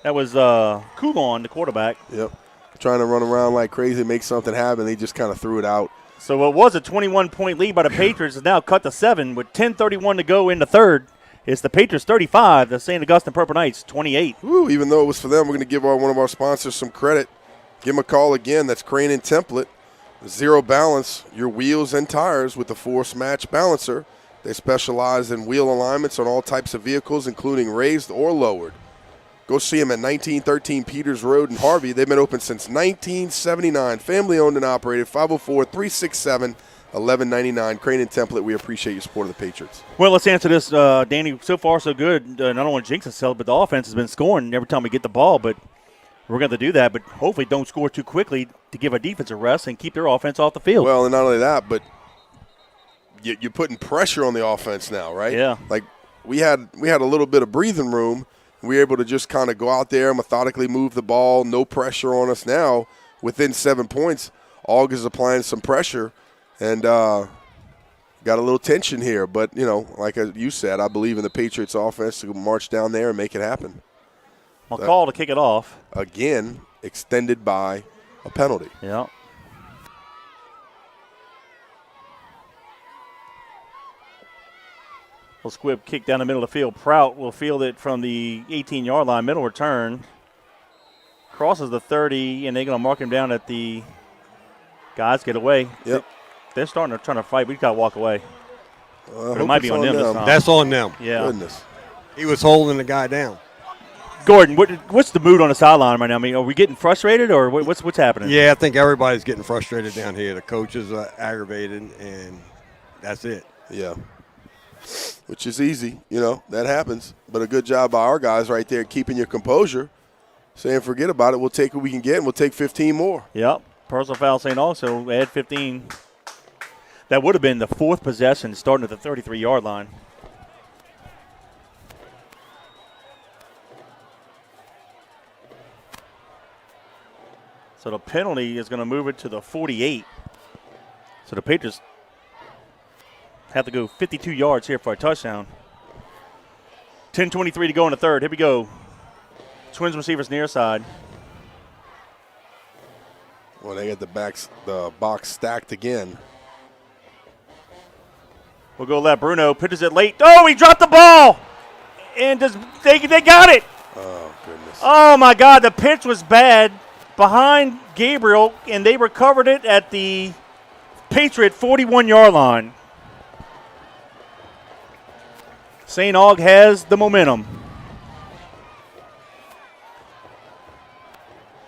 That was Coulon, the quarterback. Yep. Trying to run around like crazy, make something happen. They just kind of threw it out. So what was a 21-point lead by the Patriots is now cut to 7 with 10:31 to go in the third. It's the Patriots 35, the St. Augustine Purple Knights 28. Woo, even though it was for them, we're going to give one of our sponsors some credit. Give them a call again. That's Crane and Template. Zero Balance, your wheels and tires with the Force Match Balancer. They specialize in wheel alignments on all types of vehicles, including raised or lowered. Go see them at 1913 Peters Road in Harvey. They've been open since 1979. Family-owned and operated, 504-367-1199. Crane and Template, we appreciate your support of the Patriots. Well, let's answer this, Danny. So far, so good. I don't want to jinx ourselves, but the offense has been scoring every time we get the ball. But we're going to do that, but hopefully don't score too quickly to give our defense a rest and keep their offense off the field. Well, and not only that, but you're putting pressure on the offense now, right? Yeah. Like we had a little bit of breathing room. We were able to just kind of go out there, methodically move the ball, no pressure on us now. Within 7 points, Aug is applying some pressure and got a little tension here. But, you know, like you said, I believe in the Patriots offense to march down there and make it happen. call to kick it off. Again, extended by a penalty. Yeah. Little squib kick down the middle of the field. Prout will field it from the 18-yard line. Middle return. Crosses the 30, and they're going to mark him down at the guys get away. Yep. They're starting to try to fight. We've got to walk away. But it Hope might it's be on them this time. That's on them. Yeah. Goodness. He was holding the guy down. Gordon, what's the mood on the sideline right now? I mean, are we getting frustrated, or what's happening? Yeah, I think everybody's getting frustrated down here. The coaches are aggravated, and that's it. Yeah. Which is easy. That happens. But a good job by our guys right there keeping your composure, saying forget about it. We'll take what we can get, and we'll take 15 more. Yep. Personal foul St. Also add 15. That would have been the fourth possession starting at the 33-yard line. So the penalty is going to move it to the 48. So the Patriots have to go 52 yards here for a touchdown. 10:23 to go in the third. Here we go. Twins receivers near side. Well, they got the box stacked again. We'll go left. Bruno pitches it late. Oh, he dropped the ball. And they got it. Oh, goodness. Oh, my God. The pitch was bad behind Gabriel, and they recovered it at the Patriot 41-yard line. St. Aug has the momentum.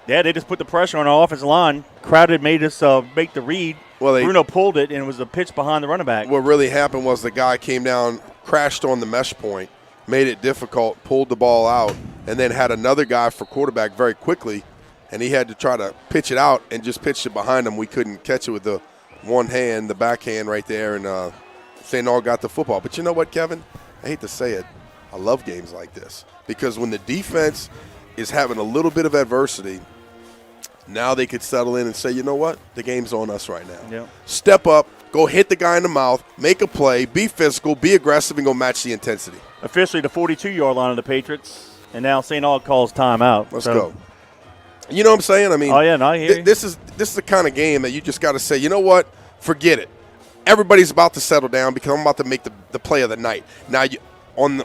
Yeah, they just put the pressure on our offensive line. Crowded made us make the read. Well, Bruno pulled it, and it was a pitch behind the running back. What really happened was the guy came down, crashed on the mesh point, made it difficult, pulled the ball out, and then had another guy for quarterback very quickly, and he had to try to pitch it out and just pitched it behind him. We couldn't catch it with the one hand, the backhand right there, and St. Aug got the football. But you know what, Kevin? I hate to say it. I love games like this because when the defense is having a little bit of adversity, now they could settle in and say, you know what? The game's on us right now. Yep. Step up, go hit the guy in the mouth, make a play, be physical, be aggressive, and go match the intensity. Officially the 42-yard line of the Patriots, and now St. Aug calls timeout. Let's go. You know what I'm saying? I mean, oh, yeah, no, I hear you. This is the kind of game that you just got to say, you know what? Forget it. Everybody's about to settle down because I'm about to make the play of the night. Now, on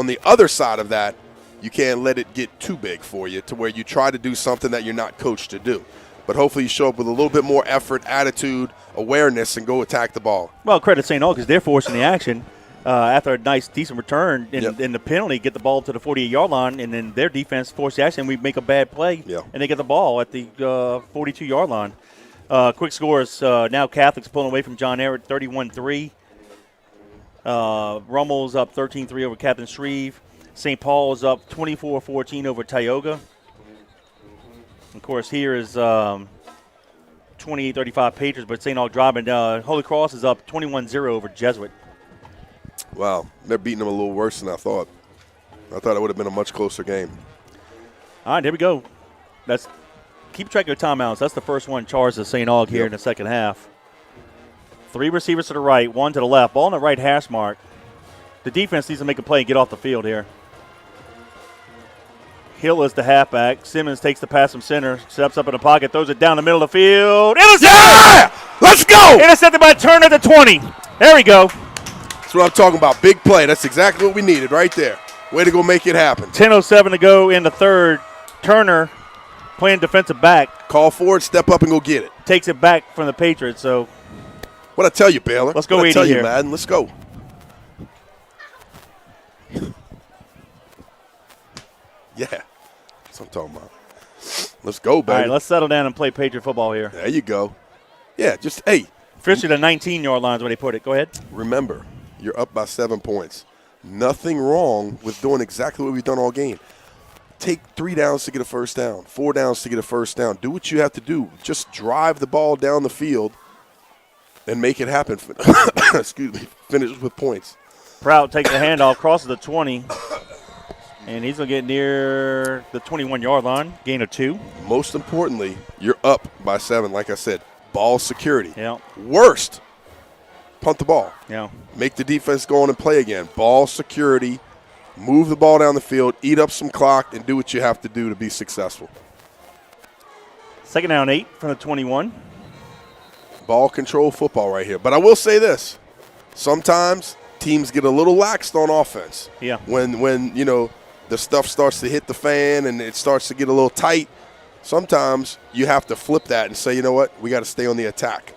the other side of that, you can't let it get too big for you to where you try to do something that you're not coached to do. But hopefully you show up with a little bit more effort, attitude, awareness, and go attack the ball. Well, credit St. Aug because they're forcing the action after a nice, decent return in the penalty, get the ball to the 48-yard line, and then their defense force the action, and we make a bad play, and they get the ball at the 42-yard line. Quick scores, now Catholics pulling away from John Ehret, 31-3. Rummel's up 13-3 over Captain Shreve. St. Paul is up 24-14 over Tioga. Of course, here is 28-35 Patriots, but St. Aug driving. Holy Cross is up 21-0 over Jesuit. Wow, they're beating them a little worse than I thought. I thought it would have been a much closer game. All right, here we go. Keep track of your timeouts. That's the first one charged to St. Aug here in the second half. 3 receivers to the right, 1 to the left. Ball on the right hash mark. The defense needs to make a play and get off the field here. Hill is the halfback. Simmons takes the pass from center, steps up in the pocket, throws it down the middle of the field. Intercepted! Yeah! Let's go! Intercepted by Turner at the 20. There we go. That's what I'm talking about. Big play. That's exactly what we needed right there. Way to go make it happen. 10:07 to go in the third. Turner playing defensive back. Call forward, step up, and go get it. Takes it back from the Patriots. So what I tell you, Baylor? Let's go, what I tell you, here. Madden. Let's go. Yeah, that's what I'm talking about. Let's go, baby. All right, let's settle down and play Patriot football here. There you go. Yeah, just, hey. Officially the 19-yard line is where they put it. Go ahead. Remember, you're up by 7 points. Nothing wrong with doing exactly what we've done all game. Take 3 downs to get a first down, 4 downs to get a first down. Do what you have to do. Just drive the ball down the field and make it happen. Excuse me. Finish with points. Prout takes the handoff, crosses the 20. And he's going to get near the 21-yard line, gain of 2. Most importantly, you're up by 7. Like I said, ball security. Yeah. Worst, punt the ball. Yeah. Make the defense go on and play again. Ball security, move the ball down the field, eat up some clock, and do what you have to do to be successful. 2nd down 8 from the 21. Ball control football right here. But I will say this. Sometimes teams get a little laxed on offense. Yeah. When the stuff starts to hit the fan and it starts to get a little tight, sometimes you have to flip that and say, you know what, we got to stay on the attack.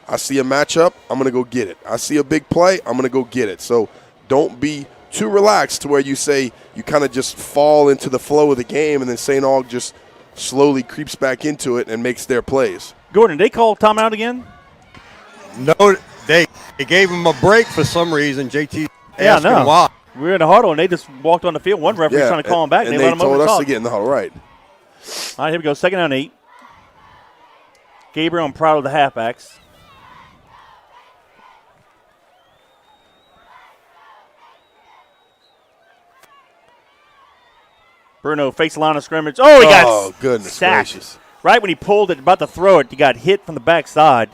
I see a matchup, I'm going to go get it. I see a big play, I'm going to go get it. So don't be too relaxed to where you say you kind of just fall into the flow of the game and then St. Aug just slowly creeps back into it and makes their plays. Gordon, did they call timeout again? No, they gave him a break for some reason. JT Yeah, asked him no. why. We were in the huddle, and they just walked on the field. One referee trying to call him back, and they let him over told the us top. to get in the huddle, right. All right, here we go. 2nd down 8. Gabriel and Proud of the halfbacks. Bruno fakes the line of scrimmage. Oh, he got goodness sacked. gracious. Right when he pulled it, about to throw it, he got hit from the backside.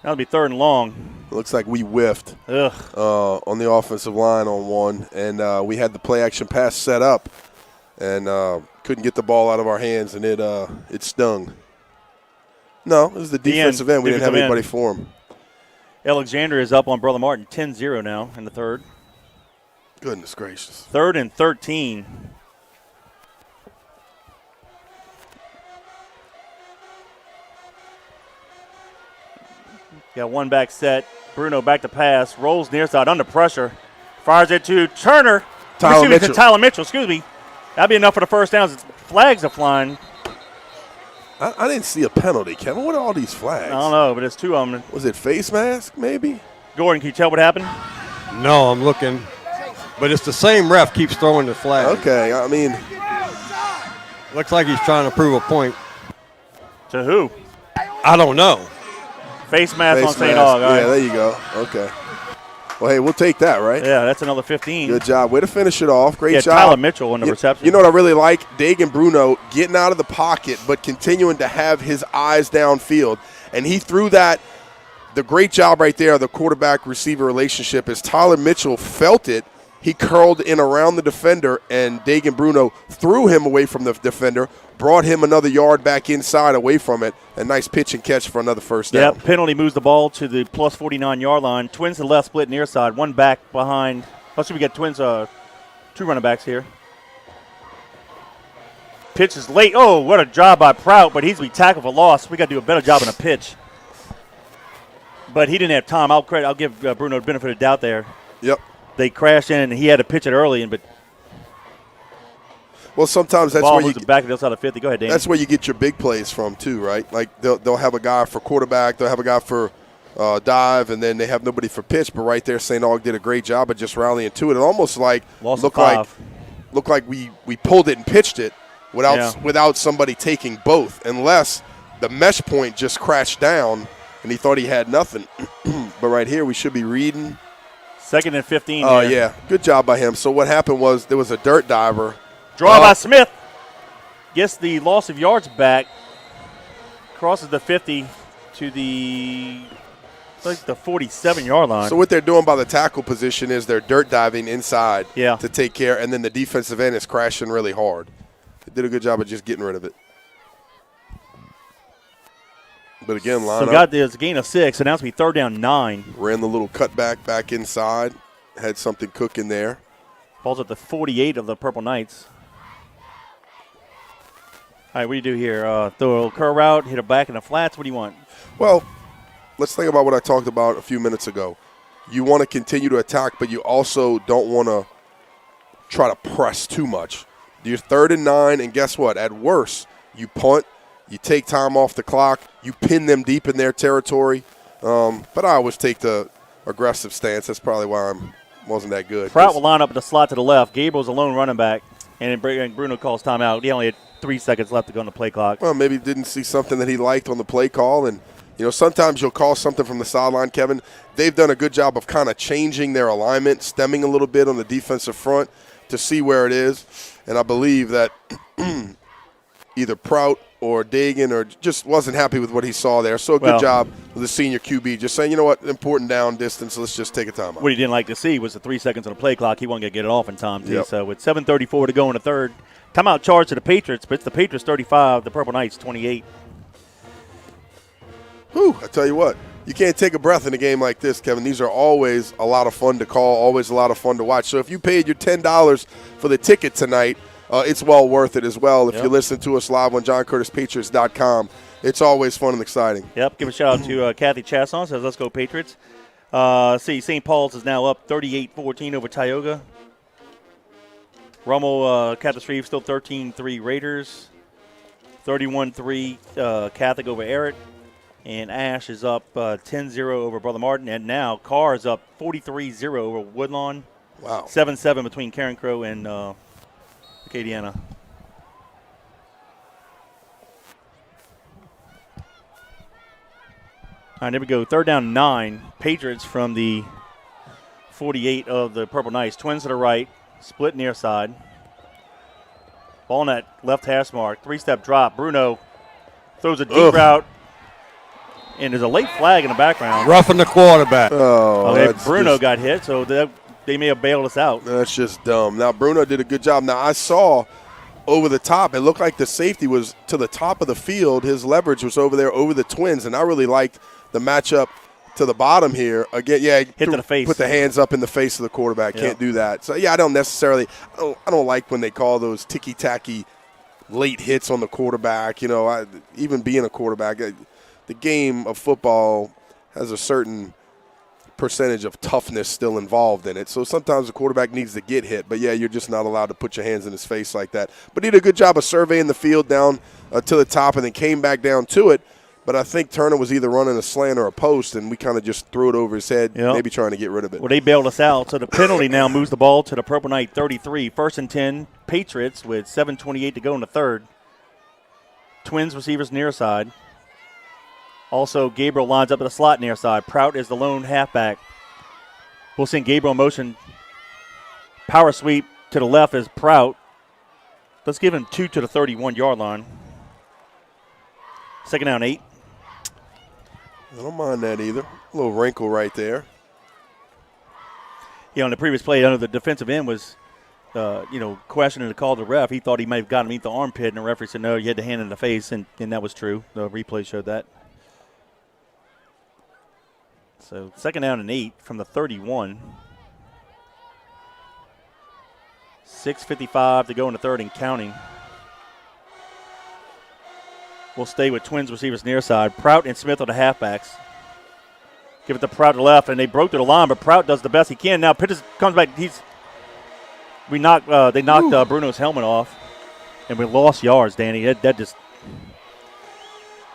That'll be 3rd and long. Looks like we whiffed Ugh. on the offensive line on one, and we had the play-action pass set up and couldn't get the ball out of our hands, and it stung. No, it was the defensive end. We didn't have anybody for him. Alexander is up on Brother Martin, 10-0 now in the 3rd. Goodness gracious. 3rd and 13. Got one back set. Bruno back to pass. Rolls near side under pressure. Fires it to Turner. Tyler Mitchell. To Tyler Mitchell, excuse me. That'd be enough for the first down. Flags are flying. I didn't see a penalty, Kevin. What are all these flags? I don't know, but it's 2 of them. Was it face mask, maybe? Gordon, can you tell what happened? No, I'm looking. But it's the same ref keeps throwing the flag. Okay, I mean. Looks like he's trying to prove a point. To who? I don't know. Face mask on St. mask. Aug. All right. Yeah, there you go. Okay. Well, hey, we'll take that, right? Yeah, that's another 15. Good job. Way to finish it off. Great job. Tyler Mitchell on the reception. You know what I really like? Dagan Bruno getting out of the pocket but continuing to have his eyes downfield. And he threw that. The great job right there, the quarterback-receiver relationship, is Tyler Mitchell felt it. He curled in around the defender, and Dagan Bruno threw him away from the defender, brought him another yard back inside away from it. A nice pitch and catch for another first down. Yep, penalty moves the ball to the plus 49-yard line. Twins to the left, split near side. One back behind. Let's see, we got Twins, 2 running backs here. Pitch is late. Oh, what a job by Prout, but he's to be tackled for loss. We got to do a better job in a pitch. But he didn't have time. I'll give Bruno the benefit of the doubt there. Yep. They crashed in, and he had to pitch it early, but well, sometimes that's ball where you moves it back to the outside of 50. Go ahead, Danny. That's where you get your big plays from too, right? Like they'll have a guy for quarterback, they'll have a guy for dive, and then they have nobody for pitch. But right there, St. Aug did a great job of just rallying to it. It almost like looked like we pulled it and pitched it without somebody taking both, unless the mesh point just crashed down and he thought he had nothing. But right here, we should be reading. 2nd and 15. Oh, yeah. Good job by him. So what happened was there was a dirt diver. Draw by Smith. Gets the loss of yards back. Crosses the 50 to the 47-yard line. So what they're doing by the tackle position is they're dirt diving inside to take care, and then the defensive end is crashing really hard. They did a good job of just getting rid of it. But again, line so up. got this gain of 6, so now it's going to be 3rd down 9. Ran the little cutback back inside. Had something cooking there. Ball's at the 48 of the Purple Knights. All right, what do you do here? Throw a little curl route, hit a back in the flats. What do you want? Well, let's think about what I talked about a few minutes ago. You want to continue to attack, but you also don't want to try to press too much. You're 3rd and 9, and guess what? At worst, you punt, you take time off the clock, you pin them deep in their territory. But I always take the aggressive stance. That's probably why I wasn't that good. Prout will line up in the slot to the left. Gabriel's a lone running back, and Bruno calls timeout. He only had 3 seconds left to go on the play clock. Well, maybe didn't see something that he liked on the play call. And, sometimes you'll call something from the sideline, Kevin. They've done a good job of kind of changing their alignment, stemming a little bit on the defensive front to see where it is. And I believe that either Prout or digging or just wasn't happy with what he saw there. So good job with the senior QB just saying, you know what, important down distance, let's just take a timeout. What he didn't like to see was the 3 seconds on the play clock. He wasn't going to get it off in time, too. Yep. So with 7:34 to go in the third, timeout charge to the Patriots, but it's the Patriots 35, the Purple Knights 28. Whew, I tell you what, you can't take a breath in a game like this, Kevin. These are always a lot of fun to call, always a lot of fun to watch. So if you paid your $10 for the ticket tonight, it's well worth it as well. If you listen to us live on JohnCurtisPatriots.com, it's always fun and exciting. Yep, give a shout out to Kathy Chasson, says let's go Patriots. St. Paul's is now up 38-14 over Tioga. Rummel, Catholic Reeve still 13-3 Raiders. 31-3 Catholic over Everett. And Ash is up 10-0 over Brother Martin. And now Carr is up 43-0 over Woodlawn. Wow. 7-7 between Karen Crow and Acadiana. All right, there we go. 3rd down 9. Patriots from the 48 of the Purple Knights. Twins to the right. Split near side. Ball in that left hash mark. 3-step drop. Bruno throws a deep route. And there's a late flag in the background. Roughing the quarterback. Okay, Bruno got hit, so they may have bailed us out. That's just dumb. Now, Bruno did a good job. Now, I saw over the top, it looked like the safety was to the top of the field. His leverage was over there over the Twins, and I really liked the matchup to the bottom here. Again, hit to the face. Put the hands up in the face of the quarterback. Yep. Can't do that. So, I don't necessarily – I don't like when they call those ticky-tacky late hits on the quarterback. Even being a quarterback – the game of football has a certain percentage of toughness still involved in it. So sometimes the quarterback needs to get hit. But, you're just not allowed to put your hands in his face like that. But he did a good job of surveying the field down to the top and then came back down to it. But I think Turner was either running a slant or a post, and we kind of just threw it over his head, maybe trying to get rid of it. Well, they bailed us out. So the penalty now moves the ball to the Purple Knight 33. 1st and 10, Patriots with 7:28 to go in the third. Twins receivers near side. Also, Gabriel lines up at the slot near side. Prout is the lone halfback. We'll send Gabriel in motion. Power sweep to the left is Prout. Let's give him 2 to the 31-yard line. 2nd down 8. I don't mind that either. A little wrinkle right there. On the previous play, the defensive end was, questioning the call to the ref. He thought he might have gotten him beneath the armpit, and the referee said, no, you had the hand in the face, and that was true. The replay showed that. So 2nd down and 8 from the 31. 6:55 to go in the third and counting. We'll stay with Twins receivers near side. Prout and Smith are the halfbacks. Give it to Prout to the left, and they broke through the line, but Prout does the best he can. Now Pitts comes back. They knocked Bruno's helmet off, and we lost yards, Danny. That just.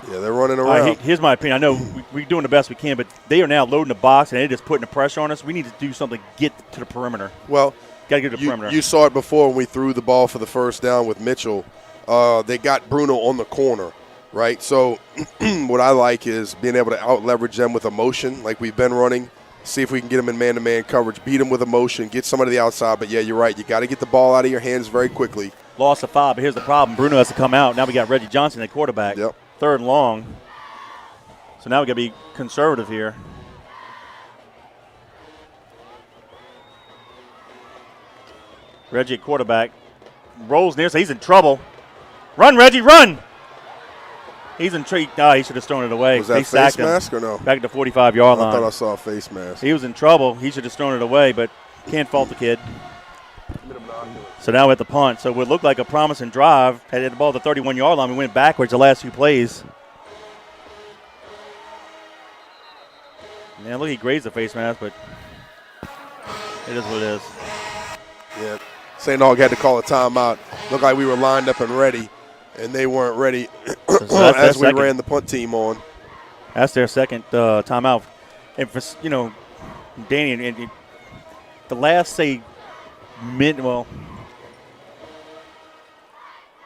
Yeah, they're running around. Here's my opinion. I know we're doing the best we can, but they are now loading the box, and they're just putting the pressure on us. We need to do something to get to the perimeter. Well, got to get to the perimeter. You saw it before when we threw the ball for the 1st down with Mitchell. They got Bruno on the corner, right? So what I like is being able to out-leverage them with emotion like we've been running, see if we can get them in man-to-man coverage, beat them with emotion, get somebody to the outside. But, you're right. You got to get the ball out of your hands very quickly. Loss of 5, but here's the problem. Bruno has to come out. Now we got Reggie Johnson at quarterback. Yep. 3rd and long. So now we got to be conservative here. Reggie at quarterback. Rolls near, so he's in trouble. Run, Reggie, run! He's in trouble. He should have thrown it away. Was that face mask or no? Back at the 45-yard line. I thought I saw a face mask. He was in trouble. He should have thrown it away, but can't fault the kid. So now we're at the punt. So what looked like a promising drive. Had the ball at the 31-yard line. We went backwards the last 2 plays. Man, look, he grazed the face mask, but it is what it is. Yeah, St. Aug had to call a timeout. Looked like we were lined up and ready, and they weren't ready as we ran the punt team on. That's their second timeout. And for, Danny, and the last, say,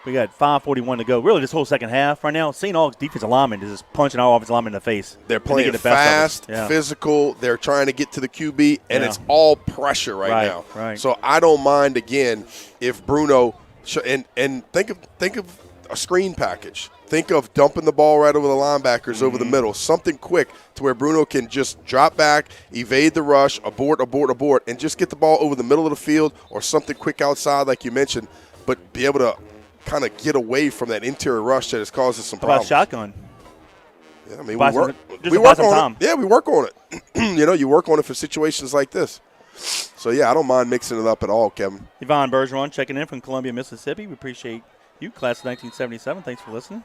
we got 5:41 to go. Really, this whole second half right now, St. Aug's defensive lineman is just punching our offensive lineman in the face. They're playing fast, physical. They're trying to get to the QB, and it's all pressure right now. Right. So I don't mind, again, if Bruno and think of a screen package. Think of dumping the ball right over the linebackers over the middle, something quick to where Bruno can just drop back, evade the rush, abort, and just get the ball over the middle of the field or something quick outside like you mentioned, but be able to kind of get away from that interior rush that is causing some How about problems. shotgun? Yeah, I mean, Buy we work, some- just we to work buy some on time. it. Yeah, we work on it. You work on it for situations like this. So, yeah, I don't mind mixing it up at all, Kevin. Yvonne Bergeron checking in from Columbia, Mississippi. We appreciate you, class of 1977. Thanks for listening.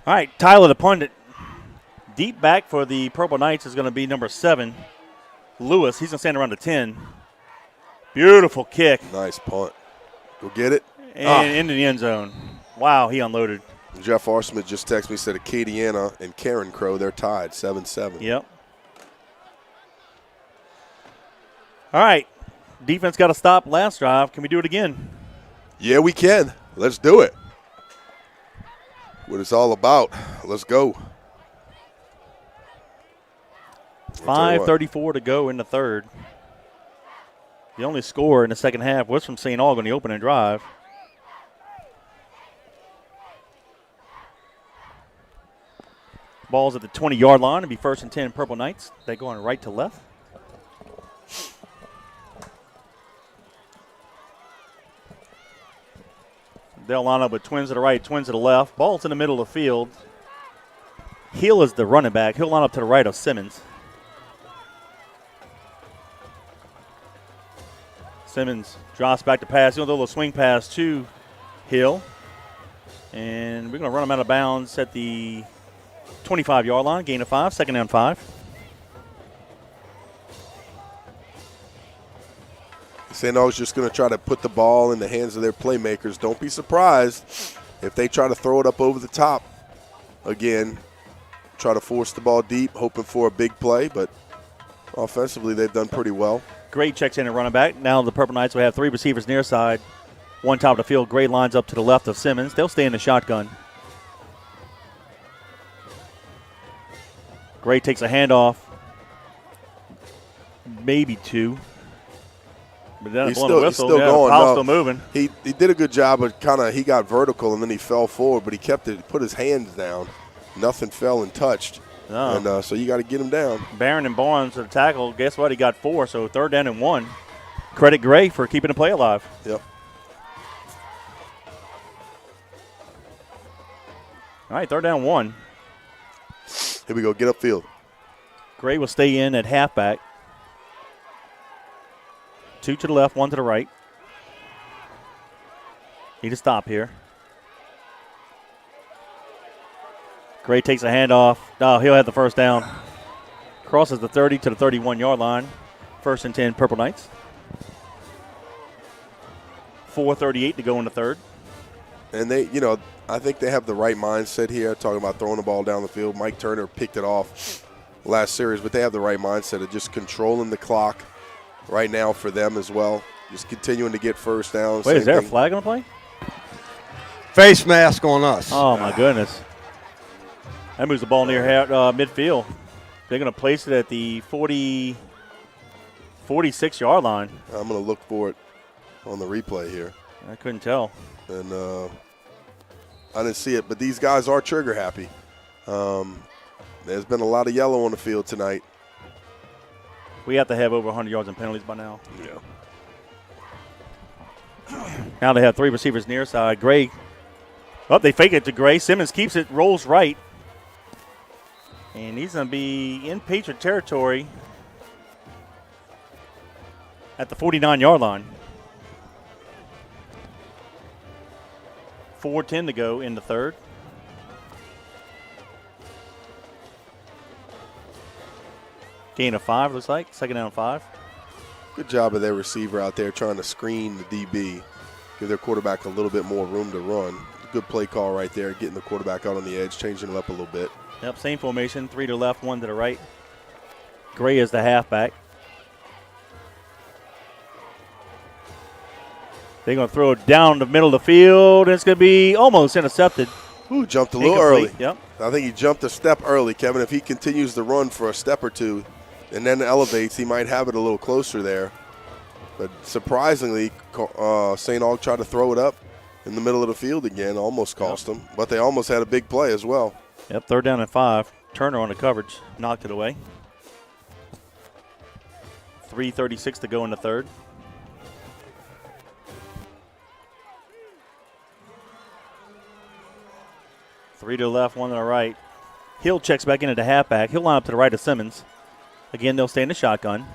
All right, Tyler the pundit. Deep back for the Purple Knights is going to be number 7, Lewis. He's going to stand around the 10. Beautiful kick. Nice punt. Go get it. And into the end zone. Wow, he unloaded. Jeff Arsmith just texted me, said Acadiana and Karen Crow, they're tied 7-7. Yep. All right, defense got to stop last drive. Can we do it again? Yeah, we can. Let's do it. What it's all about. Let's go. 5:34 to go in the third. The only score in the second half was from St. Aug on the opening drive. Ball's at the 20-yard line. It'll be 1st and 10 Purple Knights. They going right to left. They'll line up with twins to the right, twins to the left. Ball's in the middle of the field. Hill is the running back. He'll line up to the right of Simmons. Simmons drops back to pass. He'll do a little swing pass to Hill. And we're going to run him out of bounds at the 25-yard line. Gain of 5, 2nd down 5. St. Aug's just going to try to put the ball in the hands of their playmakers. Don't be surprised if they try to throw it up over the top. Again, try to force the ball deep, hoping for a big play, but offensively they've done pretty well. Gray checks in at running back. Now the Purple Knights will have 3 receivers near side. One top of the field. Gray lines up to the left of Simmons. They'll stay in the shotgun. Gray takes a handoff. Maybe 2. But then He's blowing still, the he's whistle. still Yeah, going. the pyl's No, still moving. He did a good job of he got vertical and then he fell forward, but he kept it, put his hands down. Nothing fell and touched. No. And so you got to get him down. Barron and Barnes to the tackle. Guess what? He got 4, so 3rd down and 1. Credit Gray for keeping the play alive. Yep. All right, 3rd down 1. Here we go. Get upfield. Gray will stay in at halfback. 2 to the left, 1 to the right. Need to stop here. Gray takes a handoff. No, he'll have the 1st down. Crosses the 30 to the 31-yard line. 1st and 10 Purple Knights. 4:38 to go in the third. And they, I think they have the right mindset here, talking about throwing the ball down the field. Mike Turner picked it off last series, but they have the right mindset of just controlling the clock right now for them as well. Just continuing to get 1st downs. Wait, is there a flag on the play? Face mask on us. Oh, my goodness. That moves the ball near midfield. They're going to place it at the 46-yard line. I'm going to look for it on the replay here. I couldn't tell. And I didn't see it, but these guys are trigger happy. There's been a lot of yellow on the field tonight. We have to have over 100 yards in penalties by now. Yeah. Now they have 3 receivers near side. Gray. Oh, they fake it to Gray. Simmons keeps it, rolls right. And he's going to be in Patriot territory at the 49-yard line. 4:10 to go in the third. Gain of 5, looks like. 2nd down 5. Good job of their receiver out there trying to screen the DB, give their quarterback a little bit more room to run. Good play call right there, getting the quarterback out on the edge, changing it up a little bit. Yep, same formation. 3 to the left, 1 to the right. Gray is the halfback. They're going to throw it down the middle of the field, and it's going to be almost intercepted. Ooh, jumped a little Incomplete. early. Yep. I think he jumped a step early, Kevin. If he continues to run for a step or two and then elevates, he might have it a little closer there. But surprisingly, St. Aug tried to throw it up, in the middle of the field again. Almost cost them, but they almost had a big play as well. Yep, 3rd down and 5. Turner on the coverage, knocked it away. 3:36 to go in the third. Three to the left, 1 to the right. Hill checks back into the halfback. He'll line up to the right of Simmons. Again, they'll stay in the shotgun.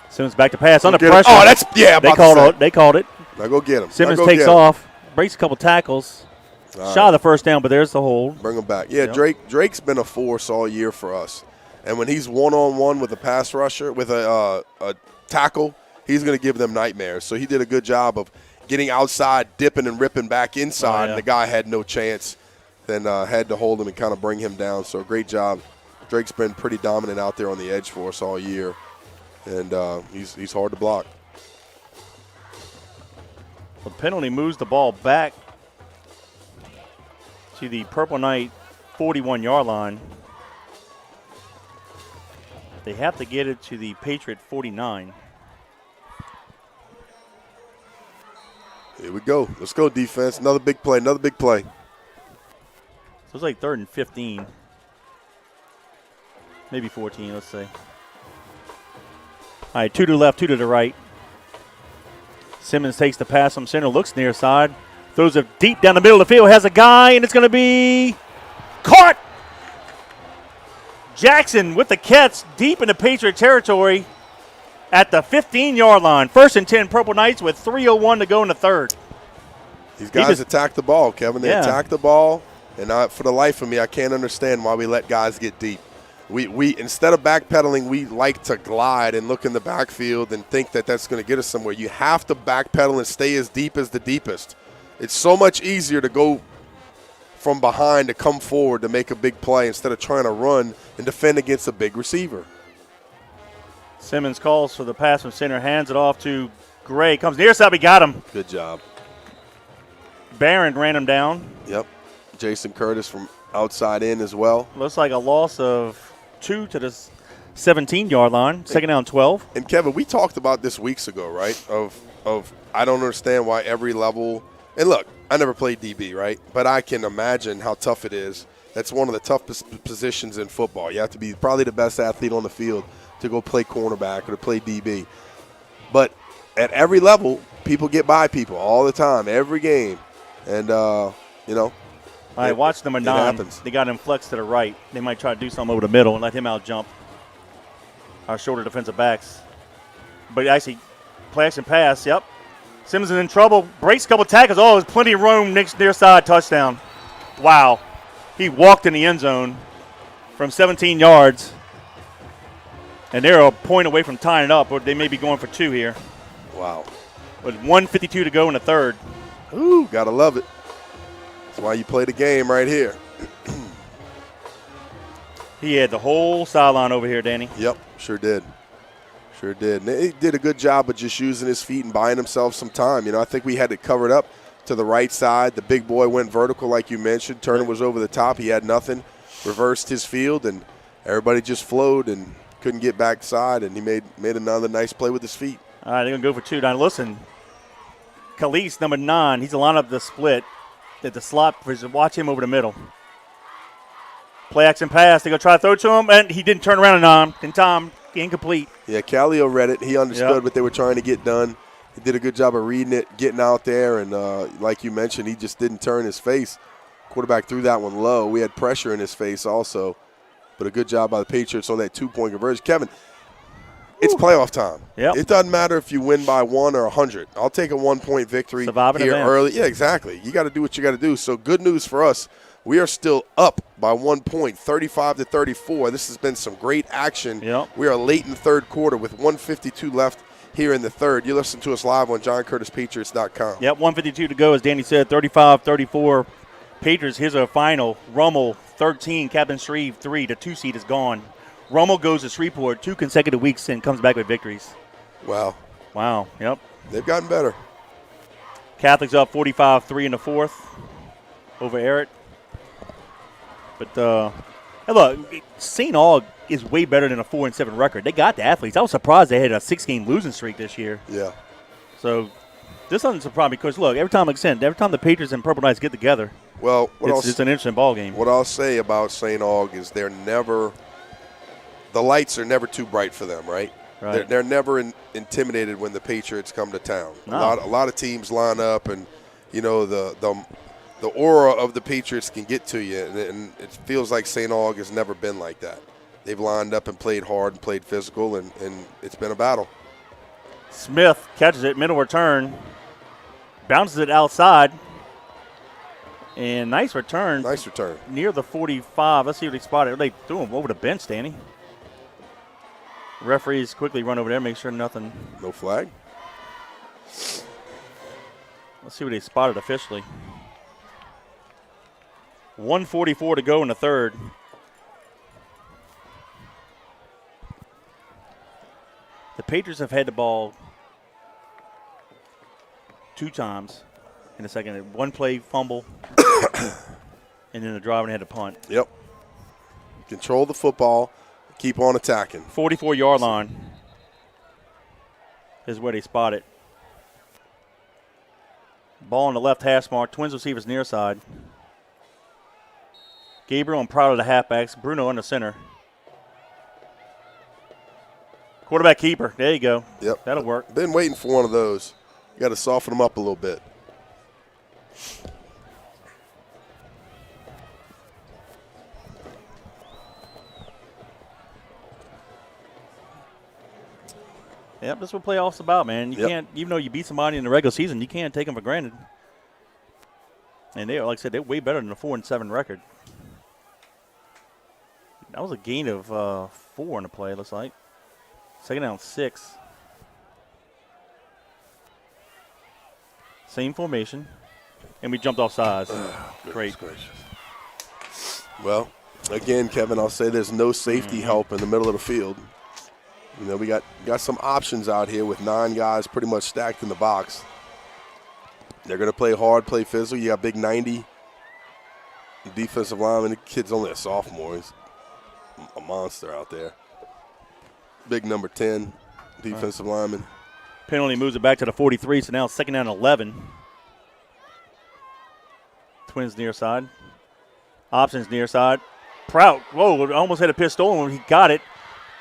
Simmons back to pass under pressure. Oh, that's They called it. They called it. Now go get him. Simmons takes off, breaks a couple tackles. Shot of the first down, but there's the hold. Bring him back. Yeah, yep. Drake's been a force all year for us. And when he's one-on-one with a pass rusher, with a tackle, he's going to give them nightmares. So he did a good job of getting outside, dipping and ripping back inside, and the guy had no chance. Then had to hold him and kind of bring him down. So great job. Drake's been pretty dominant out there on the edge for us all year. And he's hard to block. The penalty moves the ball back to the Purple Knight 41-yard line. They have to get it to the Patriot 49. Here we go. Let's go, defense. Another big play. Another big play. So it's like 3rd and 15. Maybe 14, let's say. All right, 2 to the left, 2 to the right. Simmons takes the pass from center, looks near side, throws it deep down the middle of the field, has a guy, and it's going to be caught. Jackson with the catch deep in the Patriot territory at the 15-yard line. 1st and 10 Purple Knights with 3:01 to go in the third. These guys attack the ball, Kevin. They attack the ball, and for the life of me, I can't understand why we let guys get deep. We instead of backpedaling, we like to glide and look in the backfield and think that that's going to get us somewhere. You have to backpedal and stay as deep as the deepest. It's so much easier to go from behind to come forward to make a big play instead of trying to run and defend against a big receiver. Simmons calls for the pass from center, hands it off to Gray. Comes near side, we got him. Good job. Barron ran him down. Yep. Jason Curtis from outside in as well. Looks like a loss of 2 to the 17-yard line. 2nd down, 12. And Kevin, we talked about this weeks ago, right? Of I don't understand why every level. And look, I never played DB, right? But I can imagine how tough it is. That's one of the toughest positions in football. You have to be probably the best athlete on the field to go play cornerback or to play DB. But at every level, people get by people all the time, every game. And, All right, watch number 9. Happens. They got him flexed to the right. They might try to do something over the middle and let him out jump our shorter defensive backs. But actually, play action pass, yep. Simmons is in trouble, breaks a couple tackles. Oh, there's plenty of room near side, touchdown. Wow. He walked in the end zone from 17 yards. And they're a point away from tying it up, or they may be going for 2 here. Wow. With 1:52 to go in the third. Ooh, gotta love it. That's why you play the game right here. He had the whole sideline over here, Danny. Yep, sure did. Sure did. And he did a good job of just using his feet and buying himself some time. I think we had it covered up to the right side. The big boy went vertical like you mentioned. Turner was over the top. He had nothing. Reversed his field, and everybody just flowed and couldn't get backside, and he made another nice play with his feet. All right, they're going to go for 2. Now, listen, Khalees, number 9, he's a line up the split at the slot. Watch him over the middle. Play action pass. They're going to try to throw to him, and he didn't turn around in time. Incomplete. Yeah, Callio read it. He understood what they were trying to get done. He did a good job of reading it, getting out there, and like you mentioned, he just didn't turn his face. Quarterback threw that one low. We had pressure in his face also, but a good job by the Patriots on that 2-point conversion. Kevin, it's playoff time. Yep. It doesn't matter if you win by 1 or 100. I'll take a 1-point victory here early. Yeah, exactly. You got to do what you got to do. So good news for us. We are still up by 1 point, 35-34. This has been some great action. Yep. We are late in the third quarter with 1:52 left here in the third. You listen to us live on JohnCurtisPatriots.com. Yep, 1:52 to go, as Danny said, 35-34. Patriots, here's our final. Rummel, 13, Captain Shreve, 3. The 2 seed is gone. Rummel goes to Shreveport 2 consecutive weeks and comes back with victories. Wow. Yep. They've gotten better. Catholics up 45-3 in the fourth over Eric. But, hey, look, St. Aug is way better than a 4-7 record. They got the athletes. I was surprised they had a 6-game losing streak this year. Yeah. So This doesn't surprise me because, look, every time the Patriots and Purple Knights get together, well, it's an interesting ball game. What I'll say about St. Aug is the lights are never too bright for them, right? Right. They're never intimidated when the Patriots come to town. No. A lot of teams line up, and the aura of the Patriots can get to you, and it feels like St. Aug has never been like that. They've lined up and played hard and played physical, and it's been a battle. Smith catches it, middle return, bounces it outside, and nice return. Nice return. Near the 45. Let's see what he spotted. They threw him over the bench, Danny. Referees quickly run over there, make sure nothing. No flag. Let's see what he spotted officially. 1:44 to go in the third. The Patriots have had the ball 2 times in the second. One play fumble, and then the driver had to punt. Yep. Control the football. Keep on attacking. 44-yard line is where they spot it. Ball on the left hash mark. Twins receivers near side. Gabriel and Proud of the halfbacks. Bruno in the center. Quarterback keeper. There you go. Yep. That'll work. Been waiting for one of those. You got to soften them up a little bit. Yep, that's what playoffs about, man. You can't, even though you beat somebody in the regular season, you can't take them for granted. And they, like I said, they're way better than a 4-7 record. That was a gain of 4 in the play, it looks like. Second down, 6. Same formation. And we jumped off sides. Great. Gracious. Well, again, Kevin, I'll say there's no safety help in the middle of the field. We got some options out here with 9 guys pretty much stacked in the box. They're going to play hard, play physical. You got big 90 defensive lineman. The kid's only a sophomore. He's a monster out there. Big number 10 defensive lineman. Penalty moves it back to the 43, so now second down 11. Twins near side. Options near side. Prout, whoa, almost had a pistol when he got it.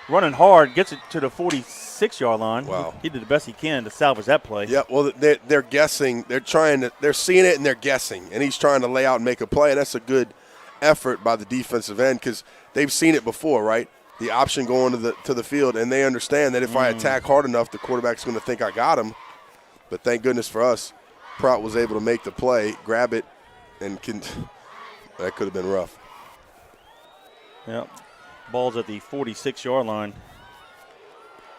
Running hard, gets it to the 46-yard line. Wow. He did the best he can to salvage that play. Yeah, well, they're guessing. They're seeing it and they're guessing. And he's trying to lay out and make a play, and that's a good effort by the defensive end because they've seen it before, right? The option going to the field, and they understand that if I attack hard enough, the quarterback's going to think I got him. But thank goodness for us, Prout was able to make the play, grab it, and that could have been rough. Yep. Ball's at the 46-yard line.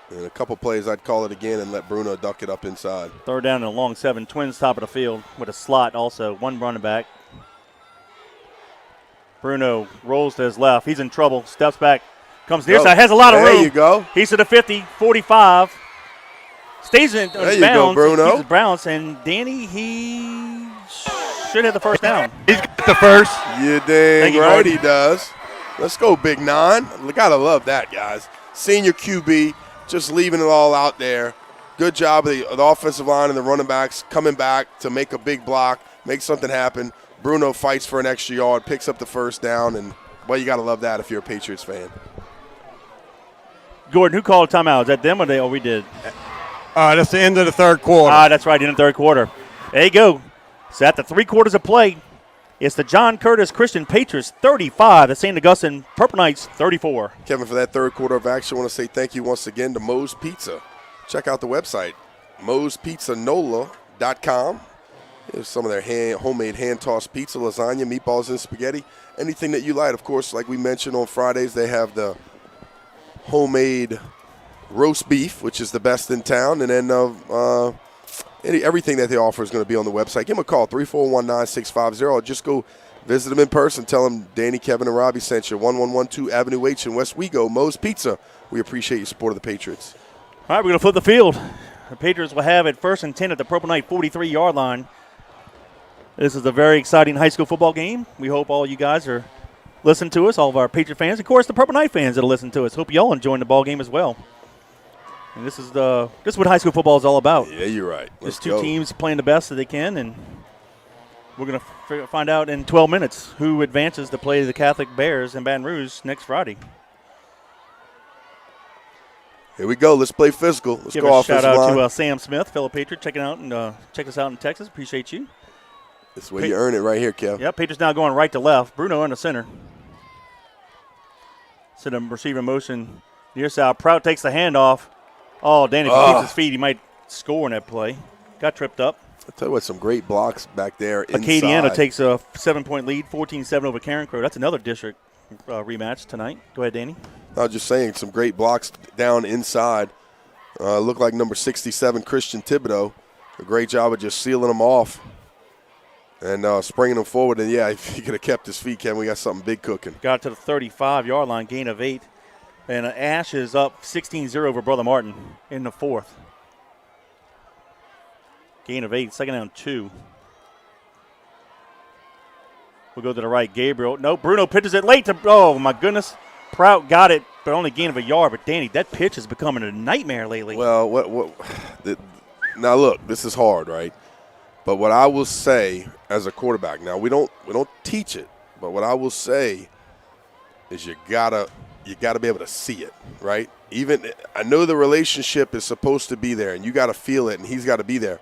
In a couple plays, I'd call it again and let Bruno duck it up inside. Third down and a long 7. Twins top of the field with a slot also. One running back. Bruno rolls to his left. He's in trouble. Steps back. Comes near side. Has a lot of room. There you go. He's to the 50, 45. Stays in There you bounds. go, Bruno. Keeps his bounce. And Danny, he should have the first down. He's got the first. You dang you, right Gordon. he does. Let's go, Big 9. Gotta love that, guys. Senior QB, just leaving it all out there. Good job of the offensive line and the running backs coming back to make a big block, make something happen. Bruno fights for an extra yard, picks up the first down, and, well, you gotta love that if you're a Patriots fan. Gordon, who called timeout? Is that them or we did? That's the end of the third quarter. That's right, in the third quarter. There you go. So at the 3 quarters of play, it's the John Curtis Christian Patriots 35, the St. Augustine Purple Knights 34. Kevin, for that third quarter of action, I want to say thank you once again to Moe's Pizza. Check out the website, moespizzanola.com. There's some of their homemade hand-tossed pizza, lasagna, meatballs, and spaghetti. Anything that you like. Of course, like we mentioned on Fridays, they have the homemade roast beef, which is the best in town. And then everything that they offer is going to be on the website. Give them a call, 341-9650. Or just go visit them in person. Tell them Danny, Kevin, and Robbie sent you. 1112 Avenue H in West Wego, Moe's Pizza. We appreciate your support of the Patriots. All right, we're going to flip the field. The Patriots will have it 1st and 10 at the Purple Knight 43-yard line. This is a very exciting high school football game. We hope all you guys are listening to us, all of our Patriot fans. Of course, the Purple Knight fans that are listening to us. Hope you all enjoying the ball game as well. And this is what high school football is all about. Yeah, you're right. There's two teams playing the best that they can, and we're going to find out in 12 minutes who advances to play the Catholic Bears in Baton Rouge next Friday. Here we go. Let's play physical. Let's Give go a offensive shout out line. to Sam Smith, fellow Patriot, checking out and check us out in Texas. Appreciate you. This is where you earn it right here, Kev. Yep, Patriots now going right to left. Bruno in the center. Set a receiver motion near south. Prout takes the handoff. Oh, Danny, if he keeps his feet, he might score in that play. Got tripped up. I'll tell you what, some great blocks back there inside. Acadiana takes a 7-point lead, 14-7 over Karen Crow. That's another district rematch tonight. Go ahead, Danny. I was just saying, some great blocks down inside. Look like number 67, Christian Thibodeau. A great job of just sealing them off and springing them forward. And, yeah, if he could have kept his feet, Kevin, we got something big cooking. Got to the 35-yard line, gain of 8. And Ash is up 16-0 over Brother Martin in the fourth. Gain of 8, second down 2. We'll go to the right. Gabriel. No, Bruno pitches it late. Oh, my goodness. Prout got it, but only gain of a yard. But, Danny, that pitch is becoming a nightmare lately. Well, now, look, this is hard, right? But what I will say as a quarterback, now we don't teach it, but what I will say is you gotta be able to see it, right? Even I know the relationship is supposed to be there, and you got to feel it, and he's got to be there.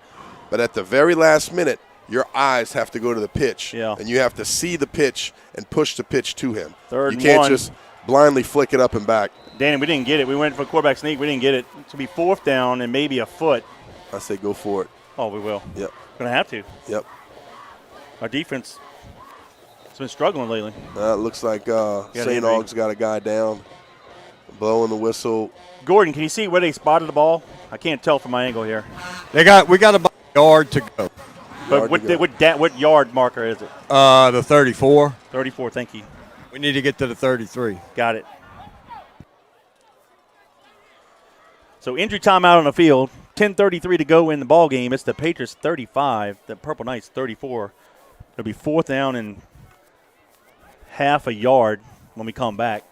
But at the very last minute, your eyes have to go to the pitch, and you have to see the pitch and push the pitch to him. You can't just blindly flick it up and back. Danny, we didn't get it. We went for a quarterback sneak. We didn't get it. It's going to be fourth down and maybe a foot. I say go for it. Oh, we will. Yep. Going to have to. Yep. Our defense has been struggling lately. It looks like St. Aug's got a guy down, blowing the whistle. Gordon, can you see where they spotted the ball? I can't tell from my angle here. We got about a yard to go. But what yard marker is it? The 34. 34, thank you. We need to get to the 33. Got it. So injury timeout on the field. 10:33 to go in the ball game. It's the Patriots 35, the Purple Knights 34. It'll be fourth down and half a yard when we come back.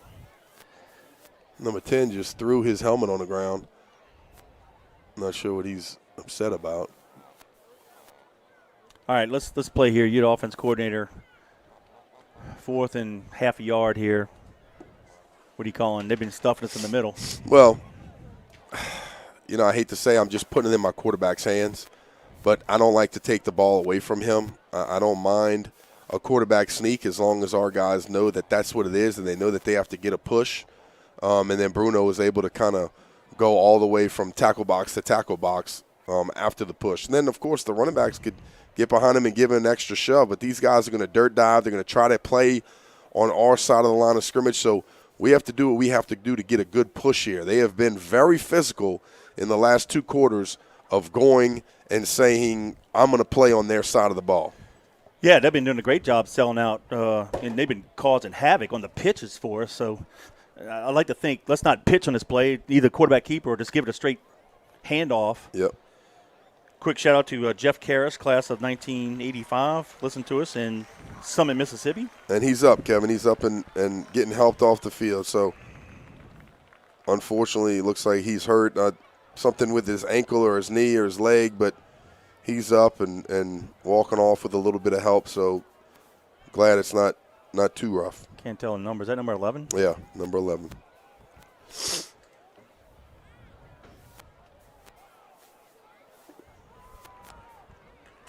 Number 10 just threw his helmet on the ground. Not sure what he's upset about. All right, let's play here. You're the offense coordinator. Fourth and half a yard here. What are you calling? They've been stuffing us in the middle. Well, you know, I hate to say I'm just putting it in my quarterback's hands, but I don't like to take the ball away from him. I don't mind a quarterback sneak as long as our guys know that that's what it is and they know that they have to get a push. And then Bruno was able to kind of go all the way from tackle box to tackle box after the push. And then, of course, the running backs could get behind him and give him an extra shove. But these guys are going to dirt dive. They're going to try to play on our side of the line of scrimmage. So we have to do what we have to do to get a good push here. They have been very physical in the last two quarters of going and saying, I'm going to play on their side of the ball. Yeah, they've been doing a great job selling out, and they've been causing havoc on the pitches for us. So I like to think, let's not pitch on this play, either quarterback keeper or just give it a straight handoff. Yep. Quick shout-out to Jeff Karras, class of 1985. Listen to us in Summit, Mississippi. And he's up, Kevin. He's up and getting helped off the field. So, unfortunately, it looks like he's hurt. Something with his ankle or his knee or his leg, but he's up and walking off with a little bit of help. So, glad it's not too rough. Can't tell the number. Is that number 11? Yeah, number 11.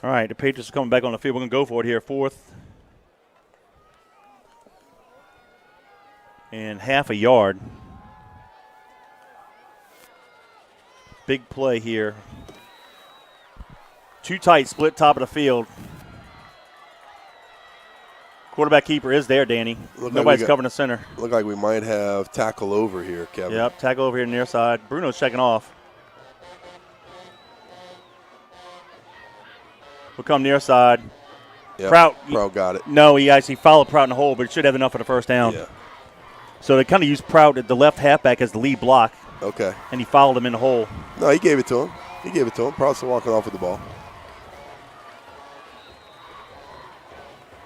All right, the Patriots are coming back on the field. We're going to go for it here. Fourth and half a yard. Big play here. Too tight, split top of the field. Quarterback keeper is there, Danny. Nobody's covering the center. Look like we might have tackle over here, Kevin. Yep, tackle over here near side. Bruno's checking off. We'll come near side. Yep, Prout got it. No, he actually followed Prout in the hole, but should have enough for the first down. Yeah. So they kind of used Prout at the left halfback as the lead block. Okay. And he followed him in the hole. No, he gave it to him. Prout's walking off with the ball.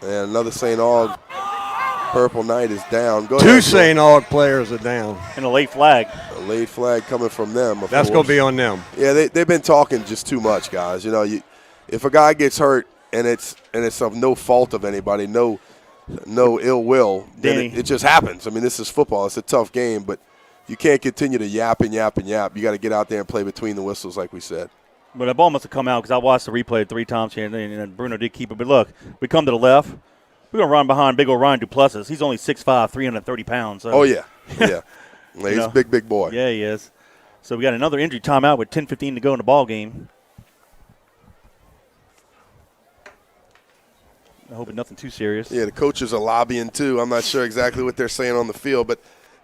And another St. Aug Purple Knight is down. Go Two ahead, St. Aug players are down. And a late flag. A late flag coming from them. That's going to be on them. Yeah, they've been talking just too much, guys. You know, if a guy gets hurt and it's of no fault of anybody, no ill will, then it just happens. I mean, this is football. It's a tough game, but you can't continue to yap and yap and yap. You got to get out there and play between the whistles, like we said. But the ball must have come out because I watched the replay 3 times here, and Bruno did keep it. But look, we come to the left. We're going to run behind big old Ryan Duplessis. He's only 6'5", 330 pounds. So. Oh, yeah. Yeah. He's a big boy. Yeah, he is. So we got another injury timeout with 10:15 to go in the ball game. I hope it's nothing too serious. Yeah, the coaches are lobbying too. I'm not sure exactly what they're saying on the field, but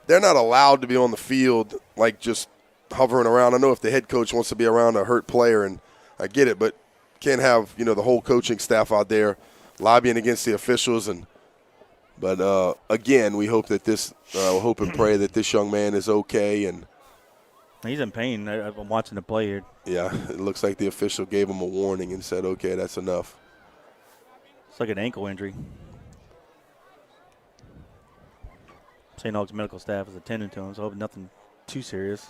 they're not allowed to be on the field like just hovering around. I know if the head coach wants to be around a hurt player, and I get it, but can't have the whole coaching staff out there lobbying against the officials. But again, we hope that hope and pray that this young man is okay. And he's in pain. I'm watching the play here. Yeah, it looks like the official gave him a warning and said, okay, that's enough. It's like an ankle injury. St. Aug's medical staff is attending to him, so I hope nothing too serious.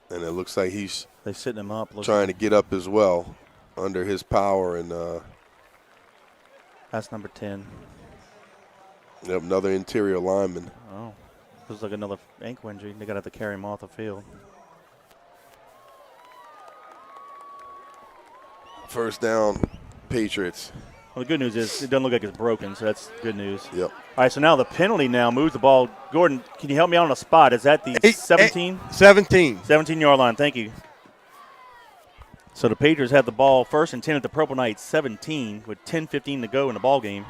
And it looks like he's They're sitting him up. trying to get up as well under his power. And that's number 10. Yep, another interior lineman. Oh, looks like another ankle injury. They got to have to carry him off the field. First down, Patriots. Well, the good news is it doesn't look like it's broken, so that's good news. Yep. All right, so now the penalty now moves the ball. Gordon, can you help me out on the spot? Is that the 17? 17. 17-yard line, thank you. So the Patriots have the ball first and 10 at the Purple Knights, 17 with 10:15 to go in the ball game.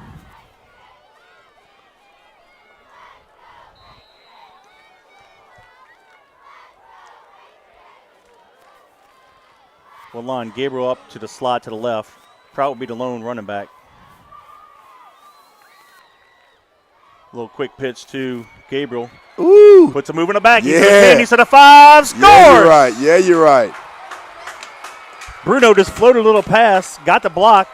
One line, Gabriel up to the slot to the left. Prout will be the lone running back. A little quick pitch to Gabriel. Ooh. Puts a move in the back. He's Yeah. He's to the 5. Scores! Yeah, you're right. Yeah, you're right. Bruno just floated a little pass, got the block.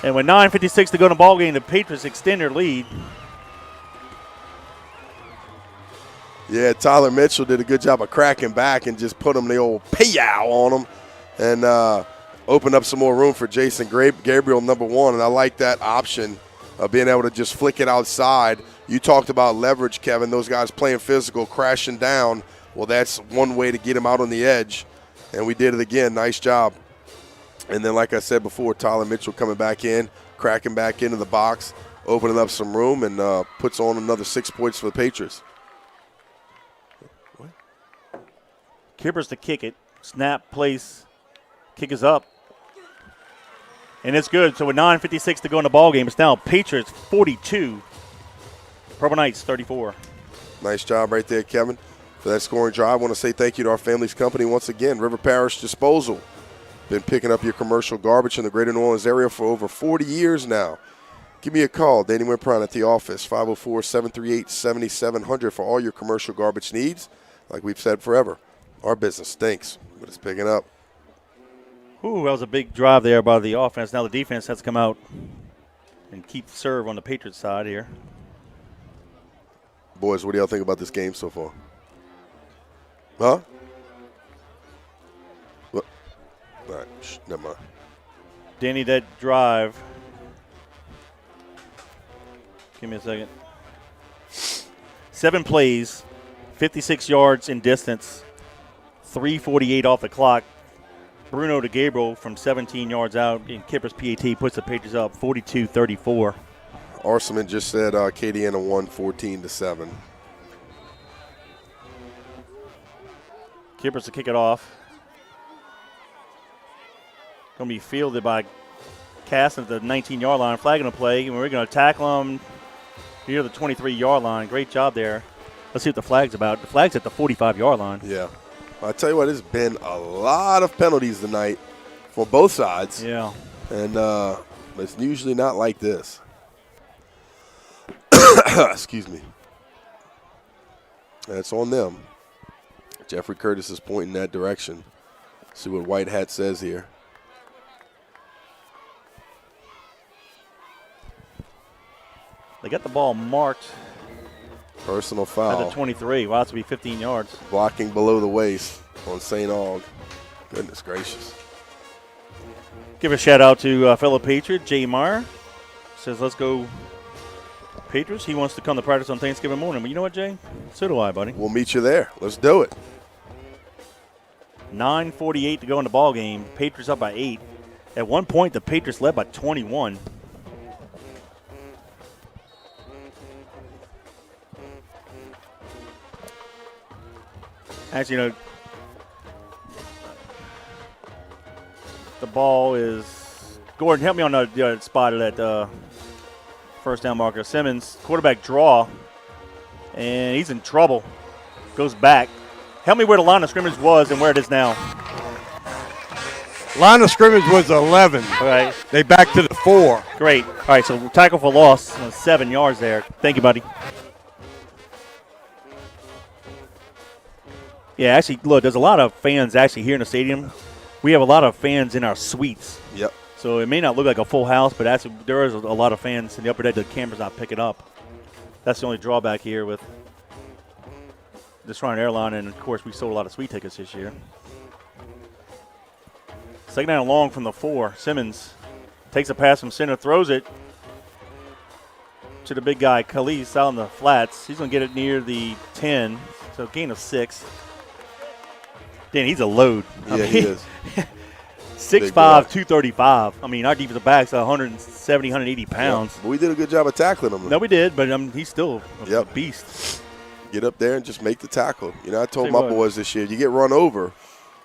And with 9:56 to go in the ball game, the Patriots extend their lead. Yeah, Tyler Mitchell did a good job of cracking back and just put him the old payow on him and opened up some more room for Jason Gabriel, number 1. And I like that option of being able to just flick it outside. You talked about leverage, Kevin. Those guys playing physical, crashing down. Well, that's one way to get him out on the edge. And we did it again. Nice job. And then, like I said before, Tyler Mitchell coming back in, cracking back into the box, opening up some room, and puts on another 6 points for the Patriots. Kippers to kick it. Snap, place, kick is up. And it's good. So with 9:56 to go in the ball game, it's now Patriots 42, Purple Knights 34. Nice job right there, Kevin, for that scoring drive. I want to say thank you to our family's company once again, River Parish Disposal. Been picking up your commercial garbage in the greater New Orleans area for over 40 years now. Give me a call, Danny Wimprine at the office, 504-738-7700 for all your commercial garbage needs. Like we've said forever, our business stinks, but it's picking up. Ooh, that was a big drive there by the offense. Now the defense has to come out and keep serve on the Patriots side here. Boys, what do y'all think about this game so far? Huh? What? All right, never mind. Danny, that drive. Give me a second. 7 plays, 56 yards in distance, 3:48 off the clock. Bruno to Gabriel from 17 yards out, and Kipper's PAT puts the Patriots up 42-34. Arseman just said Acadiana won 14-7. Kippers to kick it off. Going to be fielded by Casting at the 19-yard line, flagging a play, and we're going to tackle him near the 23-yard line. Great job there. Let's see what the flag's about. The flag's at the 45-yard line. Yeah. I tell you what, there's been a lot of penalties tonight for both sides. Yeah. And it's usually not like this. Excuse me. And it's on them. Jeffrey Curtis is pointing that direction. See what White Hat says here. They got the ball marked Personal at foul. the 23. Wow, that's to be 15 yards. Blocking below the waist on St. Aug. Goodness gracious. Give a shout out to fellow Patriot, Jay Meyer. Says, let's go Patriots. He wants to come to practice on Thanksgiving morning. But you know what, Jay? So do I, buddy. We'll meet you there. Let's do it. 9:48 to go in the ball game. Patriots up by 8. At one point, the Patriots led by 21. Actually, you know, the ball is – Gordon, help me on the spot of that first down marker. Simmons, quarterback draw, and he's in trouble. Goes back. Help me where the line of scrimmage was and where it is now. Line of scrimmage was 11. All right. They back to the 4. Great. All right, so tackle for loss, 7 yards there. Thank you, buddy. Yeah, actually, look, there's a lot of fans actually here in the stadium. We have a lot of fans in our suites. Yep. So it may not look like a full house, but actually there is a lot of fans in the upper deck. The camera's not picking up. That's the only drawback here with the Shrine Airline, and, of course, we sold a lot of suite tickets this year. Second down and long from the 4. Simmons takes a pass from center, throws it to the big guy, Khalees, out on the flats. He's going to get it near the 10, so gain of 6. Dan, he's a load. Yeah, he is. 6'5", 235. I mean, our defensive back's 170, 180 pounds. Yep. But we did a good job of tackling him. No, we did, but he's still a Yep. beast. Get up there and just make the tackle. You know, I told Tell my you what. boys this year, you get run over,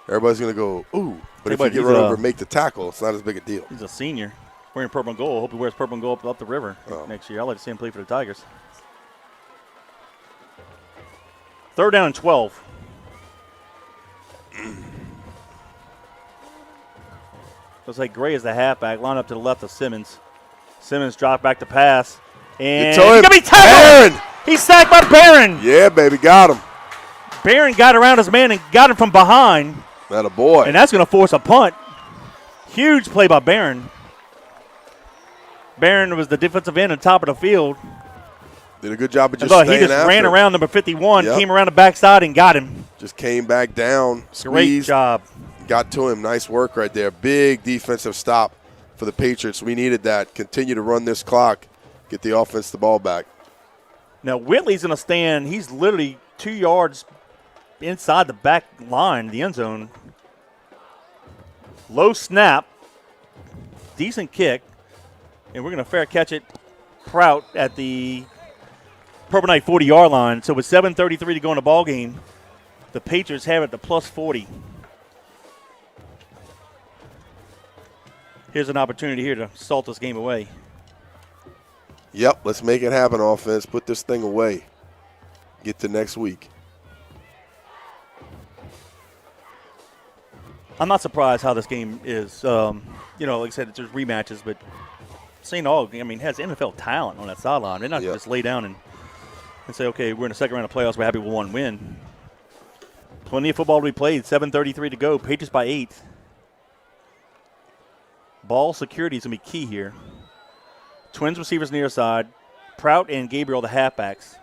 everybody's going to go, ooh. But if you get run over and make the tackle, it's not as big a deal. He's a senior. Wearing purple and gold. Hope he wears purple and gold up the river next year. I'd like to see him play for the Tigers. Third down and 12. Looks like Gray is the halfback. Line up to the left of Simmons. Simmons dropped back to pass. And he's going to be tackled. Barron. He's sacked by Barron. Yeah, baby, got him. Barron got around his man and got him from behind. That a boy. And that's going to force a punt. Huge play by Barron. Barron was the defensive end on top of the field. Did a good job of just He staying just after. ran around number 51, Yep. came around the backside and got him. Just came back down, Great squeezed, job. got to him. Nice work right there. Big defensive stop for the Patriots. We needed that. Continue to run this clock. Get the offense the ball back. Now, Whitley's going to stand. He's literally 2 yards inside the back line, the end zone. Low snap. Decent kick. And we're going to fair catch it. Prout at the Purple Knight 40-yard line. So with 7:33 to go in the ball game, the Patriots have it to plus 40. Here's an opportunity here to salt this game away. Yep, let's make it happen, offense. Put this thing away. Get to next week. I'm not surprised how this game is. Like I said, there's rematches, but St. Aug, has NFL talent on that sideline. They're not going to just lay down and say, okay, we're in the second round of playoffs. We're happy with one win. Plenty of football to be played. 7:33 to go. Patriots by 8. Ball security is going to be key here. Twins receivers near side. Prout and Gabriel, the halfbacks.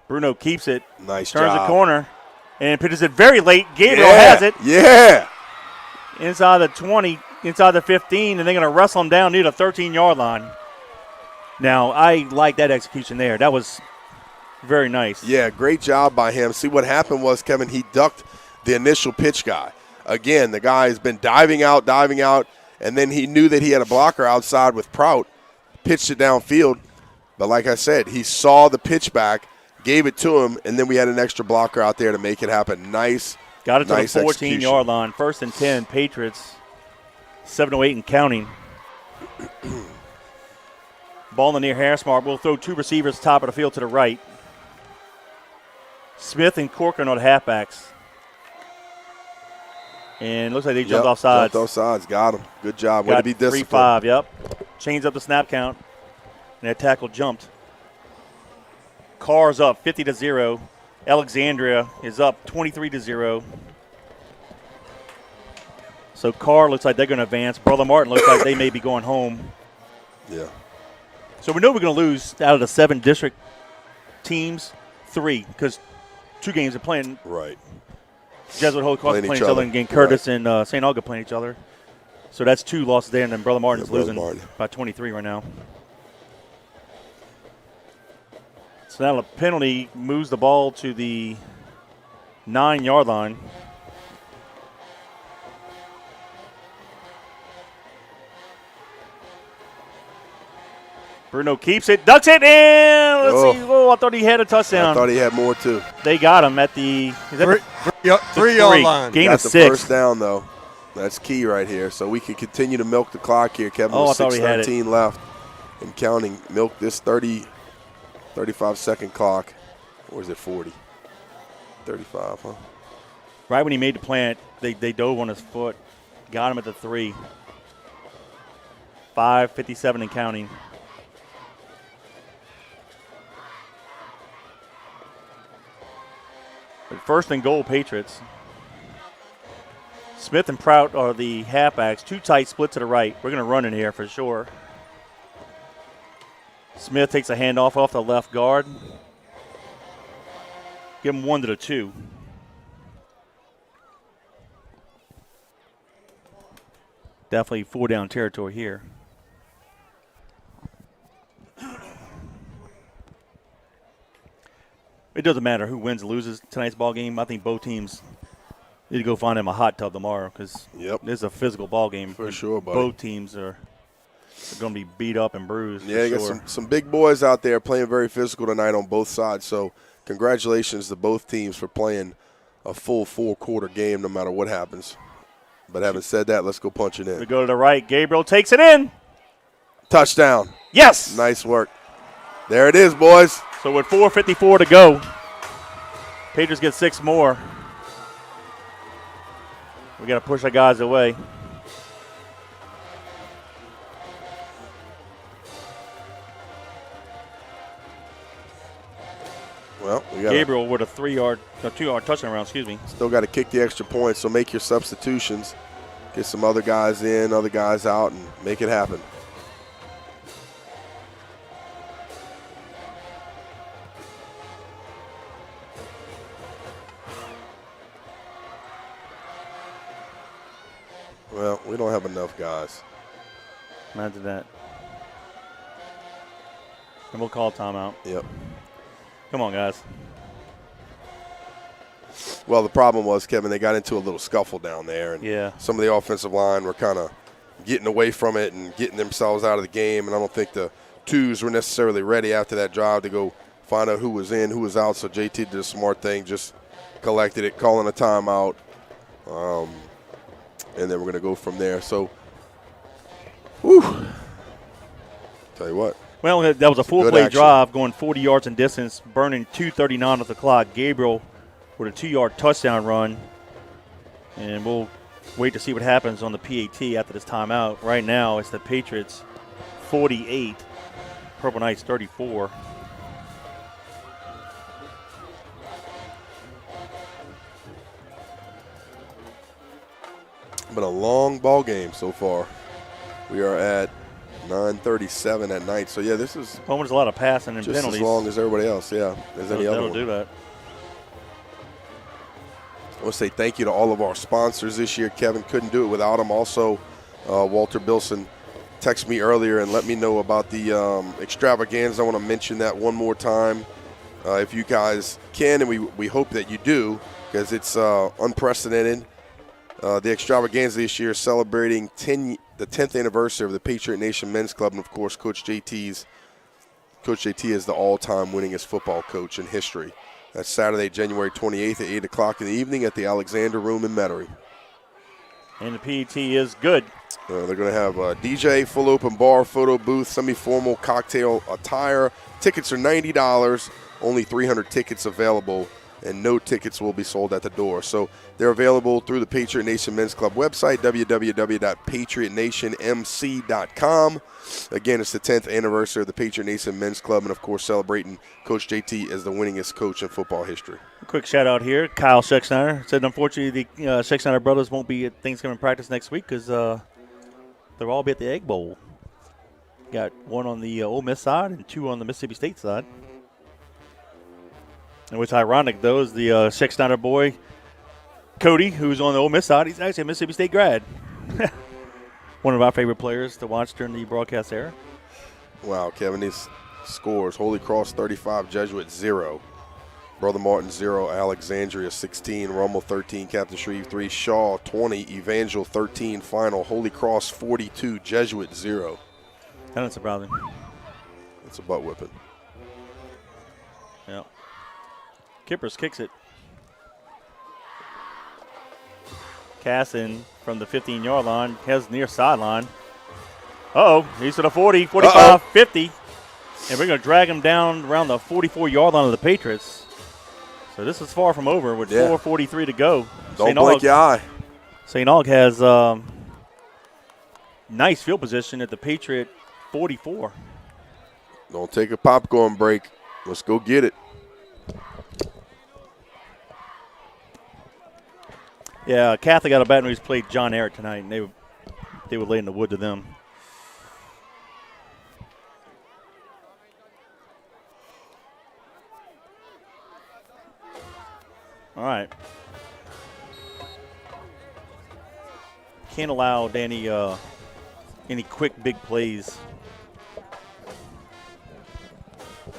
Bruno keeps it. Nice Turns job. the corner and pitches it very late. Gabriel has it. Yeah. Inside the 20, inside the 15, and they're going to wrestle him down near the 13-yard line. Now, I like that execution there. That was very nice. Yeah, great job by him. See, what happened was, Kevin, he ducked the initial pitch guy. Again, the guy has been diving out, and then he knew that he had a blocker outside with Prout, pitched it downfield. But like I said, he saw the pitch back, gave it to him, and then we had an extra blocker out there to make it happen. Nice Got it to Nice the execution. 14-yard line. 1st and 10, Patriots. 7:08 and counting. Ball in the near hash mark. We'll throw 2 receivers top of the field to the right. Smith and Corcoran are the halfbacks. And looks like they jumped off sides. Jumped off sides. Got him. Good job. Way to be disciplined. 3-5, yep. Changed up the snap count. And that tackle jumped. Carr's up 50-0. Alexandria is up 23-0. So Carr looks like they're going to advance. Brother Martin looks like they may be going home. Yeah. So we know we're going to lose out of the 7 district teams, 3, because 2 games are playing. Right. Jesuit Holy Cross playing each other, and again Curtis and St. Augustine playing each other. So that's 2 losses there, and then Brother Martin's losing by 23 right now. So now the penalty moves the ball to the 9-yard line. Bruno keeps it, ducks it, and let's see. Oh, I thought he had a touchdown. I thought he had more too. They got him at the 3-yard line. Gain Got of the 6. first down though. That's key right here. So we can continue to milk the clock here, Kevin. Oh, with I thought he had it. 6:13 left and counting. Milk this 35-second clock. Or is it 40? 35, huh? Right when he made the plant, they dove on his foot, got him at the 3. 5:57 and counting. But 1st and goal, Patriots. Smith and Prout are the halfbacks. 2 tight split to the right. We're going to run in here for sure. Smith takes a handoff off the left guard. Give him 1 to the 2. Definitely 4-down territory here. It doesn't matter who wins or loses tonight's ball game. I think both teams need to go find them a hot tub tomorrow because this is a physical ball game. For sure, buddy. Both teams are going to be beat up and bruised. Yeah, you got some big boys out there playing very physical tonight on both sides. So congratulations to both teams for playing a full 4-quarter game no matter what happens. But having said that, let's go punch it in. We go to the right. Gabriel takes it in. Touchdown. Yes. Nice work. There it is, boys. So with 4:54 to go, Patriots get 6 more. We got to push our guys away. Well, we got Gabriel with a 2-yard touchdown round, excuse me. Still got to kick the extra point, so make your substitutions. Get some other guys in, other guys out, and make it happen. Well, we don't have enough guys. Imagine that. And we'll call timeout. Yep. Come on, guys. Well, the problem was, Kevin, they got into a little scuffle down there. And some of the offensive line were kind of getting away from it and getting themselves out of the game. And I don't think the twos were necessarily ready after that drive to go find out who was in, who was out. So JT did a smart thing, just collected it, calling a timeout. And then we're going to go from there. So, whew. Tell you what. Well, that was a full-play drive going 40 yards in distance, burning 2:39 off the clock. Gabriel with a 2-yard touchdown run. And we'll wait to see what happens on the PAT after this timeout. Right now, it's the Patriots 48, Purple Knights 34. Been a long ball game so far. We are at 9:37 at night. So, yeah, this is there's a lot of passing and just penalties. as long as everybody else, as any other one. That'll do that. I want to say thank you to all of our sponsors this year. Kevin couldn't do it without them. Also, Walter Bilson texted me earlier and let me know about the extravaganza. I want to mention that one more time. If you guys can, and we hope that you do, because it's unprecedented. The extravaganza this year is celebrating the 10th anniversary of the Patriot Nation Men's Club, and of course, Coach JT is the all-time winningest football coach in history. That's Saturday, January 28th at 8 o'clock in the evening at the Alexander Room in Metairie. And the PET is good. They're going to have a DJ, full open bar, photo booth, semi-formal cocktail attire. Tickets are $90, only 300 tickets available, and no tickets will be sold at the door. So they're available through the Patriot Nation Men's Club website, www.patriotnationmc.com. Again, it's the 10th anniversary of the Patriot Nation Men's Club, and, of course, celebrating Coach JT as the winningest coach in football history. A quick shout-out here. Kyle Schexnayder said, unfortunately, the Schexnayder brothers won't be at Thanksgiving practice next week because they'll all be at the Egg Bowl. Got one on the Ole Miss side and two on the Mississippi State side. And what's ironic, though, is the Schexnayder boy, Cody, who's on the Ole Miss side, he's actually a Mississippi State grad. One of our favorite players to watch during the broadcast era. Wow, Kevin, these scores. Holy Cross 35, Jesuit 0. Brother Martin 0, Alexandria 16, Rummel 13, Captain Shreve 3, Shaw 20, Evangel 13, final. Holy Cross 42, Jesuit 0. That doesn't surprise me. It's a butt whipping. Yeah. Kippers kicks it. Casson from the 15-yard line has near sideline. Uh-oh, he's to the 40, 45, 50. And we're going to drag him down around the 44-yard line of the Patriots. So this is far from over with 4:43 to go. Don't blink your eye. St. Aug has nice field position at the Patriot 44. Don't take a popcorn break. Let's go get it. Yeah, Catholic out of Baton Rouge played John Ehret tonight, and they would lay in the wood to them. All right. Can't allow Danny any quick big plays.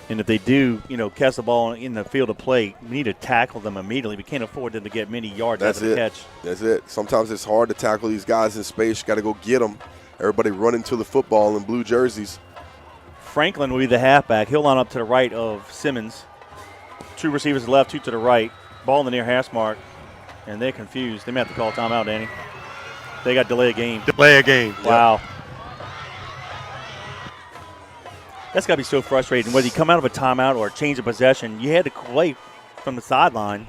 And if they do, catch the ball in the field of play, we need to tackle them immediately. We can't afford them to get many yards after the catch. That's it. Sometimes it's hard to tackle these guys in space. You got to go get them. Everybody running to the football in blue jerseys. Franklin will be the halfback. He'll line up to the right of Simmons. Two receivers left, two to the right. Ball in the near hash mark, and they're confused. They may have to call a timeout, Danny. They got delay a game. Delay a game. Wow. Yep. That's got to be so frustrating. Whether you come out of a timeout or a change of possession, you had to play from the sideline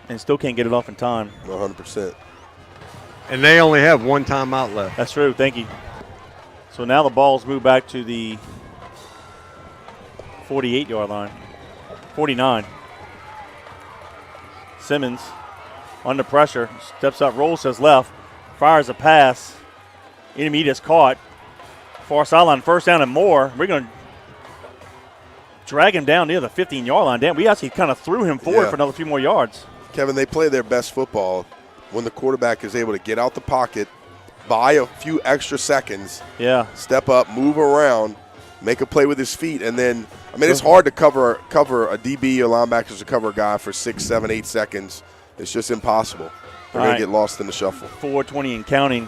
and still can't get it off in time. 100%. And they only have one timeout left. That's true. Thank you. So now the ball's moved back to the 48-yard line. 49. Simmons under pressure. Steps up, rolls to his left. Fires a pass. Intermediate's caught. Far sideline, first down and more. We're going to drag him down near the 15-yard line. Damn, we actually kind of threw him forward for another few more yards. Kevin, they play their best football when the quarterback is able to get out the pocket, buy a few extra seconds, step up, move around, make a play with his feet, and then, it's hard to cover a DB or linebackers to cover a guy for 6, 7, 8 seconds. It's just impossible. They're going to get lost in the shuffle. 4:20 and counting.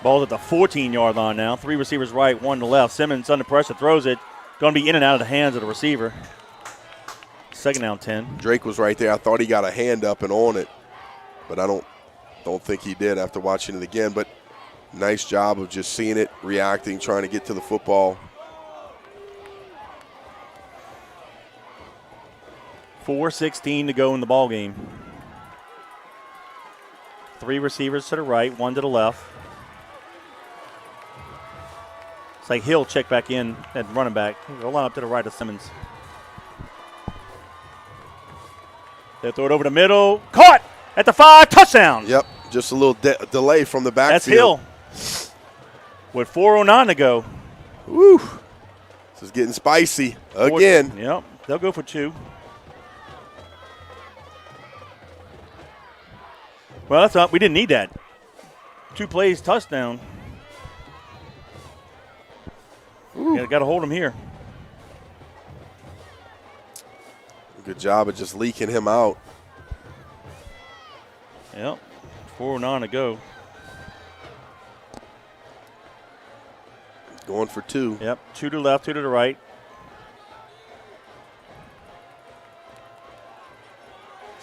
Ball's at the 14-yard line now. Three receivers right, one to left. Simmons under pressure, throws it. Going to be in and out of the hands of the receiver. Second down 10. Drake was right there. I thought he got a hand up and on it, but I don't think he did after watching it again. But nice job of just seeing it, reacting, trying to get to the football. 4:16 to go in the ball game. Three receivers to the right, one to the left. It's like Hill check back in at running back. They'll line up to the right of Simmons. They'll throw it over the middle. Caught at the 5, touchdown. Yep, just a little delay from the backfield. That's Hill. With 4:09 to go. Woo. This is getting spicy again. Yep, they'll go for 2. Well, that's up. We didn't need that. 2 plays, touchdown. Got to hold him here. Good job of just leaking him out. Yep. 4:09 to go. Going for 2. Yep. 2 to the left, 2 to the right.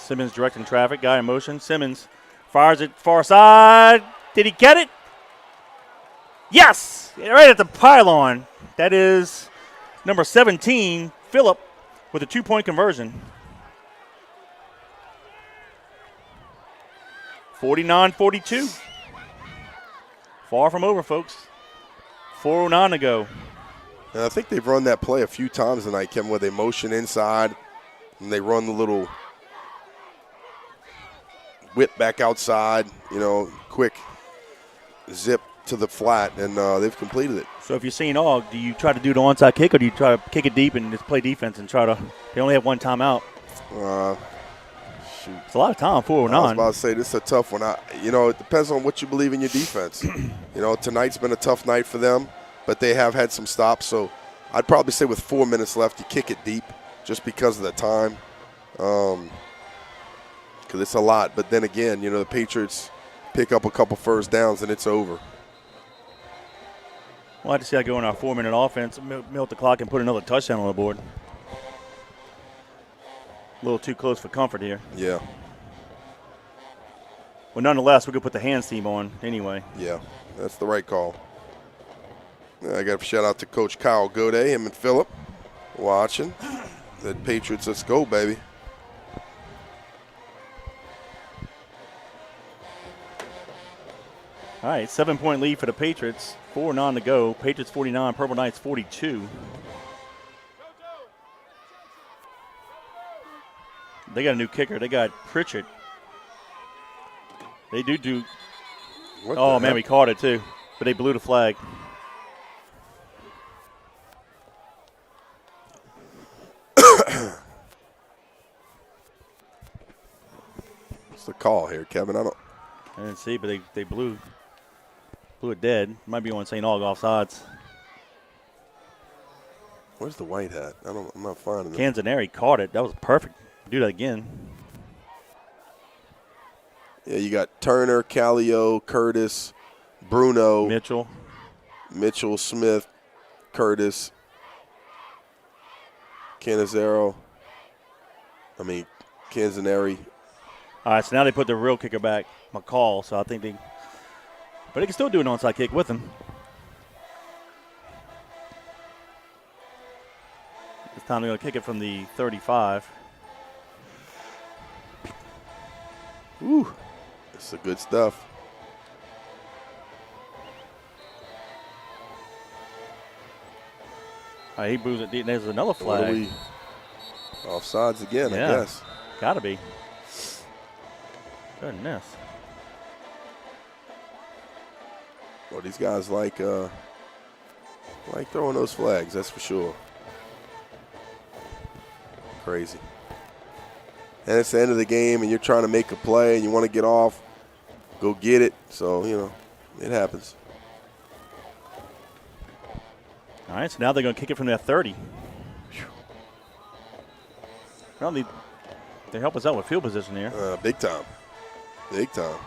Simmons directing traffic. Guy in motion. Simmons fires it far side. Did he get it? Yes! Right at the pylon. That is number 17, Phillip, with a 2-point conversion. 49-42. Far from over, folks. 4:09 to go. And I think they've run that play a few times tonight, Kevin, where they motion inside and they run the little whip back outside, quick zip to the flat, and they've completed it. So if you're St. Aug, do you try to do the onside kick, or do you try to kick it deep and just play defense and try to – they only have one timeout. Shoot. It's a lot of time, 4:09. I was about to say, this is a tough one. It depends on what you believe in your defense. Tonight's been a tough night for them, but they have had some stops. So I'd probably say with 4 minutes left, you kick it deep just because of the time. Because it's a lot. But then again, the Patriots pick up a couple first downs and it's over. We'll have to see how go in our 4-minute offense, milk the clock and put another touchdown on the board. A little too close for comfort here. Yeah. Well, nonetheless, we're going to put the hands team on anyway. Yeah, that's the right call. I got to shout out to Coach Kyle Goday, him and Phillip watching. The Patriots, let's go, baby. All right, 7-point lead for the Patriots. 4:09 to go. Patriots 49, Purple Knights 42. They got a new kicker. They got Pritchard. They do. Oh, man, we caught it, too. But they blew the flag. What's the call here, Kevin? I didn't see, but they blew it dead. Might be on St. Aug offsides. Where's the white hat? I'm not finding it. Canzaneri caught it. That was perfect. Do that again. Yeah, you got Turner, Callio, Curtis, Bruno, Mitchell, Smith, Curtis, Canzaneri. All right, so now they put the real kicker back, McCall. So I think but they can still do an onside kick with him. This time they're going to kick it from the 35. Ooh, that's the good stuff. All right, he boos it. There's another flag. Offsides again, I guess. Got to be. Goodness. Well, these guys like throwing those flags, that's for sure. Crazy. And it's the end of the game, and you're trying to make a play, and you want to get off, go get it. So, it happens. All right, so now they're going to kick it from their 30. Well, they help us out with field position here. Big time. Big time.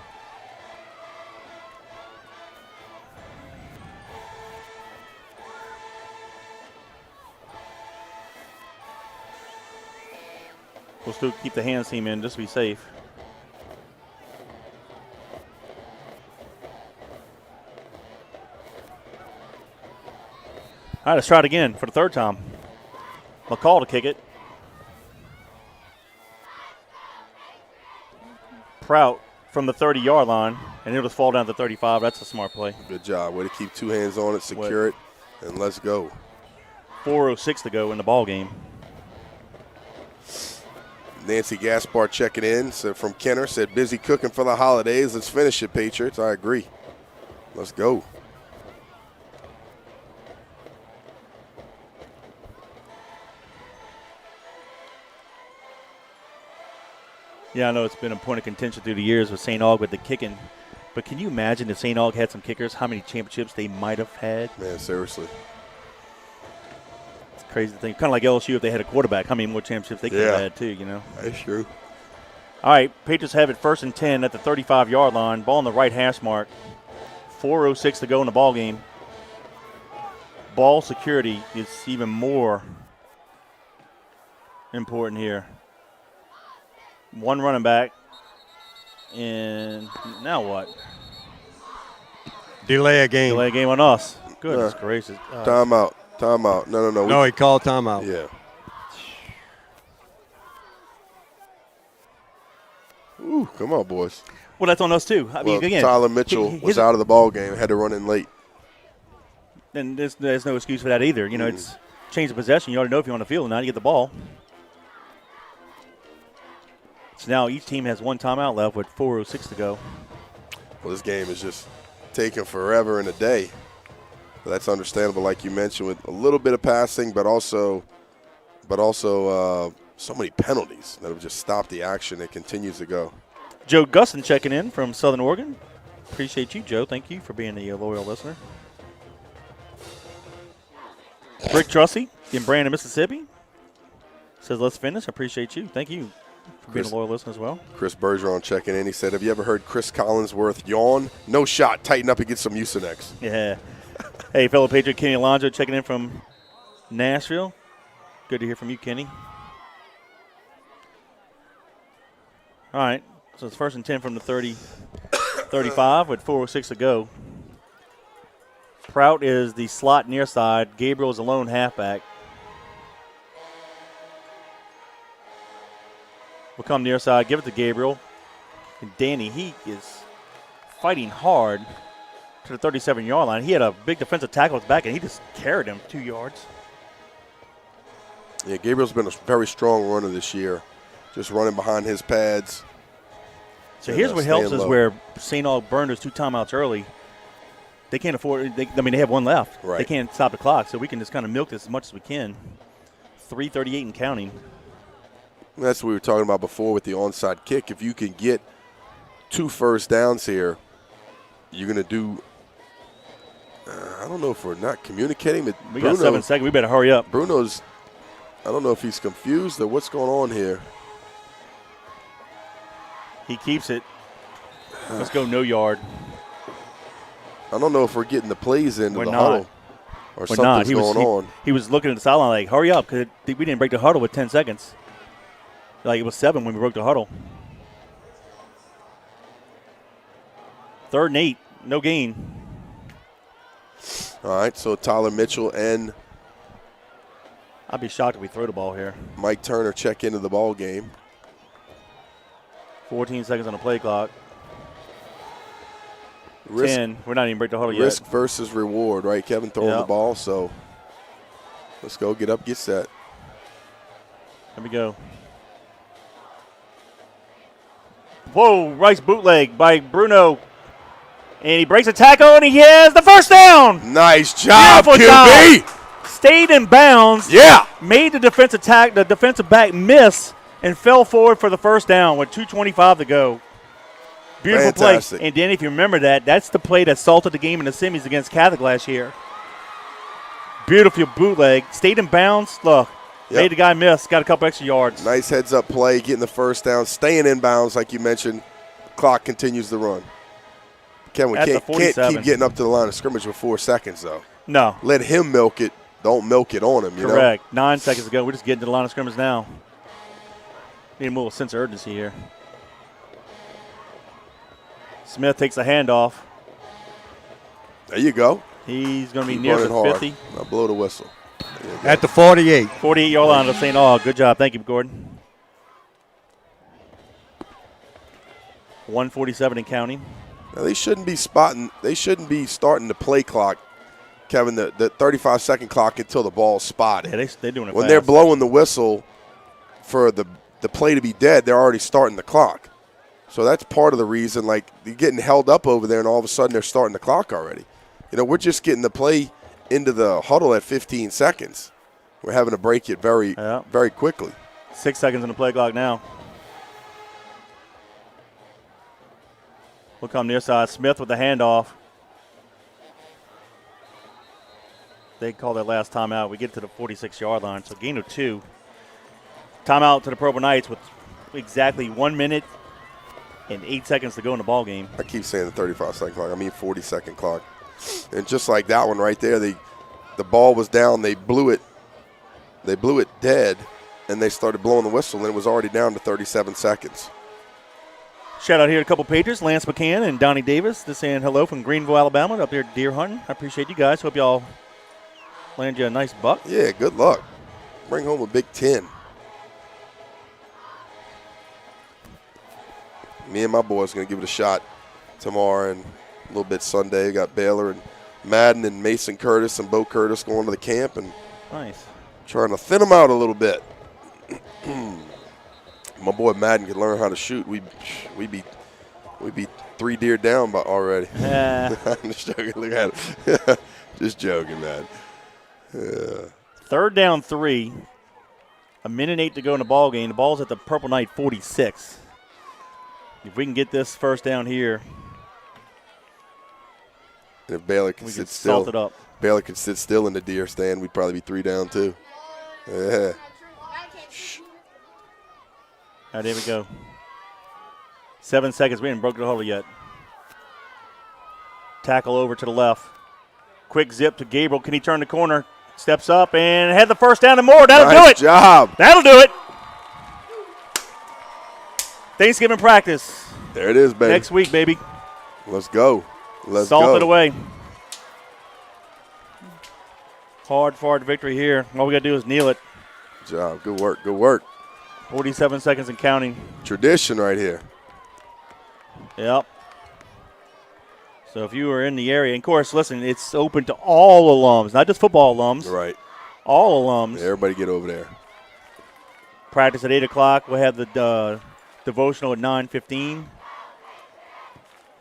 We'll still keep the hands team in just to be safe. All right, let's try it again for the third time. McCall to kick it. Prout from the 30-yard line, and it'll just fall down to 35. That's a smart play. Good job. Way to keep two hands on it, secure it, and let's go. 4:06 to go in the ball game. Nancy Gaspar checking in from Kenner, said busy cooking for the holidays. Let's finish it, Patriots. I agree. Let's go. Yeah, I know it's been a point of contention through the years with St. Aug with the kicking. But can you imagine if St. Aug had some kickers, how many championships they might have had? Man, seriously. It's crazy to think. Kind of like LSU if they had a quarterback. How many more championships they could have had too, That's true. All right, Patriots have it 1st and 10 at the 35-yard line. Ball on the right hash mark. 4:06 to go in the ball game. Ball security is even more important here. One running back. And now what? Delay a game. Delay a game on us. Goodness gracious. Timeout. No. No, he called timeout. Yeah. Ooh, come on, boys. Well, that's on us, too. I mean, again. Tyler Mitchell was out of the ball game, had to run in late. And there's no excuse for that either. You know, it's change of possession. You ought to know if you're on the field or not. You get the ball. So now each team has one timeout left with 4:06 to go. Well, this game is just taking forever and a day. But that's understandable, like you mentioned, with a little bit of passing, but also so many penalties that have just stopped the action. It continues to go. Joe Gusson checking in from Southern Oregon. Appreciate you, Joe. Thank you for being a loyal listener. Rick Trussey in Brandon, Mississippi says, let's finish. I appreciate you. Thank you for being a loyal listener as well. Chris Bergeron checking in. He said, have you ever heard Chris Collinsworth yawn? No shot. Tighten up and get some Mucinex. Yeah. Hey, fellow Patriot Kenny Alonzo checking in from Nashville. Good to hear from you, Kenny. All right. So it's 1st and 10 from the 35 with 4:06 to go. Prout is the slot near side. Gabriel is a lone halfback. We'll come near side, give it to Gabriel. And Danny, he is fighting hard to the 37-yard line. He had a big defensive tackle at the back, and he just carried him 2 yards. Yeah, Gabriel's been a very strong runner this year, just running behind his pads. So here's what helps is where St. Aug burned those 2 timeouts early. They can't afford – they have one left. Right. They can't stop the clock, so we can just kind of milk this as much as we can. 3:38 and counting. That's what we were talking about before with the onside kick. If you can get 2 first downs here, you're going to do I don't know if we're not communicating. But we got 7 seconds. We better hurry up. Bruno's – I don't know if he's confused or what's going on here. He keeps it. Let's go no yard. I don't know if we're getting the plays into the not. huddle or something's going on. He was looking at the sideline like, hurry up, because we didn't break the huddle with 10 seconds. Like, it was 7 when we broke the huddle. 3rd and 8, no gain. All right, so Tyler Mitchell and I'd be shocked if we throw the ball here. Mike Turner check into the ball game. 14 seconds on the play clock. Risk, 10. We're not even break the huddle yet. Risk versus reward, right? Kevin throwing the ball, so let's go. Get up, get set. Here we go. Whoa, Rice bootleg by Bruno. And he breaks a tackle, and he has the first down. Nice job, Beautiful QB. job. Stayed in bounds. Yeah. Made the defensive back miss and fell forward for the first down with 2:25 to go. Beautiful Fantastic. play. And Danny, if you remember that's the play that salted the game in the semis against Catholic last year. Beautiful bootleg. Stayed in bounds. Look, made the guy miss. Got a couple extra yards. Nice heads-up play, getting the first down, staying in bounds like you mentioned. Clock continues to run. Ken, we can't keep getting up to the line of scrimmage with 4 seconds, though. No. Let him milk it. Don't milk it on him, you know? Correct. 9 seconds ago. We're just getting to the line of scrimmage now. Need a little sense of urgency here. Smith takes a handoff. There you go. He's going to be near the 50. Now blow the whistle. At the 48. 48-yard line of St. Aug. Good job. Thank you, Gordon. 147 and counting. Now they shouldn't be starting the play clock, Kevin, the 35-second clock until the ball's spotted. Yeah, they're doing it When fast. they're blowing the whistle for the play to be dead, they're already starting the clock. So that's part of the reason, like, you're getting held up over there, and all of a sudden they're starting the clock already. You know, we're just getting the play into the huddle at 15 seconds. We're having to break it very, very quickly. 6 seconds on the play clock now. We'll come near side. Smith with the handoff. They call that last timeout. We get to the 46-yard line, so gain of 2. Timeout to the Purple Knights with exactly 1 minute and 8 seconds to go in the ball game. I keep saying the 35-second clock. I mean 40-second clock. And just like that one right there, the ball was down. They blew it dead. and they started blowing the whistle, and it was already down to 37 seconds. Shout out here to a couple pages, Lance McCann and Donnie Davis. They're saying hello from Greenville, Alabama, up here at deer hunting. I appreciate you guys. Hope y'all land you a nice buck. Yeah, good luck. Bring home a Big 10. Me and my boys going to give it a shot tomorrow and a little bit Sunday. Got Baylor and Madden and Mason Curtis and Bo Curtis going to the camp and nice. Trying to thin them out a little bit. My boy Madden could learn how to shoot. We'd be 3 deer down by already. Yeah. I'm just joking. Look at him. Just joking, man. Yeah. 3rd down 3. 1:08 to go in the ball game. The ball's at the Purple Knight 46. If we can get this first down here, and if Baylor can we sit can still, salt it up. Baylor could sit still in the deer stand, we'd probably be 3 down too. Yeah. Shh. All right, there we go. 7 seconds. We haven't broken the huddle yet. Tackle over to the left. Quick zip to Gabriel. Can he turn the corner? Steps up and had the first down and more. That'll do it. Nice job. That'll do it. Thanksgiving practice. There it is, baby. Next week, baby. Let's go. Let's Salt go. it away. Hard victory here. All we got to do is kneel it. Good job. Good work. Good work. 47 seconds and counting. Tradition right here. Yep. So if you are in the area, and of course, listen, it's open to all alums, not just football alums. Right. All alums. Everybody get over there. Practice at 8 o'clock. We'll have the devotional at 9:15. Of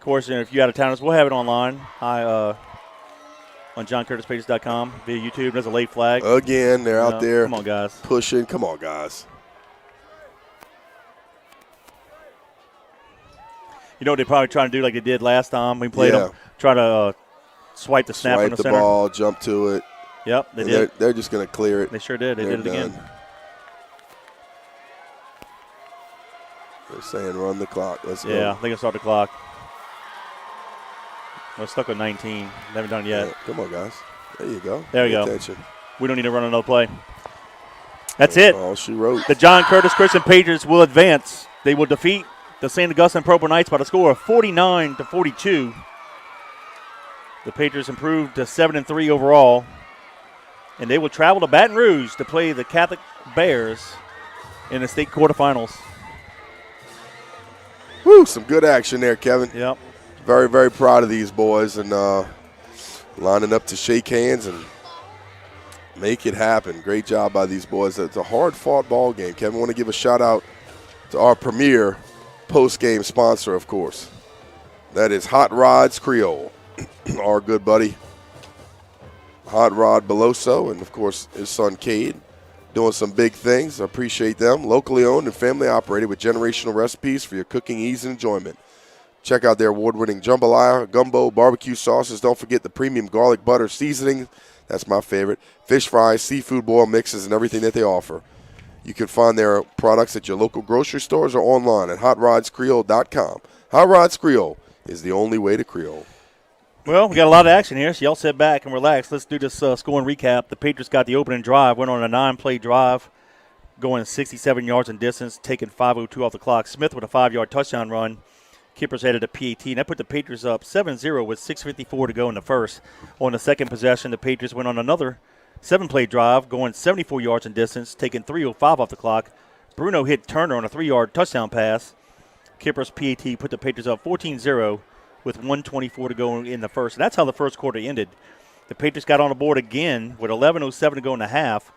course, if you're out of town, we'll have it online. On JohnCurtisPages.com via YouTube. There's a late flag. Again, they're out there. Come on, guys. Pushing. Come on, guys. You know what they're probably trying to do like they did last time we played them? Try to swipe the snap in the center. Swipe the ball, jump to it. Yep, they did. They're just going to clear it. They sure did. They did it again. They're saying run the clock. Let's go. Yeah, they can start the clock. We're stuck with 19. They haven't done it yet. Yeah, come on, guys. There you go. There we go. Attention. We don't need to run another play. That's it. All she wrote. The John Curtis Christian Patriots will advance. They will defeat the St. Augustine Purple Knights by the score of 49-42. The Patriots improved to 7-3 overall, and they will travel to Baton Rouge to play the Catholic Bears in the state quarterfinals. Woo, some good action there, Kevin. Yep. Very, very proud of these boys and lining up to shake hands and make it happen. Great job by these boys. It's a hard-fought ball game. Kevin, I want to give a shout-out to our premier post-game sponsor, of course. That is Hot Rods Creole, our good buddy Hot Rod Beloso, and, of course, his son Cade, doing some big things. I appreciate them. Locally owned and family operated with generational recipes for your cooking ease and enjoyment. Check out their award-winning jambalaya, gumbo, barbecue sauces. Don't forget the premium garlic butter seasoning. That's my favorite. Fish fries, seafood boil mixes, and everything that they offer. You can find their products at your local grocery stores or online at HotRodsCreole.com. Hot Rods Creole is the only way to Creole. Well, we got a lot of action here, so y'all sit back and relax. Let's do this score and recap. The Patriots got the opening drive, went on a 9-play drive, going 67 yards in distance, taking 5:02 off the clock. Smith with a 5-yard touchdown run. Kippers headed to PAT, and that put the Patriots up 7-0 with 6:54 to go in the first. On the second possession, the Patriots went on another 7-play drive, going 74 yards in distance, taking 3:05 off the clock. Bruno hit Turner on a 3-yard touchdown pass. Kippers PAT put the Patriots up 14-0 with 1:24 to go in the first. And that's how the first quarter ended. The Patriots got on the board again with 11:07 to go in the half.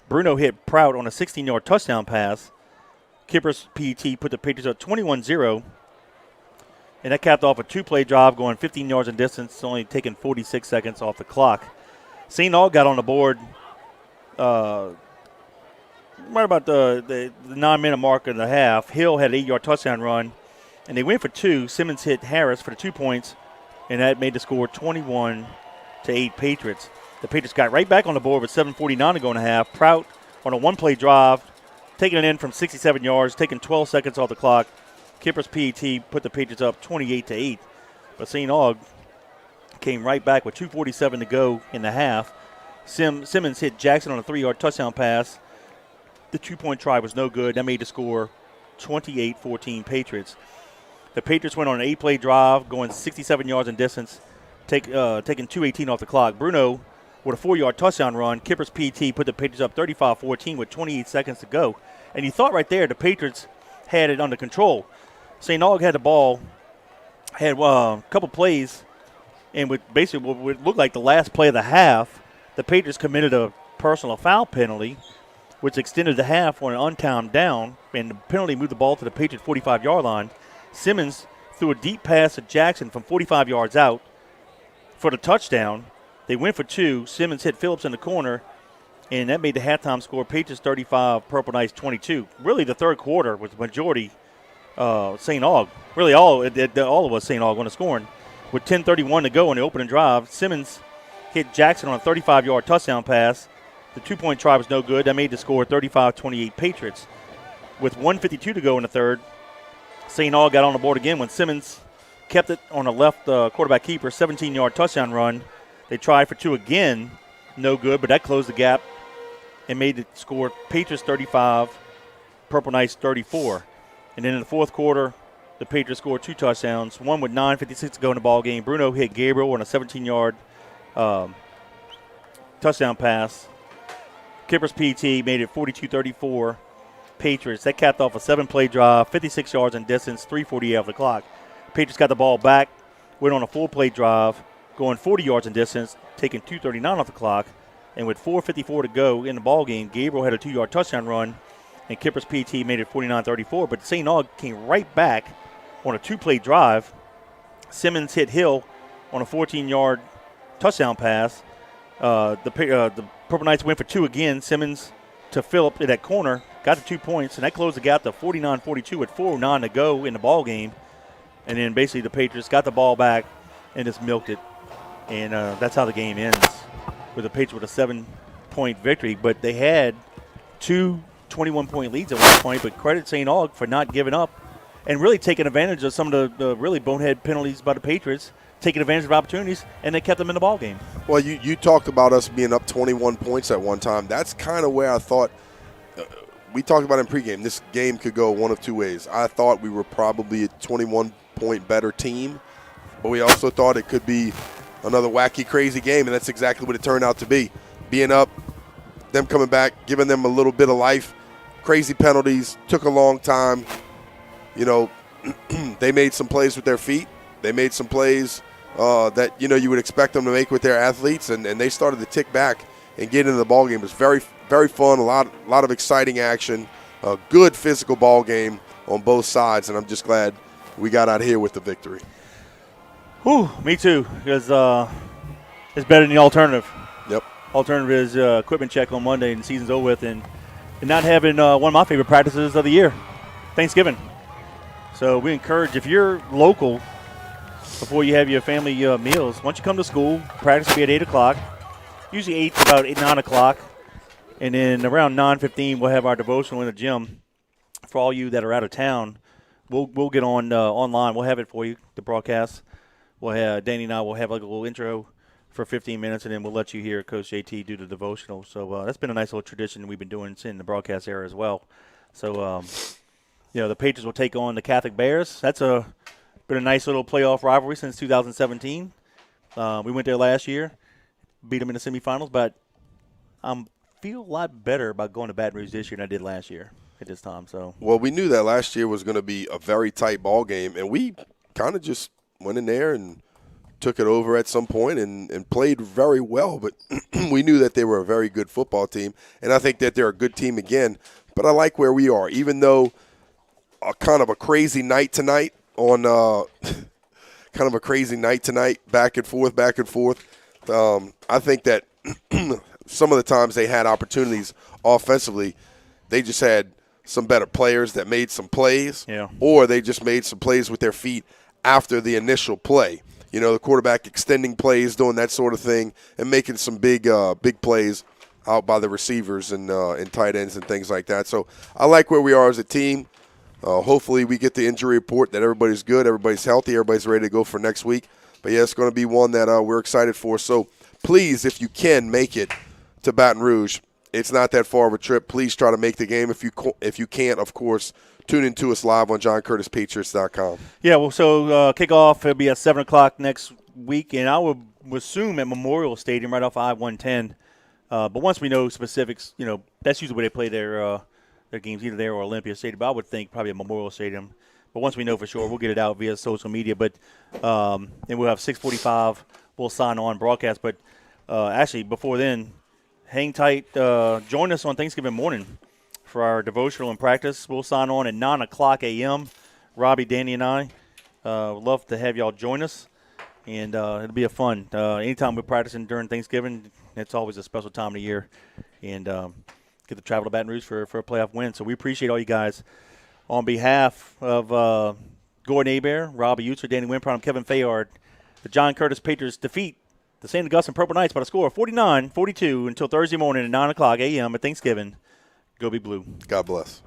Bruno hit Prout on a 16-yard touchdown pass. Kippers PAT put the Patriots up 21-0. And that capped off a 2-play drive going 15 yards in distance, only taking 46 seconds off the clock. St. Aug got on the board right about the 9-minute mark and a half. Hill had an 8-yard touchdown run, and they went for 2. Simmons hit Harris for the 2 points, and that made the score 21-8 Patriots. The Patriots got right back on the board with 7:49 to go in the half. Prout on a 1-play drive, taking it in from 67 yards, taking 12 seconds off the clock. Kippers PAT put the Patriots up 28-8. But St. Aug came right back with 2:47 to go in the half. Simmons hit Jackson on a 3-yard touchdown pass. The 2-point try was no good. That made the score 28-14 Patriots. The Patriots went on an 8-play drive, going 67 yards in distance, taking 2:18 off the clock. Bruno with a 4-yard touchdown run. Kipper's PT put the Patriots up 35-14 with 28 seconds to go. And you thought right there the Patriots had it under control. St. Aug had the ball, had a couple plays, and with basically what would look like the last play of the half, the Patriots committed a personal foul penalty, which extended the half on an untimed down, and the penalty moved the ball to the Patriots 45-yard line. Simmons threw a deep pass to Jackson from 45 yards out for the touchdown. They went for 2. Simmons hit Phillips in the corner, and that made the halftime score Patriots 35, Purple Knights 22. Really, the third quarter was majority St. Aug. Really, all of us St. Aug on the scoring. With 10:31 to go on the opening drive, Simmons hit Jackson on a 35-yard touchdown pass. The 2-point try was no good. That made the score 35-28 Patriots. With 1:52 to go in the third, St. Aug got on the board again when Simmons kept it on a left quarterback keeper, 17-yard touchdown run. They tried for 2 again, no good, but that closed the gap and made the score Patriots 35, Purple Knights 34. And then in the fourth quarter, the Patriots scored 2 touchdowns, one with 9:56 to go in the ball game. Bruno hit Gabriel on a 17-yard touchdown pass. Kipper's PT made it 42-34 Patriots. That capped off a 7-play drive, 56 yards in distance, 3:48 off the clock. Patriots got the ball back, went on a 4-play drive, going 40 yards in distance, taking 2:39 off the clock. And with 4:54 to go in the ball game, Gabriel had a 2-yard touchdown run, and Kipper's PT made it 49-34. But St. Aug came right back on a 2-play drive. Simmons hit Hill on a 14-yard touchdown pass. The Purple Knights went for 2 again. Simmons to Phillip in that corner, got the 2 points, and that closed the gap to 49-42 with 4:09 to go in the ball game. And then basically the Patriots got the ball back and just milked it. And that's how the game ends, with the Patriots with a 7-point victory. But they had 2 21-point leads at one point, but credit St. Aug for not giving up and really taking advantage of some of the really bonehead penalties by the Patriots, taking advantage of opportunities, and they kept them in the ball game. Well, you talked about us being up 21 points at one time. That's kind of where I thought we talked about in pregame. This game could go one of 2 ways. I thought we were probably a 21-point better team, but we also thought it could be another wacky, crazy game, and that's exactly what it turned out to be. Being up, them coming back, giving them a little bit of life. Crazy penalties, took a long time. You know, they made some plays with their feet. They made some plays that, you would expect them to make with their athletes, and they started to tick back and get into the ball game. It was very, very fun, a lot of exciting action, a good physical ball game on both sides, and I'm just glad we got out here with the victory. Whew, me too, because it's better than the alternative. Yep. Alternative is equipment check on Monday and the season's over with, and not having one of my favorite practices of the year, Thanksgiving. So we encourage, if you're local, before you have your family meals, once you come to school, practice will be at 8 o'clock, usually 8 to about 9 o'clock, and then around 9:15 we'll have our devotional in the gym. For all you that are out of town, we'll get on online. We'll have it for you, the broadcast. We'll have Danny and I will have like a little intro for 15 minutes, and then we'll let you hear Coach JT do the devotional. So that's been a nice little tradition we've been doing in the broadcast era as well. So, the Patriots will take on the Catholic Bears. That's been a nice little playoff rivalry since 2017. We went there last year, beat them in the semifinals, but I feel a lot better about going to Baton Rouge this year than I did last year at this time. So, well, we knew that last year was going to be a very tight ball game, and we kind of just went in there and took it over at some point and played very well. But we knew that they were a very good football team, and I think that they're a good team again. But I like where we are, even though kind of a crazy night tonight on kind of a crazy night tonight, back and forth. I think that some of the times they had opportunities offensively, they just had some better players that made some plays, or they just made some plays with their feet after the initial play. The quarterback extending plays, doing that sort of thing, and making some big plays out by the receivers and tight ends and things like that. So I like where we are as a team. Hopefully we get the injury report that everybody's good, everybody's healthy, everybody's ready to go for next week. But, yeah, it's going to be one that we're excited for. So please, if you can, make it to Baton Rouge. It's not that far of a trip. Please try to make the game. If you can't, of course, tune in to us live on JohnCurtisPatriots.com. Yeah, well, so kickoff will be at 7 o'clock next week, and I would assume at Memorial Stadium right off I-110. But once we know specifics, that's usually where they play their games, either there or Olympia Stadium. But I would think probably at Memorial Stadium. But once we know for sure, we'll get it out via social media. But and we'll have 6:45. We'll sign on broadcast. But actually, before then, hang tight. Join us on Thanksgiving morning for our devotional and practice. We'll sign on at 9 o'clock a.m. Robbie, Danny, and I would love to have y'all join us. And it'll be a fun. Anytime we're practicing during Thanksgiving, it's always a special time of the year. And get to travel to Baton Rouge for a playoff win. So we appreciate all you guys. On behalf of Gordon Hebert, Robbie Utzer, Danny Wimpron, and Kevin Fayard, the John Curtis Patriots defeat the St. Augustine Purple Knights by a score of 49-42 until Thursday morning at 9 o'clock a.m. at Thanksgiving. Go Be Blue. God bless.